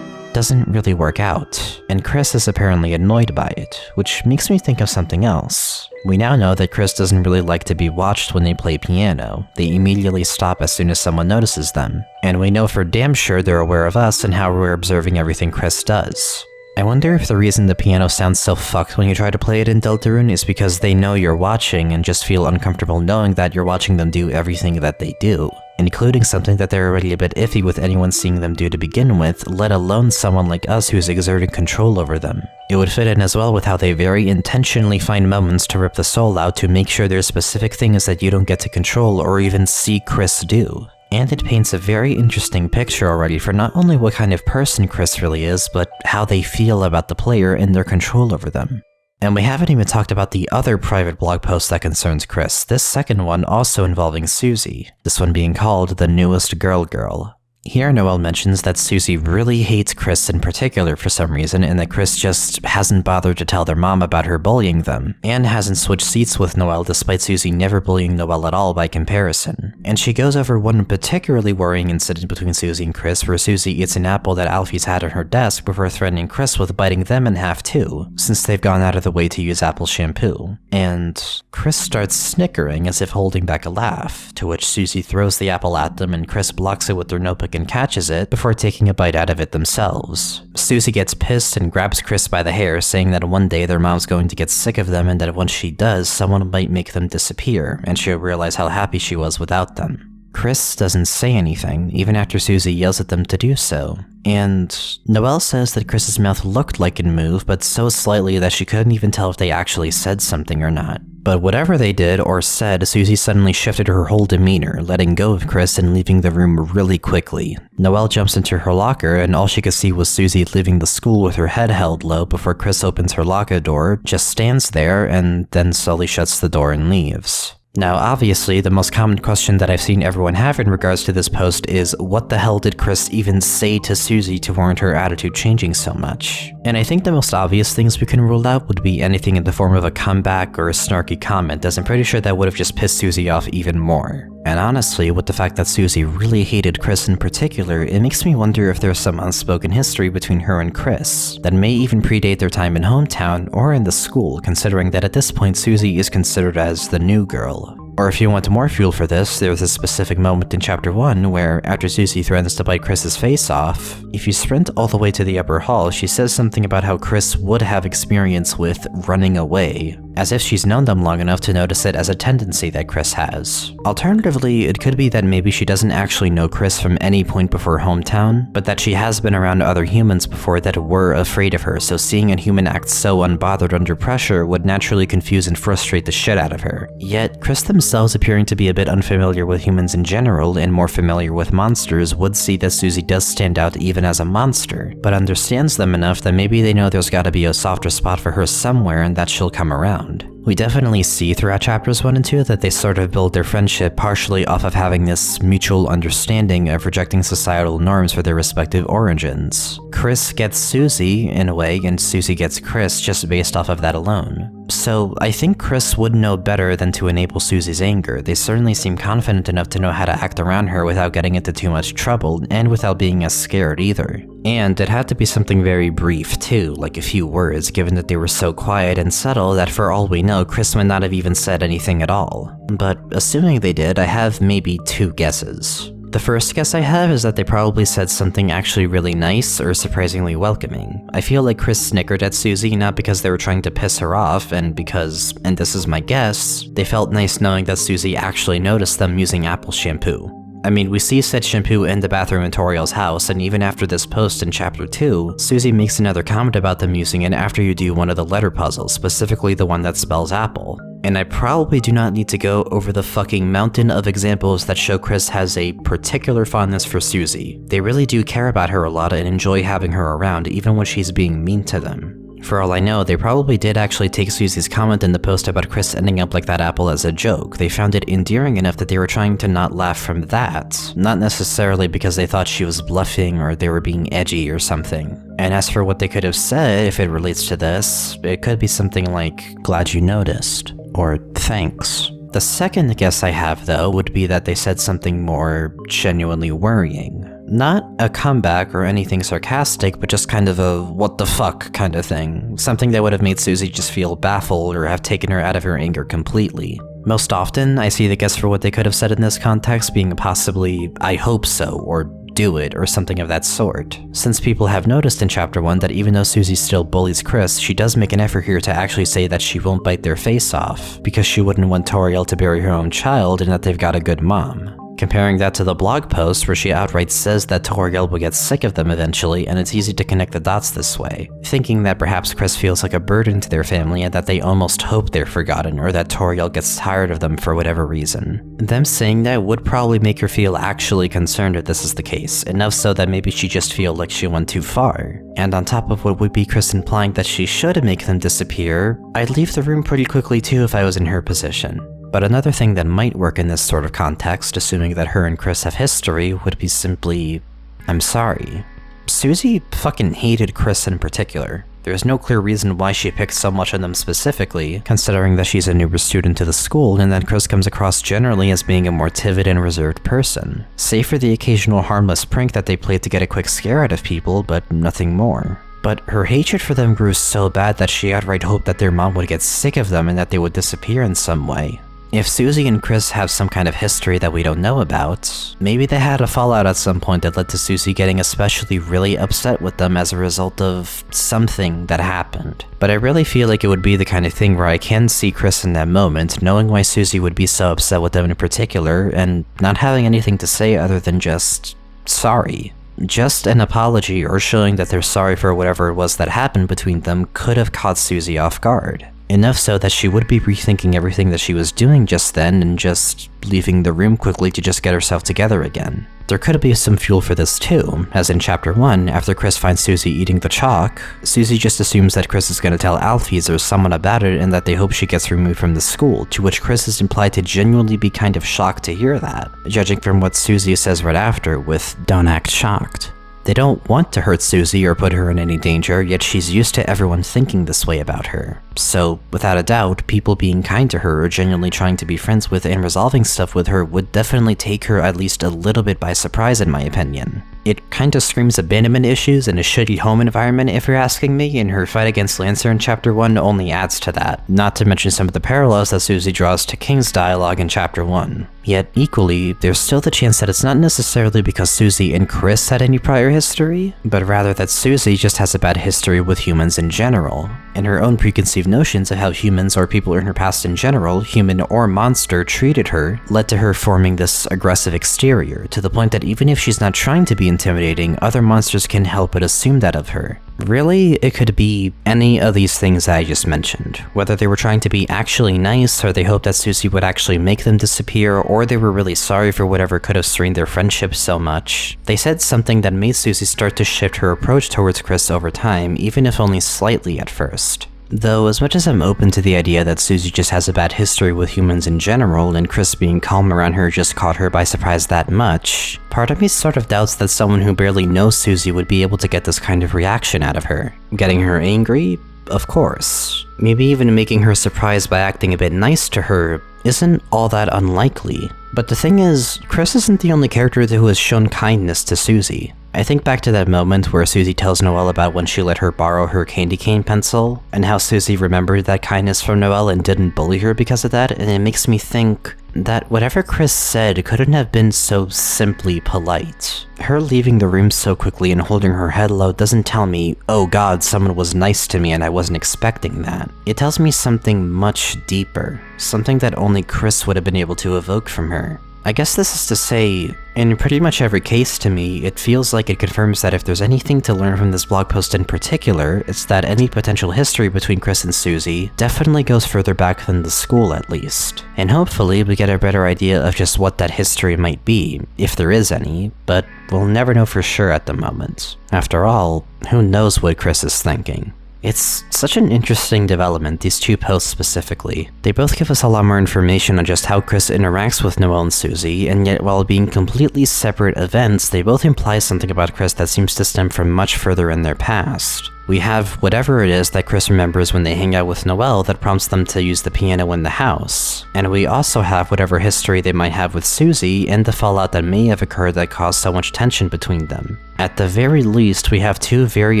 doesn't really work out, and Chris is apparently annoyed by it, which makes me think of something else. We now know that Chris doesn't really like to be watched when they play piano. They immediately stop as soon as someone notices them, and we know for damn sure they're aware of us and how we're observing everything Chris does. I wonder if the reason the piano sounds so fucked when you try to play it in Deltarune is because they know you're watching and just feel uncomfortable knowing that you're watching them do everything that they do, including something that they're already a bit iffy with anyone seeing them do to begin with, let alone someone like us who's exerting control over them. It would fit in as well with how they very intentionally find moments to rip the soul out to make sure there's specific things that you don't get to control or even see Chris do. And it paints a very interesting picture already for not only what kind of person Chris really is, but how they feel about the player and their control over them. And we haven't even talked about the other private blog post that concerns Chris, this second one also involving Susie, this one being called The Newest Girl. Here Noelle mentions that Susie really hates Chris in particular for some reason, and that Chris just hasn't bothered to tell their mom about her bullying them, and hasn't switched seats with Noelle despite Susie never bullying Noelle at all by comparison. And she goes over one particularly worrying incident between Susie and Chris, where Susie eats an apple that Alfie's had on her desk before threatening Chris with biting them in half too, since they've gone out of the way to use apple shampoo. And Chris starts snickering as if holding back a laugh, to which Susie throws the apple at them and Chris blocks it with their notebook and catches it before taking a bite out of it themselves. Susie gets pissed and grabs Chris by the hair, saying that one day their mom's going to get sick of them and that once she does, someone might make them disappear, and she'll realize how happy she was without them. Chris doesn't say anything, even after Susie yells at them to do so. And Noelle says that Chris's mouth looked like it moved, but so slightly that she couldn't even tell if they actually said something or not. But whatever they did or said, Susie suddenly shifted her whole demeanor, letting go of Chris and leaving the room really quickly. Noelle jumps into her locker, and all she could see was Susie leaving the school with her head held low before Chris opens her locker door, just stands there, and then slowly shuts the door and leaves. Now, obviously, the most common question that I've seen everyone have in regards to this post is, what the hell did Chris even say to Susie to warrant her attitude changing so much? And I think the most obvious things we can rule out would be anything in the form of a comeback or a snarky comment, as I'm pretty sure that would have just pissed Susie off even more. And honestly, with the fact that Susie really hated Chris in particular, it makes me wonder if there's some unspoken history between her and Chris that may even predate their time in hometown or in the school, considering that at this point Susie is considered as the new girl. Or if you want more fuel for this, there's a specific moment in Chapter 1 where, after Susie threatens to bite Chris's face off, if you sprint all the way to the upper hall, she says something about how Chris would have experience with running away, as if she's known them long enough to notice it as a tendency that Chris has. Alternatively, it could be that maybe she doesn't actually know Chris from any point before hometown, but that she has been around other humans before that were afraid of her, so seeing a human act so unbothered under pressure would naturally confuse and frustrate the shit out of her. Yet, Chris themselves appearing to be a bit unfamiliar with humans in general and more familiar with monsters would see that Susie does stand out even as a monster, but understands them enough that maybe they know there's gotta be a softer spot for her somewhere and that she'll come around. We definitely see throughout chapters 1 and 2 that they sort of build their friendship partially off of having this mutual understanding of rejecting societal norms for their respective origins. Chris gets Susie, in a way, and Susie gets Chris just based off of that alone. So I think Chris would know better than to enable Susie's anger. They certainly seem confident enough to know how to act around her without getting into too much trouble, and without being as scared either. And it had to be something very brief too, like a few words, given that they were so quiet and subtle that for all we know, Chris might not have even said anything at all. But assuming they did, I have maybe 2 guesses. The first guess I have is that they probably said something actually really nice or surprisingly welcoming. I feel like Chris snickered at Susie not because they were trying to piss her off, and because, and this is my guess, they felt nice knowing that Susie actually noticed them using Apple shampoo. I mean, we see said shampoo in the bathroom in Toriel's house, and even after this post in Chapter 2, Susie makes another comment about them using it after you do one of the letter puzzles, specifically the one that spells apple. And I probably do not need to go over the fucking mountain of examples that show Chris has a particular fondness for Susie. They really do care about her a lot and enjoy having her around, even when she's being mean to them. For all I know, they probably did actually take Susie's comment in the post about Chris ending up like that apple as a joke. They found it endearing enough that they were trying to not laugh from that, not necessarily because they thought she was bluffing or they were being edgy or something. And as for what they could have said if it relates to this, it could be something like, "Glad you noticed," or "Thanks." The second guess I have, though, would be that they said something more genuinely worrying. Not a comeback or anything sarcastic, but just kind of a what the fuck kind of thing. Something that would have made Susie just feel baffled or have taken her out of her anger completely. Most often, I see the guess for what they could have said in this context being possibly, "I hope so," or "do it," or something of that sort. Since people have noticed in Chapter 1 that even though Susie still bullies Chris, she does make an effort here to actually say that she won't bite their face off, because she wouldn't want Toriel to bury her own child and that they've got a good mom. Comparing that to the blog post where she outright says that Toriel will get sick of them eventually, and it's easy to connect the dots this way, thinking that perhaps Chris feels like a burden to their family and that they almost hope they're forgotten, or that Toriel gets tired of them for whatever reason. Them saying that would probably make her feel actually concerned if this is the case, enough so that maybe she just feel like she went too far. And on top of what would be Chris implying that she should make them disappear, I'd leave the room pretty quickly too if I was in her position. But another thing that might work in this sort of context, assuming that her and Chris have history, would be simply, "I'm sorry." Susie fucking hated Chris in particular. There's no clear reason why she picked so much on them specifically, considering that she's a newer student to the school and that Chris comes across generally as being a more timid and reserved person. Save for the occasional harmless prank that they played to get a quick scare out of people, but nothing more. But her hatred for them grew so bad that she outright hoped that their mom would get sick of them and that they would disappear in some way. If Susie and Chris have some kind of history that we don't know about, maybe they had a fallout at some point that led to Susie getting especially really upset with them as a result of something that happened. But I really feel like it would be the kind of thing where I can see Chris in that moment, knowing why Susie would be so upset with them in particular, and not having anything to say other than just, sorry. Just an apology or showing that they're sorry for whatever it was that happened between them could have caught Susie off guard. Enough so that she would be rethinking everything that she was doing just then and just leaving the room quickly to just get herself together again. There could be some fuel for this too, as in Chapter 1, after Chris finds Susie eating the chalk, Susie just assumes that Chris is going to tell Alphys or someone about it and that they hope she gets removed from the school, to which Chris is implied to genuinely be kind of shocked to hear that, judging from what Susie says right after with, "Don't act shocked." They don't want to hurt Susie or put her in any danger, yet she's used to everyone thinking this way about her. So, without a doubt, people being kind to her or genuinely trying to be friends with and resolving stuff with her would definitely take her at least a little bit by surprise in my opinion. It kinda screams abandonment issues and a shitty home environment if you're asking me, and her fight against Lancer in Chapter 1 only adds to that, not to mention some of the parallels that Susie draws to King's dialogue in Chapter 1. Yet equally, there's still the chance that it's not necessarily because Susie and Chris had any prior history, but rather that Susie just has a bad history with humans in general, and her own preconceived notions of how humans or people in her past in general, human or monster, treated her, led to her forming this aggressive exterior, to the point that even if she's not trying to be intimidating, other monsters can help but assume that of her. Really, it could be any of these things that I just mentioned. Whether they were trying to be actually nice, or they hoped that Susie would actually make them disappear, or they were really sorry for whatever could have strained their friendship so much. They said something that made Susie start to shift her approach towards Chris over time, even if only slightly at first. Though, as much as I'm open to the idea that Susie just has a bad history with humans in general, and Chris being calm around her just caught her by surprise that much, part of me sort of doubts that someone who barely knows Susie would be able to get this kind of reaction out of her. Getting her angry? Of course. Maybe even making her surprised by acting a bit nice to her isn't all that unlikely. But the thing is, Chris isn't the only character who has shown kindness to Susie. I think back to that moment where Susie tells Noelle about when she let her borrow her candy cane pencil, and how Susie remembered that kindness from Noelle and didn't bully her because of that, and it makes me think that whatever Chris said couldn't have been so simply polite. Her leaving the room so quickly and holding her head low doesn't tell me, oh god, someone was nice to me and I wasn't expecting that. It tells me something much deeper, something that only Chris would have been able to evoke from her. I guess this is to say, in pretty much every case to me, it feels like it confirms that if there's anything to learn from this blog post in particular, it's that any potential history between Chris and Susie definitely goes further back than the school at least. And hopefully we get a better idea of just what that history might be, if there is any, but we'll never know for sure at the moment. After all, who knows what Chris is thinking? It's such an interesting development, these two posts specifically. They both give us a lot more information on just how Chris interacts with Noelle and Susie, and yet while being completely separate events, they both imply something about Chris that seems to stem from much further in their past. We have whatever it is that Chris remembers when they hang out with Noelle that prompts them to use the piano in the house. And we also have whatever history they might have with Susie and the fallout that may have occurred that caused so much tension between them. At the very least, we have two very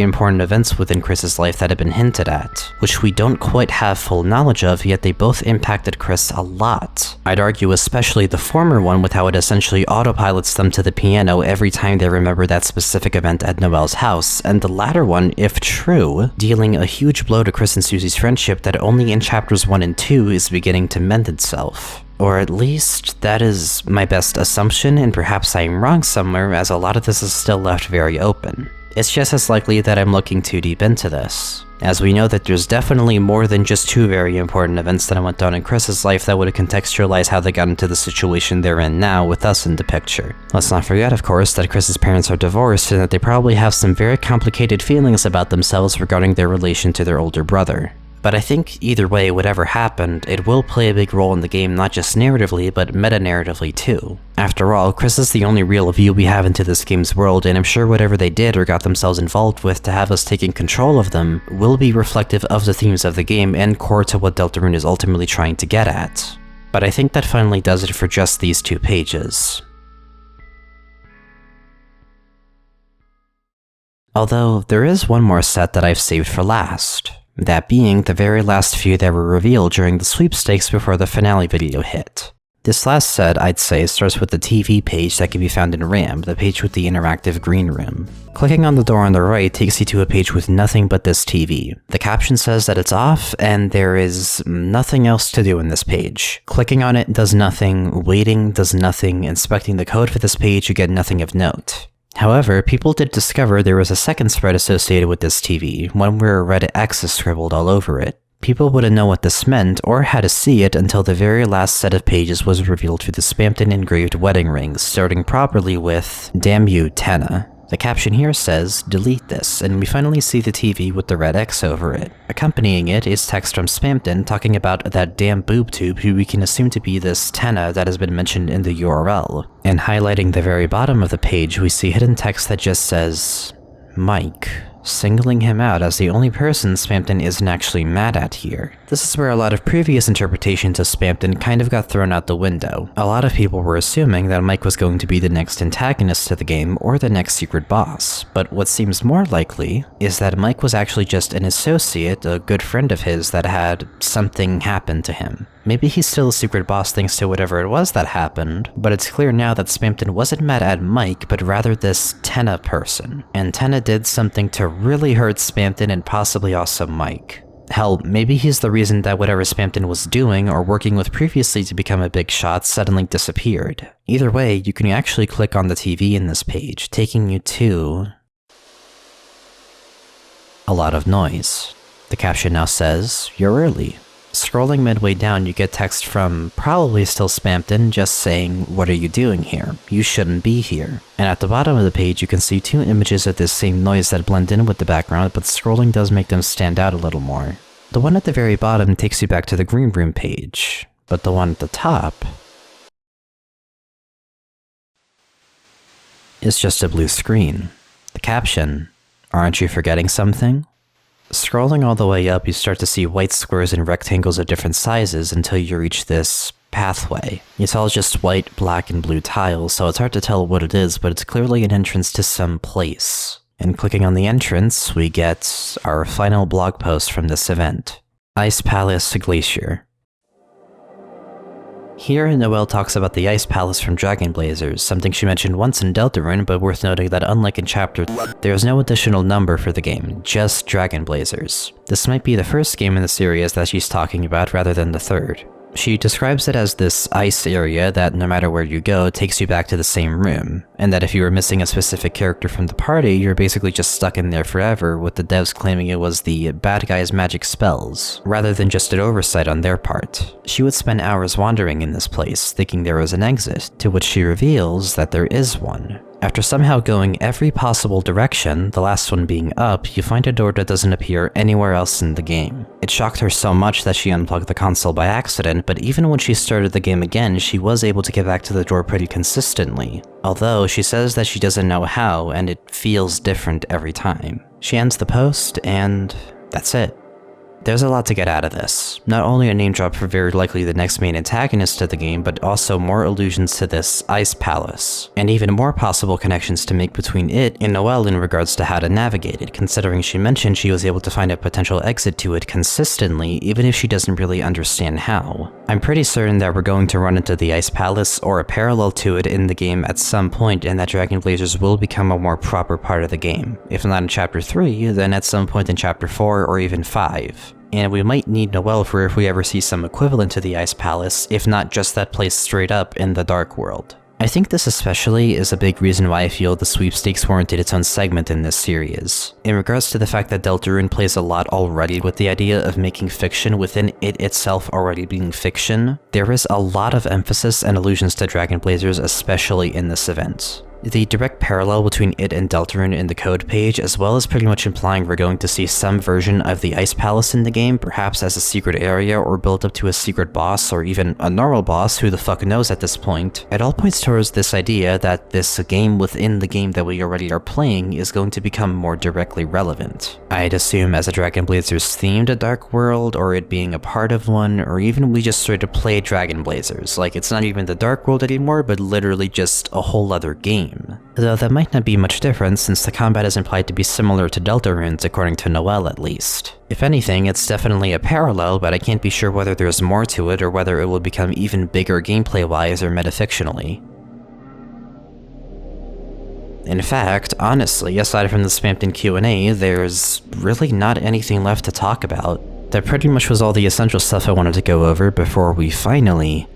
important events within Chris's life that have been hinted at, which we don't quite have full knowledge of, yet they both impacted Chris a lot. I'd argue especially the former one with how it essentially autopilots them to the piano every time they remember that specific event at Noelle's house, and the latter one, if true, dealing a huge blow to Chris and Susie's friendship that only in chapters 1 and 2 is beginning to mend itself. Or at least, that is my best assumption, and perhaps I am wrong somewhere, as a lot of this is still left very open. It's just as likely that I'm looking too deep into this, as we know that there's definitely more than just two very important events that went on in Chris's life that would contextualize how they got into the situation they're in now with us in the picture. Let's not forget, of course, that Chris's parents are divorced and that they probably have some very complicated feelings about themselves regarding their relation to their older brother. But I think either way, whatever happened, it will play a big role in the game not just narratively, but meta-narratively too. After all, Chris is the only real view we have into this game's world, and I'm sure whatever they did or got themselves involved with to have us taking control of them will be reflective of the themes of the game and core to what Deltarune is ultimately trying to get at. But I think that finally does it for just these 2 pages. Although, there is one more set that I've saved for last. That being the very last few that were revealed during the sweepstakes before the finale video hit. This last set, I'd say, starts with the TV page that can be found in RAM, the page with the interactive green room. Clicking on the door on the right takes you to a page with nothing but this TV. The caption says that it's off, and there is nothing else to do in this page. Clicking on it does nothing, waiting does nothing, inspecting the code for this page you get nothing of note. However, people did discover there was a second spread associated with this TV, one where a red X is scribbled all over it. People wouldn't know what this meant or how to see it until the very last set of pages was revealed through the Spamton engraved wedding rings, starting properly with, "Damn you, Tana." The caption here says, "Delete this," and we finally see the TV with the red X over it. Accompanying it is text from Spamton talking about that damn boob tube who we can assume to be this Tana that has been mentioned in the URL. And highlighting the very bottom of the page, we see hidden text that just says, "Mike, singling him out as the only person Spamton isn't actually mad at here. This is where a lot of previous interpretations of Spamton kind of got thrown out the window. A lot of people were assuming that Mike was going to be the next antagonist to the game or the next secret boss, but what seems more likely is that Mike was actually just an associate, a good friend of his that had something happen to him. Maybe he's still a secret boss thanks to whatever it was that happened, but it's clear now that Spamton wasn't mad at Mike, but rather this Tenna person. And Tenna did something to really hurt Spamton and possibly also Mike. Hell, maybe he's the reason that whatever Spamton was doing or working with previously to become a big shot suddenly disappeared. Either way, you can actually click on the TV in this page, taking you to a lot of noise. The caption now says, "You're early." Scrolling midway down, you get text from probably still Spamton just saying, "What are you doing here? You shouldn't be here." And at the bottom of the page, you can see two images of this same noise that blend in with the background, but scrolling does make them stand out a little more. The one at the very bottom takes you back to the Green Room page, but the one at the top is just a blue screen. The caption, "Aren't you forgetting something?" Scrolling all the way up, you start to see white squares and rectangles of different sizes until you reach this pathway. It's all just white, black, and blue tiles, so it's hard to tell what it is, but it's clearly an entrance to some place. And clicking on the entrance, we get our final blog post from this event. Ice Palace Glacier. Here, Noelle talks about the Ice Palace from Dragon Blazers, something she mentioned once in Deltarune, but worth noting that unlike in Chapter 3, there is no additional number for the game, just Dragon Blazers. This might be the first game in the series that she's talking about rather than the third. She describes it as this ice area that no matter where you go, takes you back to the same room, and that if you were missing a specific character from the party, you're basically just stuck in there forever, with the devs claiming it was the bad guy's magic spells, rather than just an oversight on their part. She would spend hours wandering in this place, thinking there was an exit, to which she reveals that there is one. After somehow going every possible direction, the last one being up, you find a door that doesn't appear anywhere else in the game. It shocked her so much that she unplugged the console by accident, but even when she started the game again, she was able to get back to the door pretty consistently. Although, she says that she doesn't know how, and it feels different every time. She ends the post, and that's it. There's a lot to get out of this. Not only a name drop for very likely the next main antagonist of the game, but also more allusions to this Ice Palace, and even more possible connections to make between it and Noelle in regards to how to navigate it, considering she mentioned she was able to find a potential exit to it consistently, even if she doesn't really understand how. I'm pretty certain that we're going to run into the Ice Palace or a parallel to it in the game at some point, and that Dragon Blazers will become a more proper part of the game. If not in Chapter 3, then at some point in Chapter 4 or even 5. And we might need Noelle for if we ever see some equivalent to the Ice Palace, if not just that place straight up in the Dark World. I think this especially is a big reason why I feel the sweepstakes warranted its own segment in this series. In regards to the fact that Deltarune plays a lot already with the idea of making fiction within it itself already being fiction, there is a lot of emphasis and allusions to Dragon Blazers, especially in this event. The direct parallel between it and Deltarune in the code page, as well as pretty much implying we're going to see some version of the Ice Palace in the game, perhaps as a secret area or built up to a secret boss or even a normal boss, who the fuck knows at this point. It all points towards this idea that this game within the game that we already are playing is going to become more directly relevant. I'd assume as a Dragon Blazers themed Dark World, or it being a part of one, or even we just sort of play Dragon Blazers, like it's not even the Dark World anymore, but literally just a whole other game. Though that might not be much different since the combat is implied to be similar to Deltarune's according to Noelle at least. If anything, it's definitely a parallel, but I can't be sure whether there's more to it or whether it will become even bigger gameplay-wise or metafictionally. In fact, honestly, aside from the Spamton Q&A, there's really not anything left to talk about. That pretty much was all the essential stuff I wanted to go over before we finally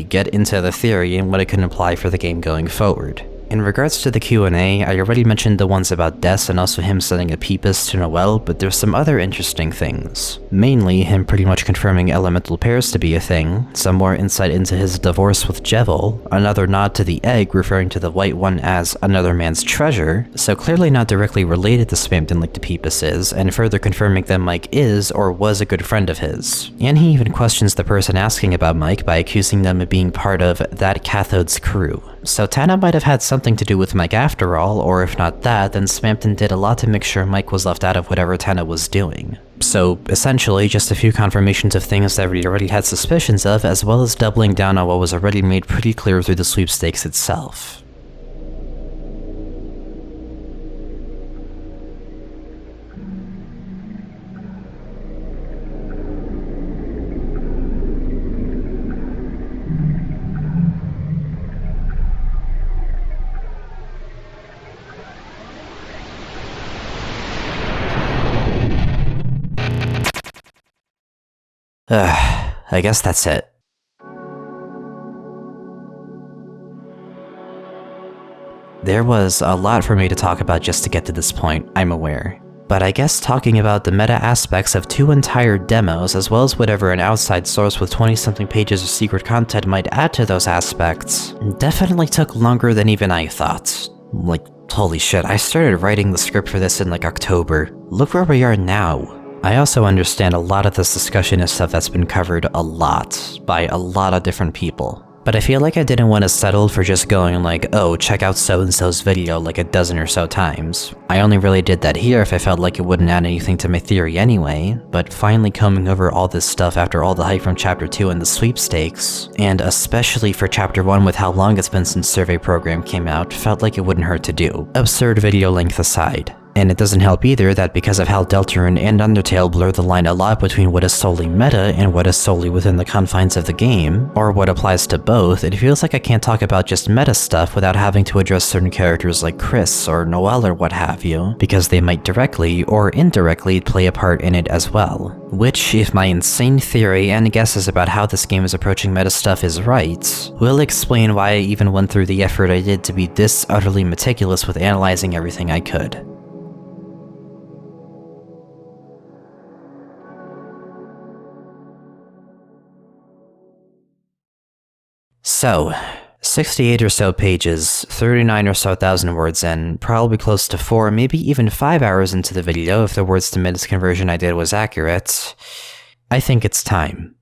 get into the theory and what it can imply for the game going forward. In regards to the Q&A, I already mentioned the ones about Des and also him sending a Peepus to Noelle, but there's some other interesting things. Mainly him pretty much confirming elemental pairs to be a thing, some more insight into his divorce with Jevil, another nod to the egg referring to the white one as another man's treasure, so clearly not directly related to Spamton like the Peepus is, and further confirming that Mike is or was a good friend of his. And he even questions the person asking about Mike by accusing them of being part of that Cathode's crew. So Tenna might have had something something to do with Mike after all, or if not that, then Spamton did a lot to make sure Mike was left out of whatever Tenna was doing. So, essentially, just a few confirmations of things that we already had suspicions of, as well as doubling down on what was already made pretty clear through the sweepstakes itself. I guess that's it. There was a lot for me to talk about just to get to this point, I'm aware. But I guess talking about the meta aspects of 2 entire demos, as well as whatever an outside source with 20-something pages of secret content might add to those aspects, definitely took longer than even I thought. Like, holy shit, I started writing the script for this in like October. Look where we are now. I also understand a lot of this discussion is stuff that's been covered a lot, by a lot of different people. But I feel like I didn't want to settle for just going like, oh, check out so-and-so's video like a dozen or so times. I only really did that here if I felt like it wouldn't add anything to my theory anyway, but finally combing over all this stuff after all the hype from Chapter 2 and the sweepstakes, and especially for Chapter 1 with how long it's been since Survey Program came out, felt like it wouldn't hurt to do. Absurd video length aside. And it doesn't help either that because of how Deltarune and Undertale blur the line a lot between what is solely meta and what is solely within the confines of the game, or what applies to both, it feels like I can't talk about just meta stuff without having to address certain characters like Chris or Noelle or what have you, because they might directly or indirectly play a part in it as well. Which, if my insane theory and guesses about how this game is approaching meta stuff is right, will explain why I even went through the effort I did to be this utterly meticulous with analyzing everything I could. So, 68 or so pages, 39 or so thousand words in, probably close to 4, maybe even 5 hours into the video if the words to minutes conversion I did was accurate. I think it's time.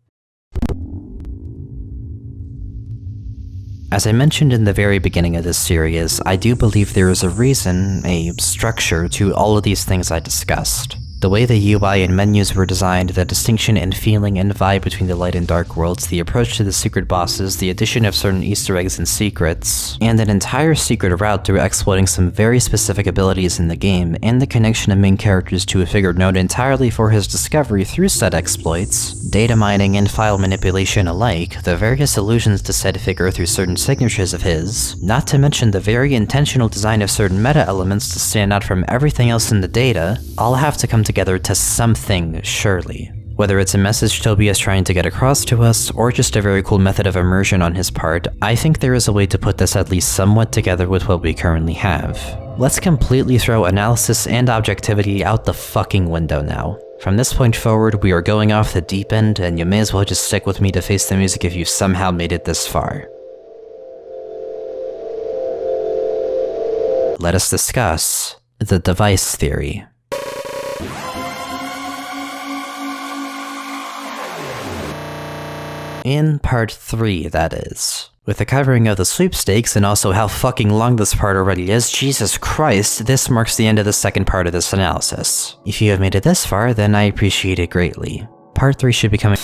As I mentioned in the very beginning of this series, I do believe there is a reason, a structure to all of these things I discussed. The way the UI and menus were designed, the distinction in feeling and vibe between the light and dark worlds, the approach to the secret bosses, the addition of certain Easter eggs and secrets, and an entire secret route through exploiting some very specific abilities in the game, and the connection of main characters to a figure known entirely for his discovery through said exploits, data mining and file manipulation alike, the various allusions to said figure through certain signatures of his, not to mention the very intentional design of certain meta elements to stand out from everything else in the data, all have to come together to something, surely. Whether it's a message Toby is trying to get across to us, or just a very cool method of immersion on his part, I think there is a way to put this at least somewhat together with what we currently have. Let's completely throw analysis and objectivity out the fucking window now. From this point forward, we are going off the deep end, and you may as well just stick with me to face the music if you somehow made it this far. Let us discuss the device theory. In part 3, that is. With the covering of the sweepstakes and also how fucking long this part already is, Jesus Christ, this marks the end of the second part of this analysis. If you have made it this far, then I appreciate it greatly. Part 3 should be coming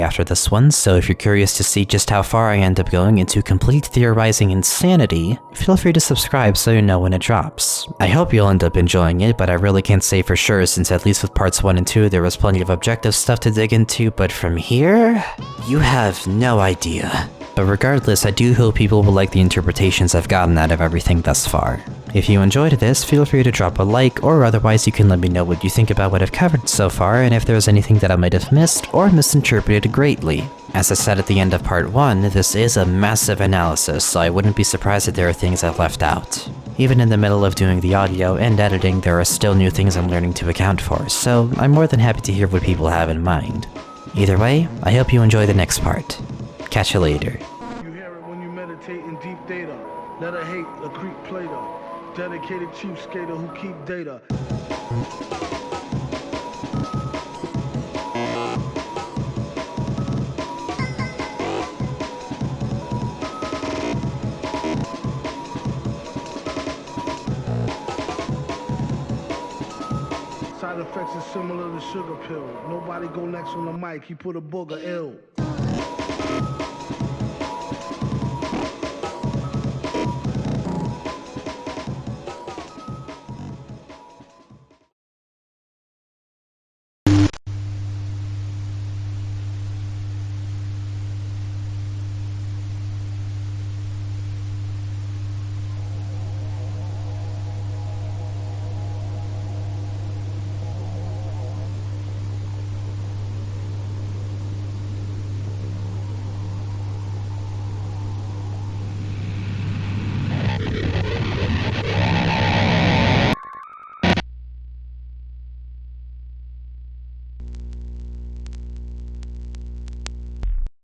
after this one, so if you're curious to see just how far I end up going into complete theorizing insanity, feel free to subscribe so you know when it drops. I hope you'll end up enjoying it, but I really can't say for sure since at least with parts 1 and 2 there was plenty of objective stuff to dig into, but from here, you have no idea. But regardless, I do hope people will like the interpretations I've gotten out of everything thus far. If you enjoyed this, feel free to drop a like, or otherwise you can let me know what you think about what I've covered so far, and if there's anything that I might have missed or misinterpreted greatly. As I said at the end of part 1, this is a massive analysis, so I wouldn't be surprised if there are things I've left out. Even in the middle of doing the audio and editing, there are still new things I'm learning to account for, so I'm more than happy to hear what people have in mind. Either way, I hope you enjoy the next part. Catch you later. You hear it when you meditate in deep data. Let her hate a creep plater. Dedicated chief skater who keep data. Side effects is similar to sugar pill. Nobody go next on the mic, he put a booger ill.